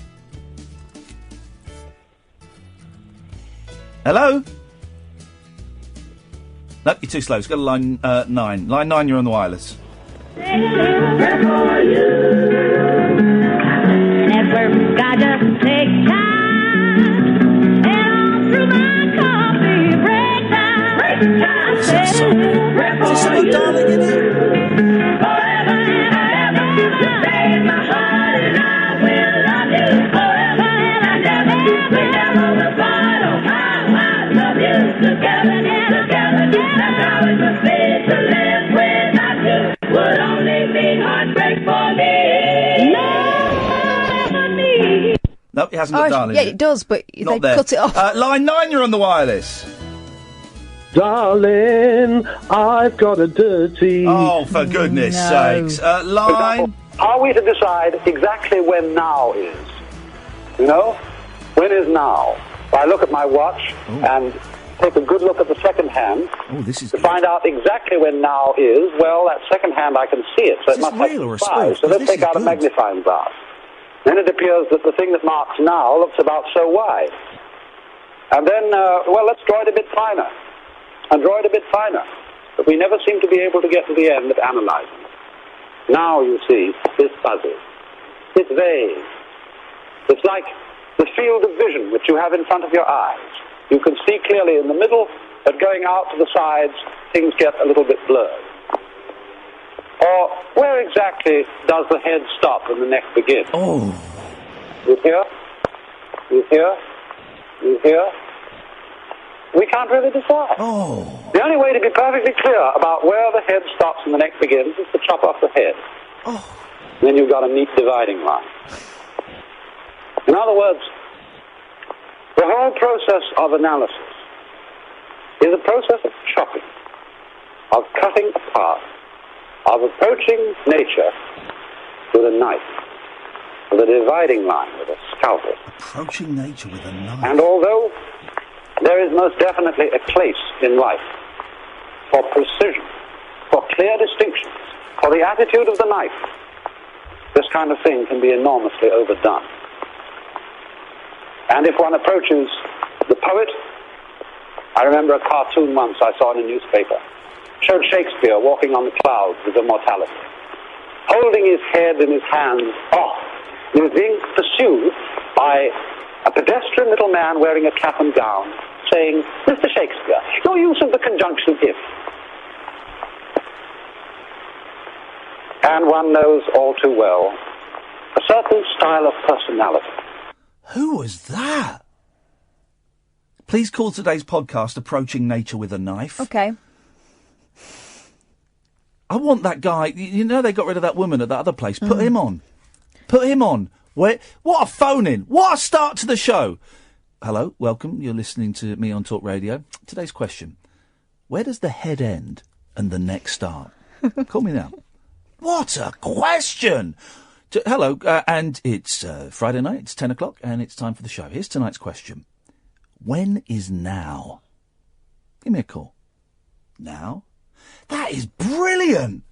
Hello? No, you're too slow. It's got a line 9. Line 9, you're on the wireless. Never gotta take time. And all through my coffee break time. Is this song Darling in it? Forever and ever. Save my heart and I will love you. Forever and ever. We never will fight. Oh, I love you. Together. That's how it must be to live without you. Would only be heartbreak for me. No, it hasn't got darling. Yeah, it does, but they cut it off. Line 9, you're on the wireless. Darling, I've got a dirty... Oh, for goodness sakes. Line... Are we to decide exactly when now is? You know? When is now? I look at my watch and take a good look at the second hand to find out exactly when now is. Well, that second hand, I can see it, so it must have some size. So let's take out a magnifying glass. Then it appears that the thing that marks now looks about so wide. And then, let's draw it a bit finer. And draw it a bit finer. But we never seem to be able to get to the end of analyzing. Now, you see, is fuzzy. It's vague. It's like the field of vision which you have in front of your eyes. You can see clearly in the middle, but going out to the sides, things get a little bit blurred. Or where exactly does the head stop and the neck begin? Oh. You hear? You hear? You hear? We can't really decide. Oh. The only way to be perfectly clear about where the head stops and the neck begins is to chop off the head. Oh. Then you've got a neat dividing line. In other words, the whole process of analysis is a process of chopping. of cutting apart, of approaching nature with a knife, with a dividing line, with a scalpel. Approaching nature with a knife. And although there is most definitely a place in life for precision, for clear distinctions, for the attitude of the knife, this kind of thing can be enormously overdone. And if one approaches the poet, I remember a cartoon once I saw in a newspaper, showed Shakespeare walking on the clouds with immortality, holding his head in his hands off. He was being pursued by a pedestrian little man wearing a cap and gown, saying, "Mr. Shakespeare, your use of the conjunction if." And one knows all too well a certain style of personality. Who was that? Please call today's podcast Approaching Nature with a Knife. Okay. I want that guy. You know they got rid of that woman at that other place. Put him on. Put him on. What a phone-in. What a start to the show. Hello, welcome. You're listening to me on Talk Radio. Today's question. Where does the head end and the neck start? Call me now. What a question! Hello, and it's Friday night, it's 10 o'clock, and it's time for the show. Here's tonight's question. When is now? Give me a call. Now? That is brilliant!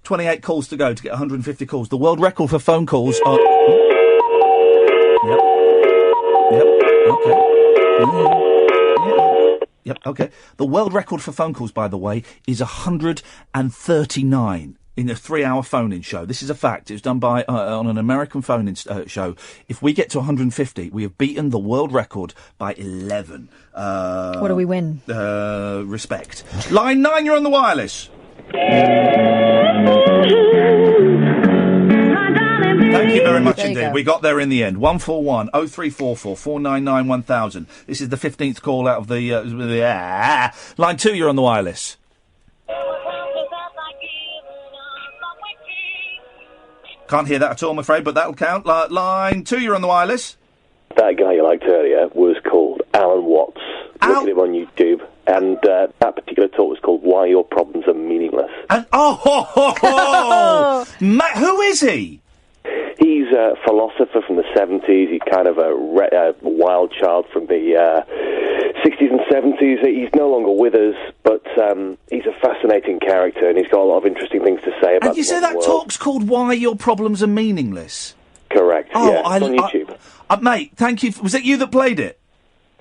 28 calls to go to get 150 calls. The world record for phone calls are... Yep, okay. Yep, okay. The world record for phone calls, by the way, is 139 in a 3-hour phone-in show. This is a fact. It was done by on an American phone-in show. If we get to 150, we have beaten the world record by 11. What do we win? Respect. Line 9, you're on the wireless. Thank you very much indeed. We got there in the end. 141 0344 499 1000. This is the 15th call out of the... Line 2, you're on the wireless. Can't hear that at all, I'm afraid, but that'll count. Line 2, you're on the wireless. That guy you liked earlier was called Alan Watts. Look at him on YouTube. And that particular talk was called Why Your Problems Are Meaningless. And Matt, who is he? He's a philosopher from the 70s. He's kind of a wild child from the 60s and 70s. He's no longer with us, but he's a fascinating character, and he's got a lot of interesting things to say about And you say that talk's called Why Your Problems Are Meaningless? Correct. Oh, yeah, it's on YouTube. Mate, thank you. Was it you that played it?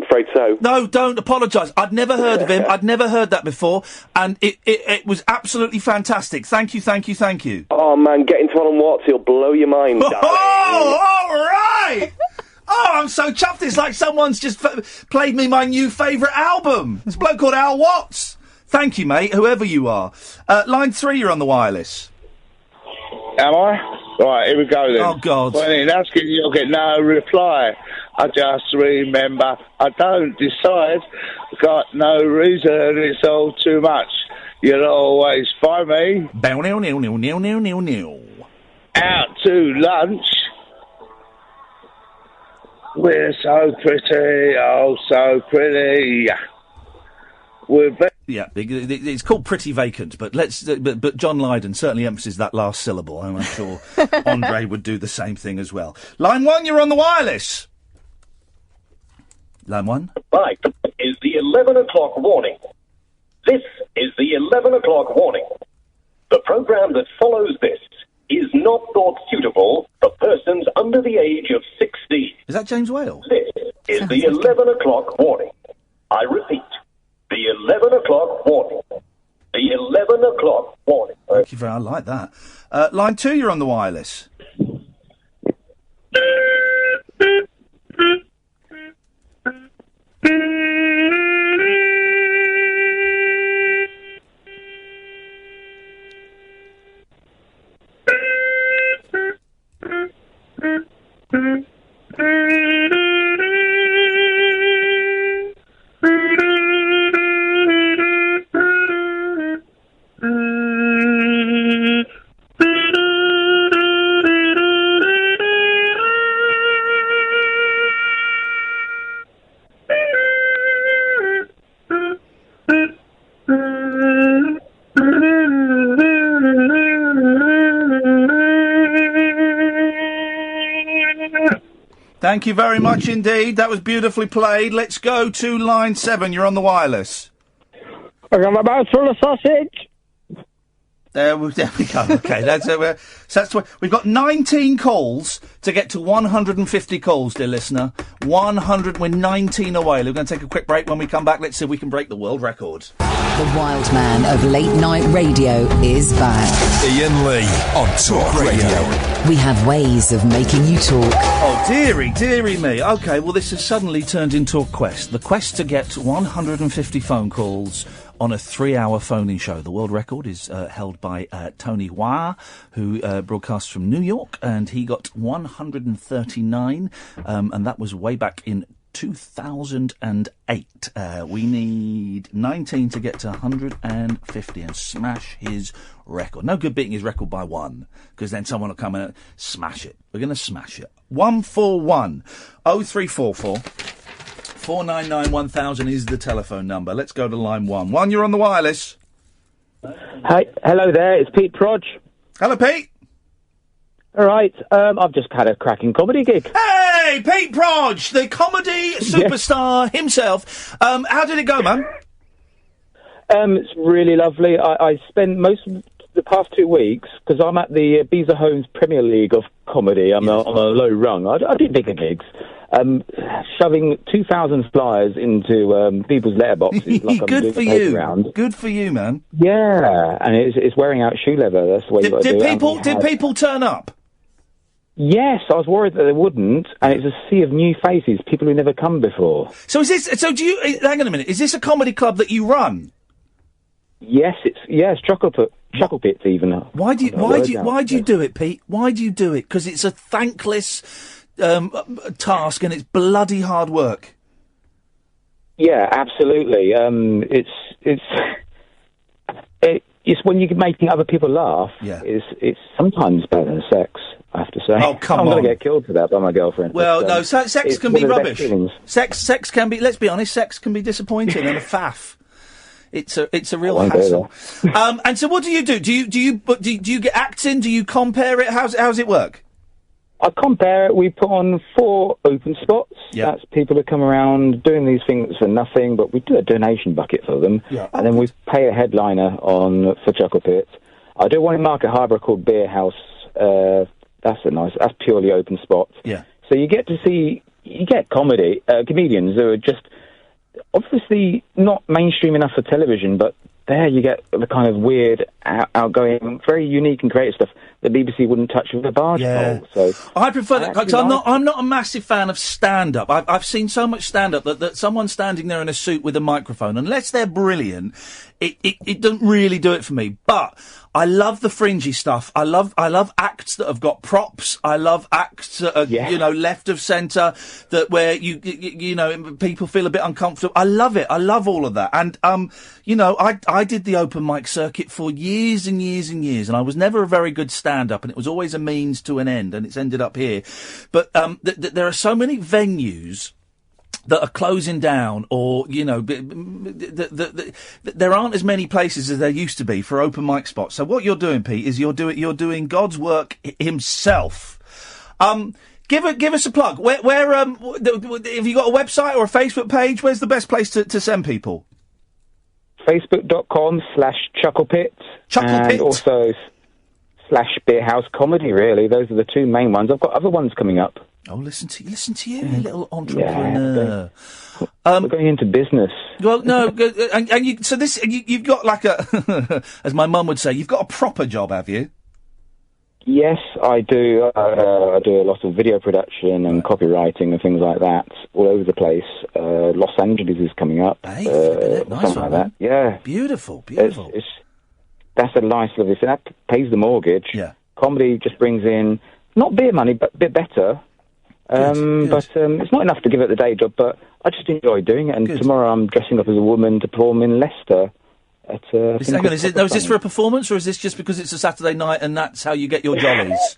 Afraid so. No, don't apologise. I'd never heard of him. I'd never heard that before, and it was absolutely fantastic. Thank you. Oh man, get into Alan Watts. He'll blow your mind. Oh, all right. Oh, I'm so chuffed. It's like someone's just played me my new favourite album. This bloke called Al Watts. Thank you, mate, whoever you are. Line 3, you're on the wireless. Am I? Right, here we go then. Oh, God. When it asking, you'll get no reply. I just remember, I don't decide. Got no reason, it's all too much. You'll always find me out to lunch. We're so pretty, oh so pretty. Yeah, it's called Pretty Vacant, but but John Lydon certainly emphasises that last syllable, and I'm sure Andre would do the same thing as well. Line 1, you're on the wireless. Line 1. Right, is the 11 o'clock warning. This is the 11 o'clock warning. The program that follows this is not thought suitable for persons under the age of 16. Is that James Whale? This is the 11 o'clock warning. I repeat, the 11 o'clock warning. The 11 o'clock warning. Thank you very much. I like that. Line 2, you're on the wireless. Thank you very much indeed. That was beautifully played. Let's go to line 7. You're on the wireless. I got my mouth full of sausage. There we go. Okay, we've got 19 calls to get to 150 calls, dear listener. 100. We're 19 away. We're going to take a quick break. When we come back, let's see if we can break the world record. The wild man of late night radio is back. Iain Lee on Talk Radio. We have ways of making you talk. Oh, dearie me. Okay, well, this has suddenly turned into a quest. The quest to get 150 phone calls on a 3-hour phoning show. The world record is held by Tony Hua, who broadcasts from New York, and he got 139, and that was way back in 2008. We need 19 to get to 150 and smash his record. No good beating his record by 1, because then someone will come in and smash it. We're going to smash it. 141 0344 499 1000 is the telephone number. Let's go to line 1. 1, you're on the wireless. Hi, hello there, it's Pete Prodge. Hello, Pete. All right, I've just had a cracking comedy gig. Hey, Pete Prodge, the comedy superstar himself. How did it go, man? It's really lovely. I spent most of the past 2 weeks, because I'm at the Beezer Homes Premier League of Comedy. I'm on a low rung. I do bigger gigs. Shoving 2,000 flyers into people's letterboxes like I'm doing a paper round. Good for you, man. Yeah, and it's wearing out shoe leather. That's the way you got to do it. Did people turn up? Yes, I was worried that they wouldn't, and it's a sea of new faces, people who never come before. So do you? Hang on a minute. Is this a comedy club that you run? Yes, it's Chuckle Pits even. Why do you do it, Pete? Why do you do it? Because it's a thankless task and it's bloody hard work. Yeah, absolutely. It's when you're making other people laugh. Yeah. It's sometimes better than sex, I have to say. Oh, come I'm on. going to get killed for that by my girlfriend. Well, but, no, sex can be rubbish. Sex can be. Let's be honest. Sex can be disappointing and a faff. It's a real hassle. And so, what do you do? Do you get acts in? Do you compare it? How's it work? I compare it. We put on 4 open spots. Yeah. That's people who come around doing these things for nothing, but we do a donation bucket for them. Yeah. And then we pay a headliner for Chuckle Pits. I do one in Market Harbour called Beer House. That's purely open spot. Yeah. So you get comedians who are just obviously not mainstream enough for television, but there you get the kind of weird, outgoing, very unique and creative stuff the BBC wouldn't touch with a barge pole. So I prefer that because I'm not a massive fan of stand-up. I've seen so much stand-up that someone standing there in a suit with a microphone, unless they're brilliant, it doesn't really do it for me. But I love the fringy stuff. I love acts that have got props. I love acts that are left of centre, that where you people feel a bit uncomfortable. I love it. I love all of that. And I did the open mic circuit for years and years and years, and I was never a very good stand-up, and it was always a means to an end, and it's ended up here. But there are so many venues that are closing down, or there aren't as many places as there used to be for open mic spots. So what you're doing, Pete, is you're doing God's work himself. Give us a plug. Where have you got a website or a Facebook page? Where's the best place to send people? Facebook.com/ChucklePit. ChucklePit. And also /Beerhouse Comedy, really. Those are the 2 main ones. I've got other ones coming up. Oh, listen to you, little entrepreneur. We're going into business. Well, no, and you've got like a, as my mum would say, you've got a proper job, have you? Yes, I do. I do a lot of video production and copywriting and things like that all over the place. Los Angeles is coming up. Hey, nice something like that. Yeah. Beautiful. That's a nice, lovely thing. That pays the mortgage. Yeah. Comedy just brings in, not beer money, but a bit better. Good. But it's not enough to give it the day job, but I just enjoy doing it. And tomorrow I'm dressing up as a woman to perform in Leicester. Is this for a performance, or is this just because it's a Saturday night and that's how you get your jollies?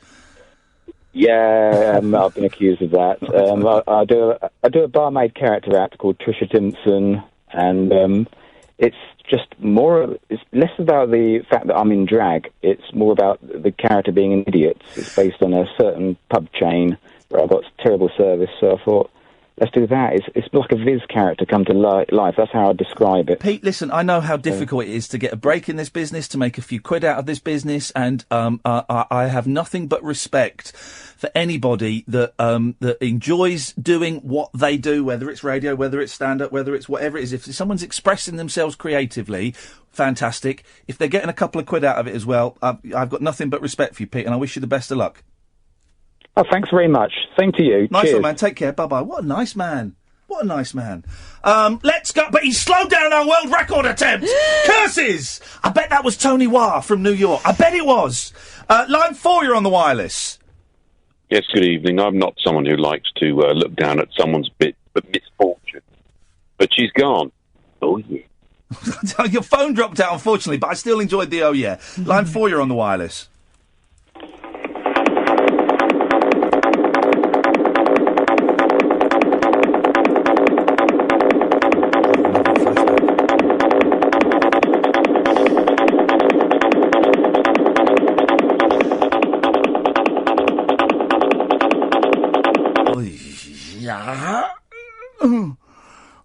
Yeah, I've been accused of that. I do a barmaid character act called Trisha Timpson, and it's less about the fact that I'm in drag. It's more about the character being an idiot. It's based on a certain pub chain I got terrible service, so I thought, let's do that. It's like a Viz character come to life. That's how I'd describe it. Pete, listen, I know how difficult it is to get a break in this business, to make a few quid out of this business, and I have nothing but respect for anybody that that enjoys doing what they do, whether it's radio, whether it's stand-up, whether it's whatever it is. If someone's expressing themselves creatively, fantastic. If they're getting a couple of quid out of it as well, I've got nothing but respect for you, Pete, and I wish you the best of luck. Oh, thanks very much. Same to you. Nice Cheers. one, man. Take care. Bye-bye. What a nice man. What a nice man. Let's go. But he slowed down our world record attempt. Curses! I bet that was Tony Wah from New York. I bet it was. Line 4, you're on the wireless. Yes, good evening. I'm not someone who likes to look down at someone's misfortune. But she's gone. Oh, yeah. Your phone dropped out, unfortunately, but I still enjoyed the oh, yeah. Line 4, you're on the wireless.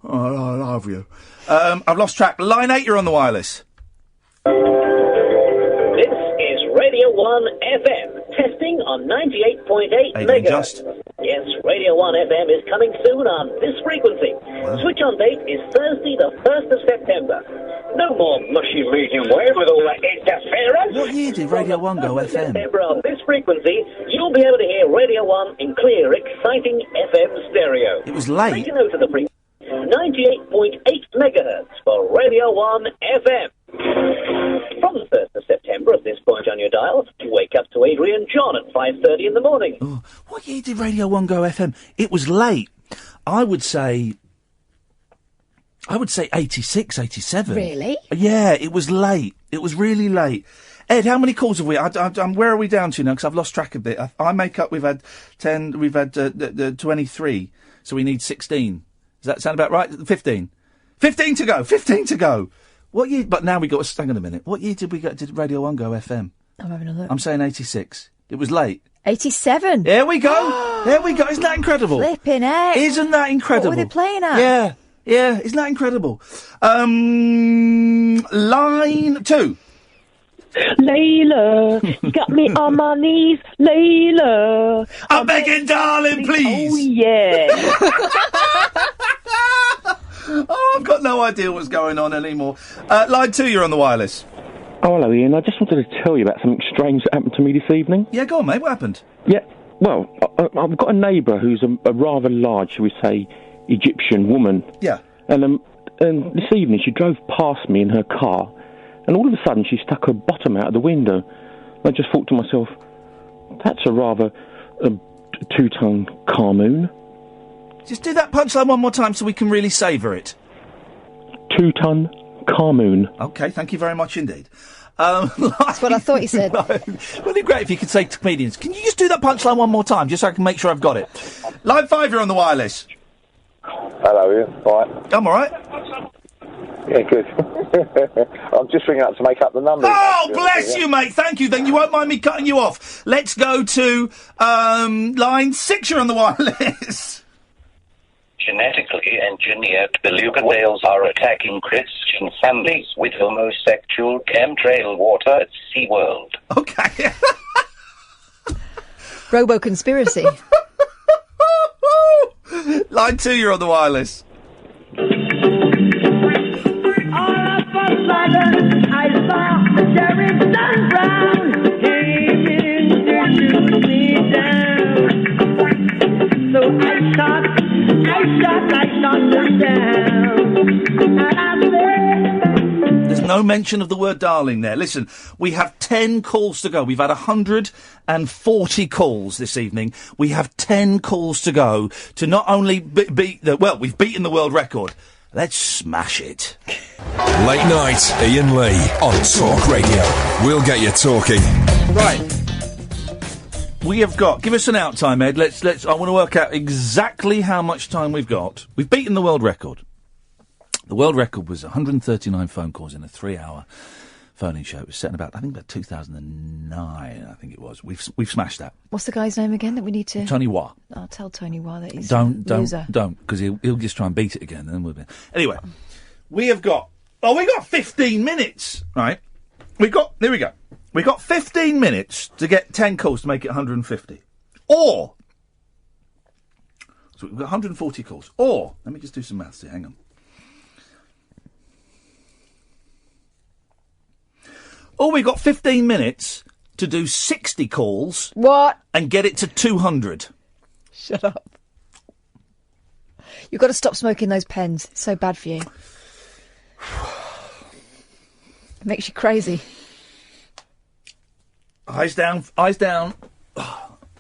I love you. I've lost track. Line 8, you're on the wireless. This is Radio 1 FM, testing on 98.8 megahertz. Yes, Radio 1 FM is coming soon on this frequency. Switch on date is Thursday the 1st of September. No more mushy medium wave with all that interference. What year did Radio 1 go FM? September on this frequency, you'll be able to hear Radio 1 in clear, exciting FM stereo. It was late. Make a note of the frequency. 98.8 megahertz for Radio 1 FM. From the 1st of September, at this point on your dial, wake up to Adrian John at 5:30 in the morning. Oh, what year did Radio 1 go FM? It was late. I would say 86, 87. Really? Yeah, it was late. It was really late. Ed, how many calls have we? Where are we down to now? Because I've lost track a bit. I make up. We've had 10. We've had 23. So we need 16. Does that sound about right? 15. 15 to go. 15 to go. What year? But now we got. Hang on a minute. What year did Radio 1 go FM? I'm having a look. I'm saying 86. It was late. 87. There we go. There we go. Isn't that incredible? Flipping heck. Isn't that incredible? What were they playing at? Yeah. Yeah. Isn't that incredible? Line 2. Layla, got me on my knees, Layla. I'm begging, darling, please. Oh, yeah. Oh, I've got no idea what's going on anymore. Line 2, you're on the wireless. Oh, hello, Ian. I just wanted to tell you about something strange that happened to me this evening. Yeah, go on, mate. What happened? Yeah, well, I've got a neighbour who's a rather large, shall we say, Egyptian woman. Yeah. And this evening she drove past me in her car, and all of a sudden she stuck her bottom out of the window. I just thought to myself, that's a rather two-tongue carmoon. Just do that punchline one more time so we can really savour it. Two-ton carmoon. OK, thank you very much indeed. That's what I thought you said. Wouldn't it be great if you could say to comedians, can you just do that punchline one more time, just so I can make sure I've got it? Line 5, you're on the wireless. Hello, Ian. All right. I'm all right. Yeah, good. I'm just ringing up to make up the numbers. Oh, bless you, mate. Thank you. Then you won't mind me cutting you off. Let's go to line 6, you're on the wireless. Genetically engineered beluga whales are attacking Christian families with homosexual chemtrail water at SeaWorld. Okay. Robo-conspiracy. Line 2, you're on the wireless. All of a sudden, I saw Sheriff John Brown came in to shoot me down. So I shot him down. And I said... There's no mention of the word darling there. Listen, we have 10 calls to go. We've had 140 calls this evening. We have 10 calls to go to not only beat the... Well, we've beaten the world record. Let's smash it. Late night, Iain Lee on Talk Radio. We'll get you talking. Right. We have got... Give us an out time, Ed. Let's. I want to work out exactly how much time we've got. We've beaten the world record. The world record was 139 phone calls in a 3-hour phone-in show. It was set in about 2009, I think it was. We've smashed that. What's the guy's name again that we need to... Tony Wah. I'll tell Tony Wah that he's Don't, loser. because he'll just try and beat it again, and then we'll be... Anyway, we got 15 minutes, right? Here we go. We got 15 minutes to get 10 calls to make it 150. Or... So we've got 140 calls. Or, let me just do some maths here, hang on. Or we've got 15 minutes to do 60 calls. What? And get it to 200. Shut up. You've got to stop smoking those pens. It's so bad for you. It makes you crazy. Eyes down.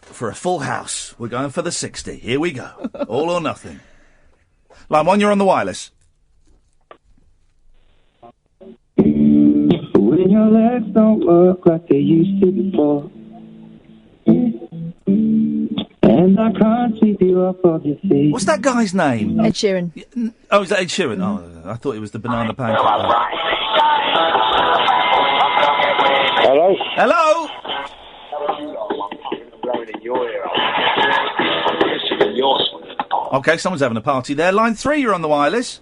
For a full house. We're going for the 60. Here we go. All or nothing. Line 1, you're on the wireless. When your legs don't work like they used to before, and I can't sweep you up off your feet. What's that guy's name? Ed Sheeran. Oh, is that Ed Sheeran? Oh, I thought it was the banana pancake. Hello? Hello? Okay, someone's having a party there. Line 3, you're on the wireless.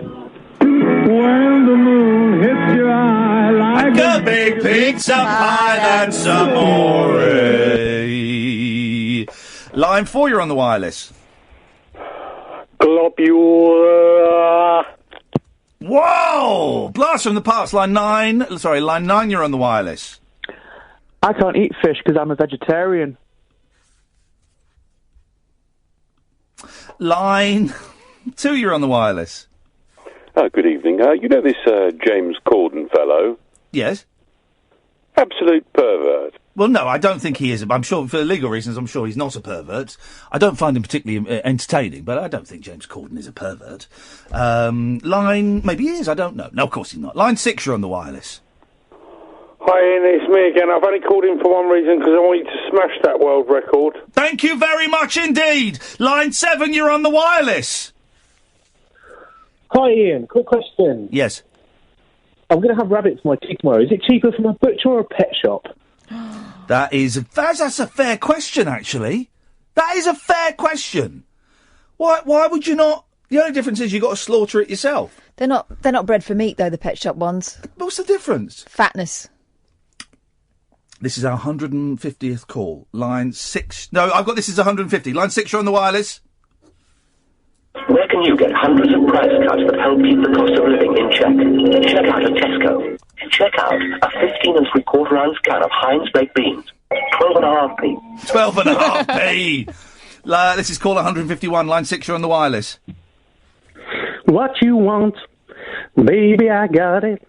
When the moon hits your eye like a big pizza pie, that's amore. Line 4, you're on the wireless. Globule. Whoa! Blast from the past. Line 9, you're on the wireless. I can't eat fish because I'm a vegetarian. Line 2, you're on the wireless. Oh, good evening. You know this James Corden fellow? Yes. Absolute pervert. Well, no, I don't think he is. I'm sure, for legal reasons, I'm sure he's not a pervert. I don't find him particularly entertaining, but I don't think James Corden is a pervert. Maybe he is, I don't know. No, of course he's not. Line 6, you're on the wireless. Hi Ian, it's me again. I've only called in for one reason, because I want you to smash that world record. Thank you very much indeed. Line 7, you're on the wireless. Hi Ian, quick question. Yes. I'm going to have rabbits for my tea tomorrow. Is it cheaper from a butcher or a pet shop? That's a fair question, actually. That is a fair question. Why would you not? The only difference is you've got to slaughter it yourself. They're not bred for meat, though, the pet shop ones. What's the difference? Fatness. This is our 150th call. Line 6... No, I've got this is 150. Line 6, you're on the wireless. Where can you get hundreds of price cuts that help keep the cost of living in check? Check out at Tesco. Check out a 15 3/4 ounce can of Heinz baked beans. 12.5p. 12.5p. This is call 151. Line 6, you're on the wireless. What you want, baby, I got it.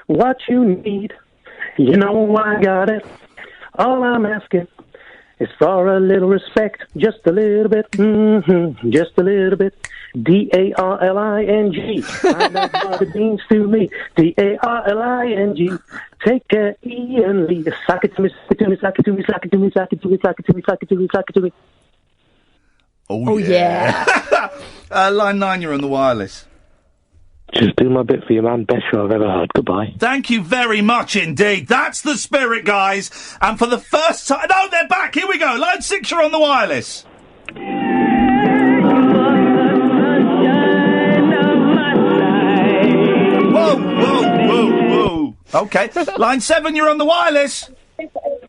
What you need, you know I got it. All I'm asking is for a little respect, just a little bit, just a little bit. D-A-R-L-I-G. Find out what it means to me. D-A-R-L-I-G. Take care, Iain Lee. Sock it to me, sock it to me, sock it to me, sock it to me, sock it to me, sock it to me, sock it to me, sock it to me. Oh yeah. Line 9, you're on the wireless. Just do my bit for you, man. Best show I've ever heard. Goodbye. Thank you very much indeed. That's the spirit, guys. And for the first time... No, they're back. Here we go. Line 6, you're on the wireless. Whoa. Okay. Line 7, you're on the wireless.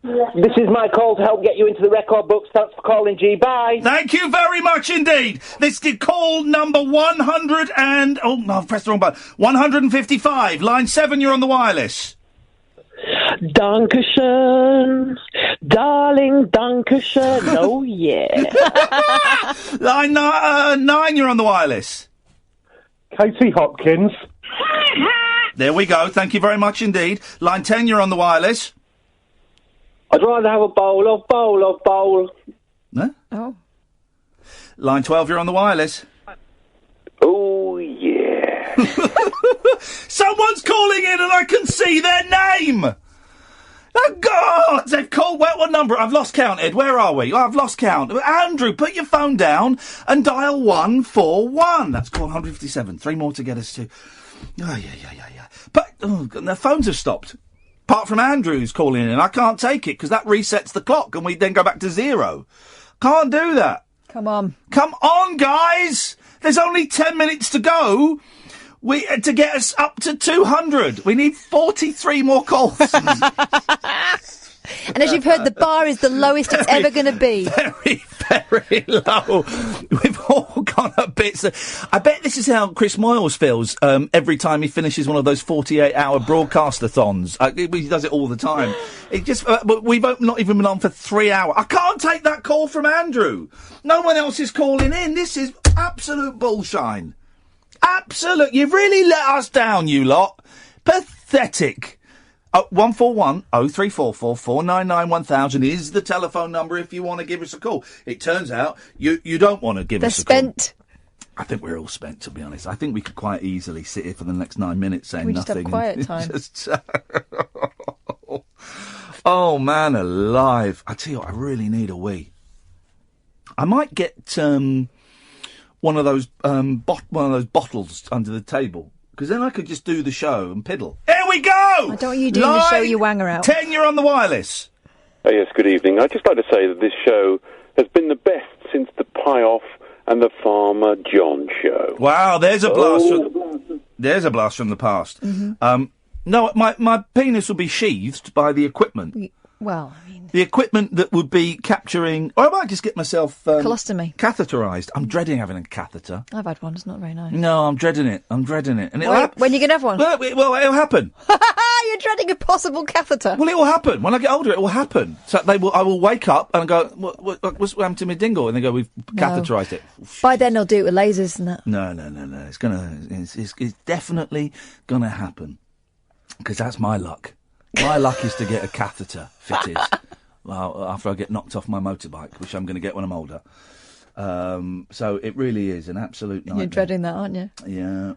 This is my call to help get you into the record books. Thanks for calling, G. Bye. Thank you very much indeed. This is call number 100 and... Oh, no, I've pressed the wrong button. 155. Line 7, you're on the wireless. Dankeschön, darling, Dankeschön. Oh, yeah. Line 9, you're on the wireless. Katie Hopkins. There we go. Thank you very much indeed. Line 10, you're on the wireless. I'd rather have a bowl. No? Oh. Line 12, you're on the wireless. Oh, yeah. Someone's calling in and I can see their name! Oh, God! They've called... What number? I've lost count, Ed. Where are we? I've lost count. Andrew, put your phone down and dial 141. That's call 157. 3 more to get us to But the phones have stopped. Apart from Andrew's calling in. I can't take it because that resets the clock and we then go back to 0. Can't do that. Come on. Come on, guys! There's only 10 minutes to go. To get us up to 200. We need 43 more calls. And as you've heard, the bar is the lowest it's ever going to be. Very, very low. We've all gone a bit. I bet this is how Chris Moyles feels every time he finishes one of those 48-hour broadcast-a-thons. He does it all the time. It just. We've not even been on for 3 hours. I can't take that call from Andrew. No one else is calling in. This is absolute bullshine. Absolute. You've really let us down, you lot. Pathetic. 141 0344 499 1000 is the telephone number if you want to give us a call. It turns out you don't want to give us a call. They're spent. I think we're all spent, to be honest. I think we could quite easily sit here for the next 9 minutes saying nothing. We just have quiet time. Oh, man alive. I tell you what, I really need a wee. I might get one of those bottles under the table. Because then I could just do the show and piddle. Here we go! Why don't you do the show you wanger out? 10, you're on the wireless. Oh, yes, good evening. I'd just like to say that this show has been the best since the Pie-Off and the Farmer John show. Wow, there's a blast. There's a blast from the past. Mm-hmm. No, my penis will be sheathed by the equipment. Well, I mean... The equipment that would be capturing... Or I might just get myself... colostomy. Catheterised. I'm dreading having a catheter. I've had one. It's not very nice. No, I'm dreading it. And when are you going to have one? Well, it'll happen. You're dreading a possible catheter. Well, it will happen. When I get older, it will happen. So I will wake up and go, what's happened to my dingle? And they go, we've catheterised it. By then they'll do it with lasers and that. No. It's definitely going to happen. Because that's my luck. My luck is to get a catheter fitted. Well, after I get knocked off my motorbike, which I'm going to get when I'm older. So it really is an absolute nightmare. You're dreading that, aren't you? Yeah.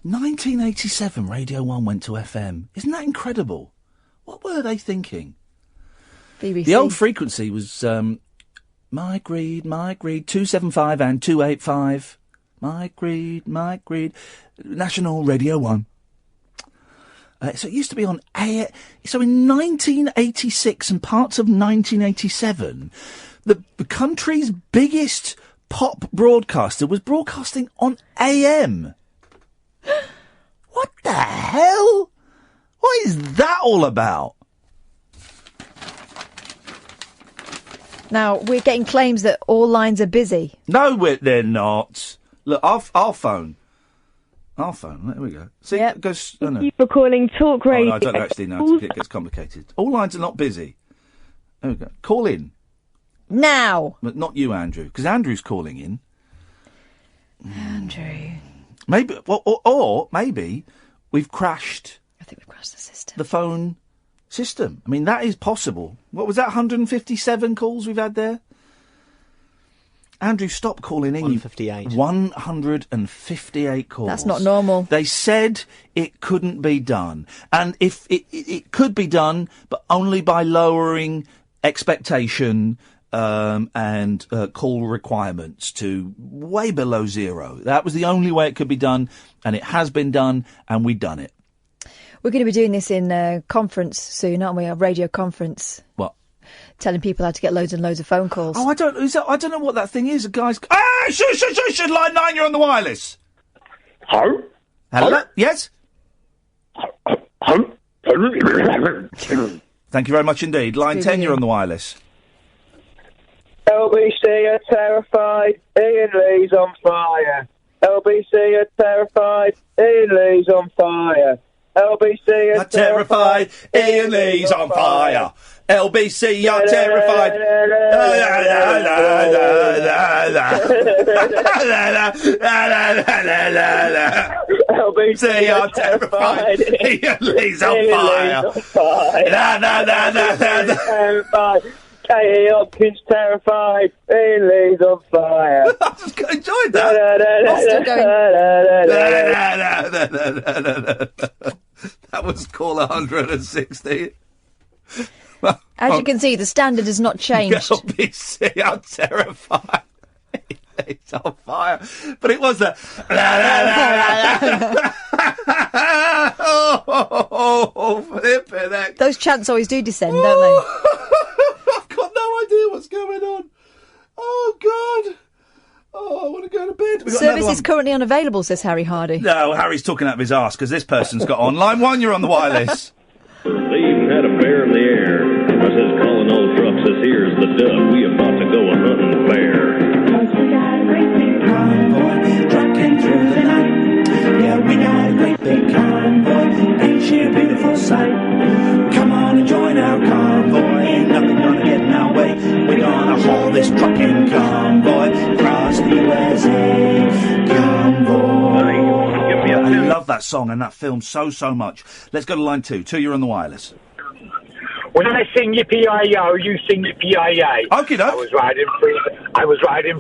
1987, Radio 1 went to FM. Isn't that incredible? What were they thinking? BBC. The old frequency was My Greed, 275 and 285. My Greed. National Radio 1. So it used to be on air. So in 1986 and parts of 1987, the country's biggest pop broadcaster was broadcasting on AM. What the hell? What is that all about? Now, we're getting claims that all lines are busy. No, they're not. Look, our phone. Our phone, there we go. See, it goes... Oh, no. Thank you for calling Talk Radio. Oh, no, I don't actually know. It gets complicated. All lines are not busy. There we go. Call in. Now. But not you, Andrew, because Andrew's calling in. Andrew. Maybe, or maybe we've crashed... I think we've crashed the system. The phone system. I mean, that is possible. What was that, 157 calls we've had there? Andrew, stop calling in. 158. 158 calls. That's not normal. They said it couldn't be done. And if it could be done, but only by lowering expectation and call requirements to way below 0. That was the only way it could be done, and it has been done, and we've done it. We're going to be doing this in a conference soon, aren't we? A radio conference. What? Telling people how to get loads and loads of phone calls. Oh, I don't know what that thing is. A guy's... Ah, shush, line 9, you're on the wireless. Hello? Hello? Yes? Thank you very much indeed. Line 10, you're on the wireless. LBC are terrified. Iain Lee's on fire. LBC are terrified. Iain Lee's on fire. LBC are terrified. Iain Lee's on fire. LBC are terrified. LBC are terrified. Iain Lee's on fire. Katie Hopkins terrified. Iain Lee's on fire. I just enjoyed that. That was call 160. As you can see, the standard has not changed. LBC are terrified. It's on fire. But it was the... oh, flipping heck. Those chants always do descend, don't they? I've got no idea what's going on. Oh, God. Oh, I want to go to bed. We've got Service is currently unavailable, says Harry Hardy. No, Harry's talking out of his arse because this person's got on. Line 1, you're on the wireless. They even had a bear in the air. I says, calling old truck, says, here's the duck. We about to go a hunting fair. We got a great big convoy trucking through the night. Yeah, we got a great big convoy. Ain't she a beautiful sight? Come on and join our convoy. Ain't nothing gonna get in our way. We're gonna haul this trucking convoy across the USA. Convoy. I love that song and that film so much. Let's go to line 2. 2, you're on the wireless. When I sing yippee-yi-yo, you sing yippee-yi-yay. Okay, I was riding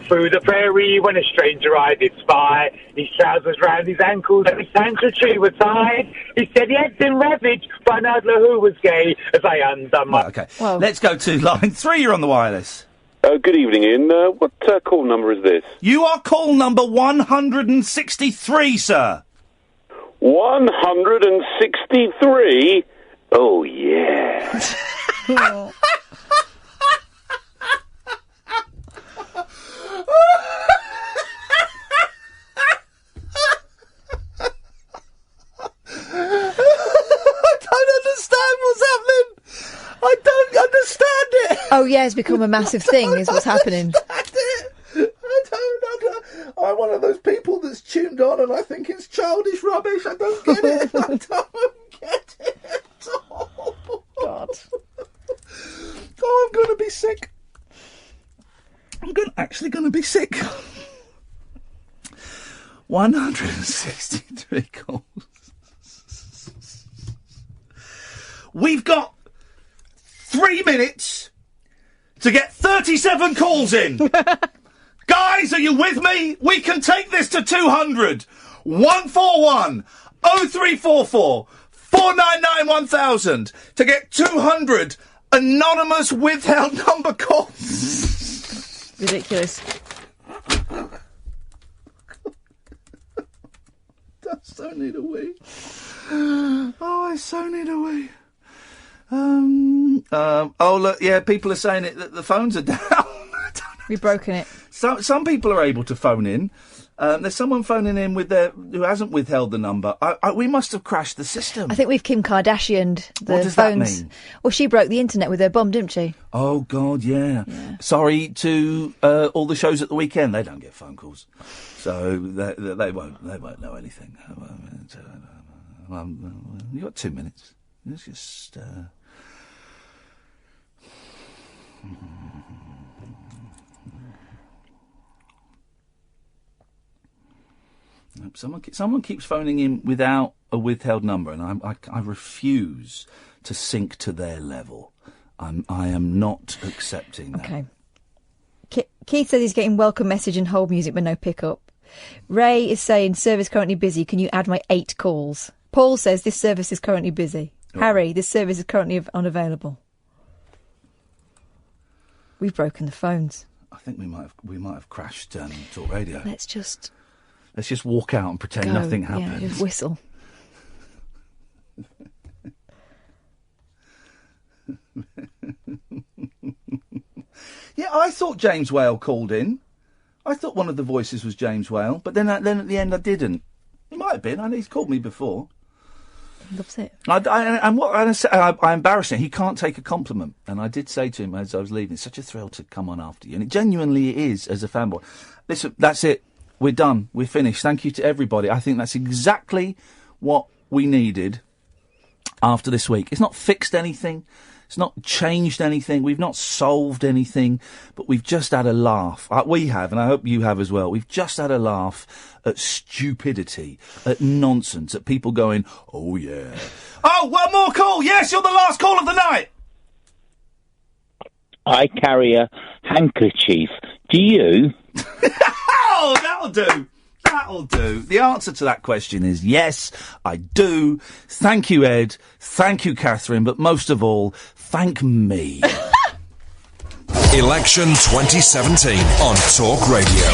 through the prairie when a stranger I did spy. His trousers round his ankles and his handkerchief was tied. He said he had been ravaged by an idler who was gay as I undone my... Right, okay, let's go to line 3, you're on the wireless. Good evening, Ian. What call number is this? You are call number 163, sir. 163? Oh, yeah. I don't understand it. Oh, yeah, it's become a massive thing, is what's happening. I'm one of those people that's tuned on and I think it's childish rubbish. I don't get it. I don't get it at all. God. Oh, I'm going to be sick. I'm actually going to be sick. 163 calls. We've got 3 minutes to get 37 calls in. Guys, are you with me? We can take this to 200. 141 0344 499 1000 to get 200 anonymous withheld number calls. Ridiculous. I so need a wee. Oh, I so need a wee. Oh, look, yeah, people are saying that the phones are down. We've broken it. Some people are able to phone in. There's someone phoning in who hasn't withheld the number. We must have crashed the system. I think we've Kim Kardashian'd the What does phones. that mean? Well, she broke the internet with her bum, didn't she? Oh, God, yeah. Sorry to all the shows at the weekend. They don't get phone calls. So they won't know anything. You've got 2 minutes. Let's just... Someone keeps phoning in without a withheld number, and I refuse to sink to their level. I am not accepting that. Okay. Keith says he's getting welcome message and hold music but no pickup. Ray is saying service currently busy. Can you add my 8 calls? Paul says this service is currently busy. Oh. Harry, this service is currently unavailable. We've broken the phones. I think we might have crashed Talk Radio. Let's just walk out and pretend nothing happened. Yeah, just whistle. Yeah, I thought James Whale called in. I thought one of the voices was James Whale, but then at the end I didn't. He might have been. He's called me before. Loves it. I embarrass him. He can't take a compliment, and I did say to him as I was leaving, "It's such a thrill to come on after you," and it genuinely is as a fanboy. Listen, that's it. We're done. We're finished. Thank you to everybody. I think that's exactly what we needed after this week. It's not fixed anything. It's not changed anything. We've not solved anything, but we've just had a laugh. We have, and I hope you have as well. We've just had a laugh at stupidity, at nonsense, at people going, "Oh, yeah." Oh, one more call. Yes, you're the last call of the night. I carry a handkerchief. Do you? Oh, that'll do. That'll do. The answer to that question is yes, I do. Thank you, Ed. Thank you, Catherine. But most of all, thank me. Election 2017 on Talk Radio.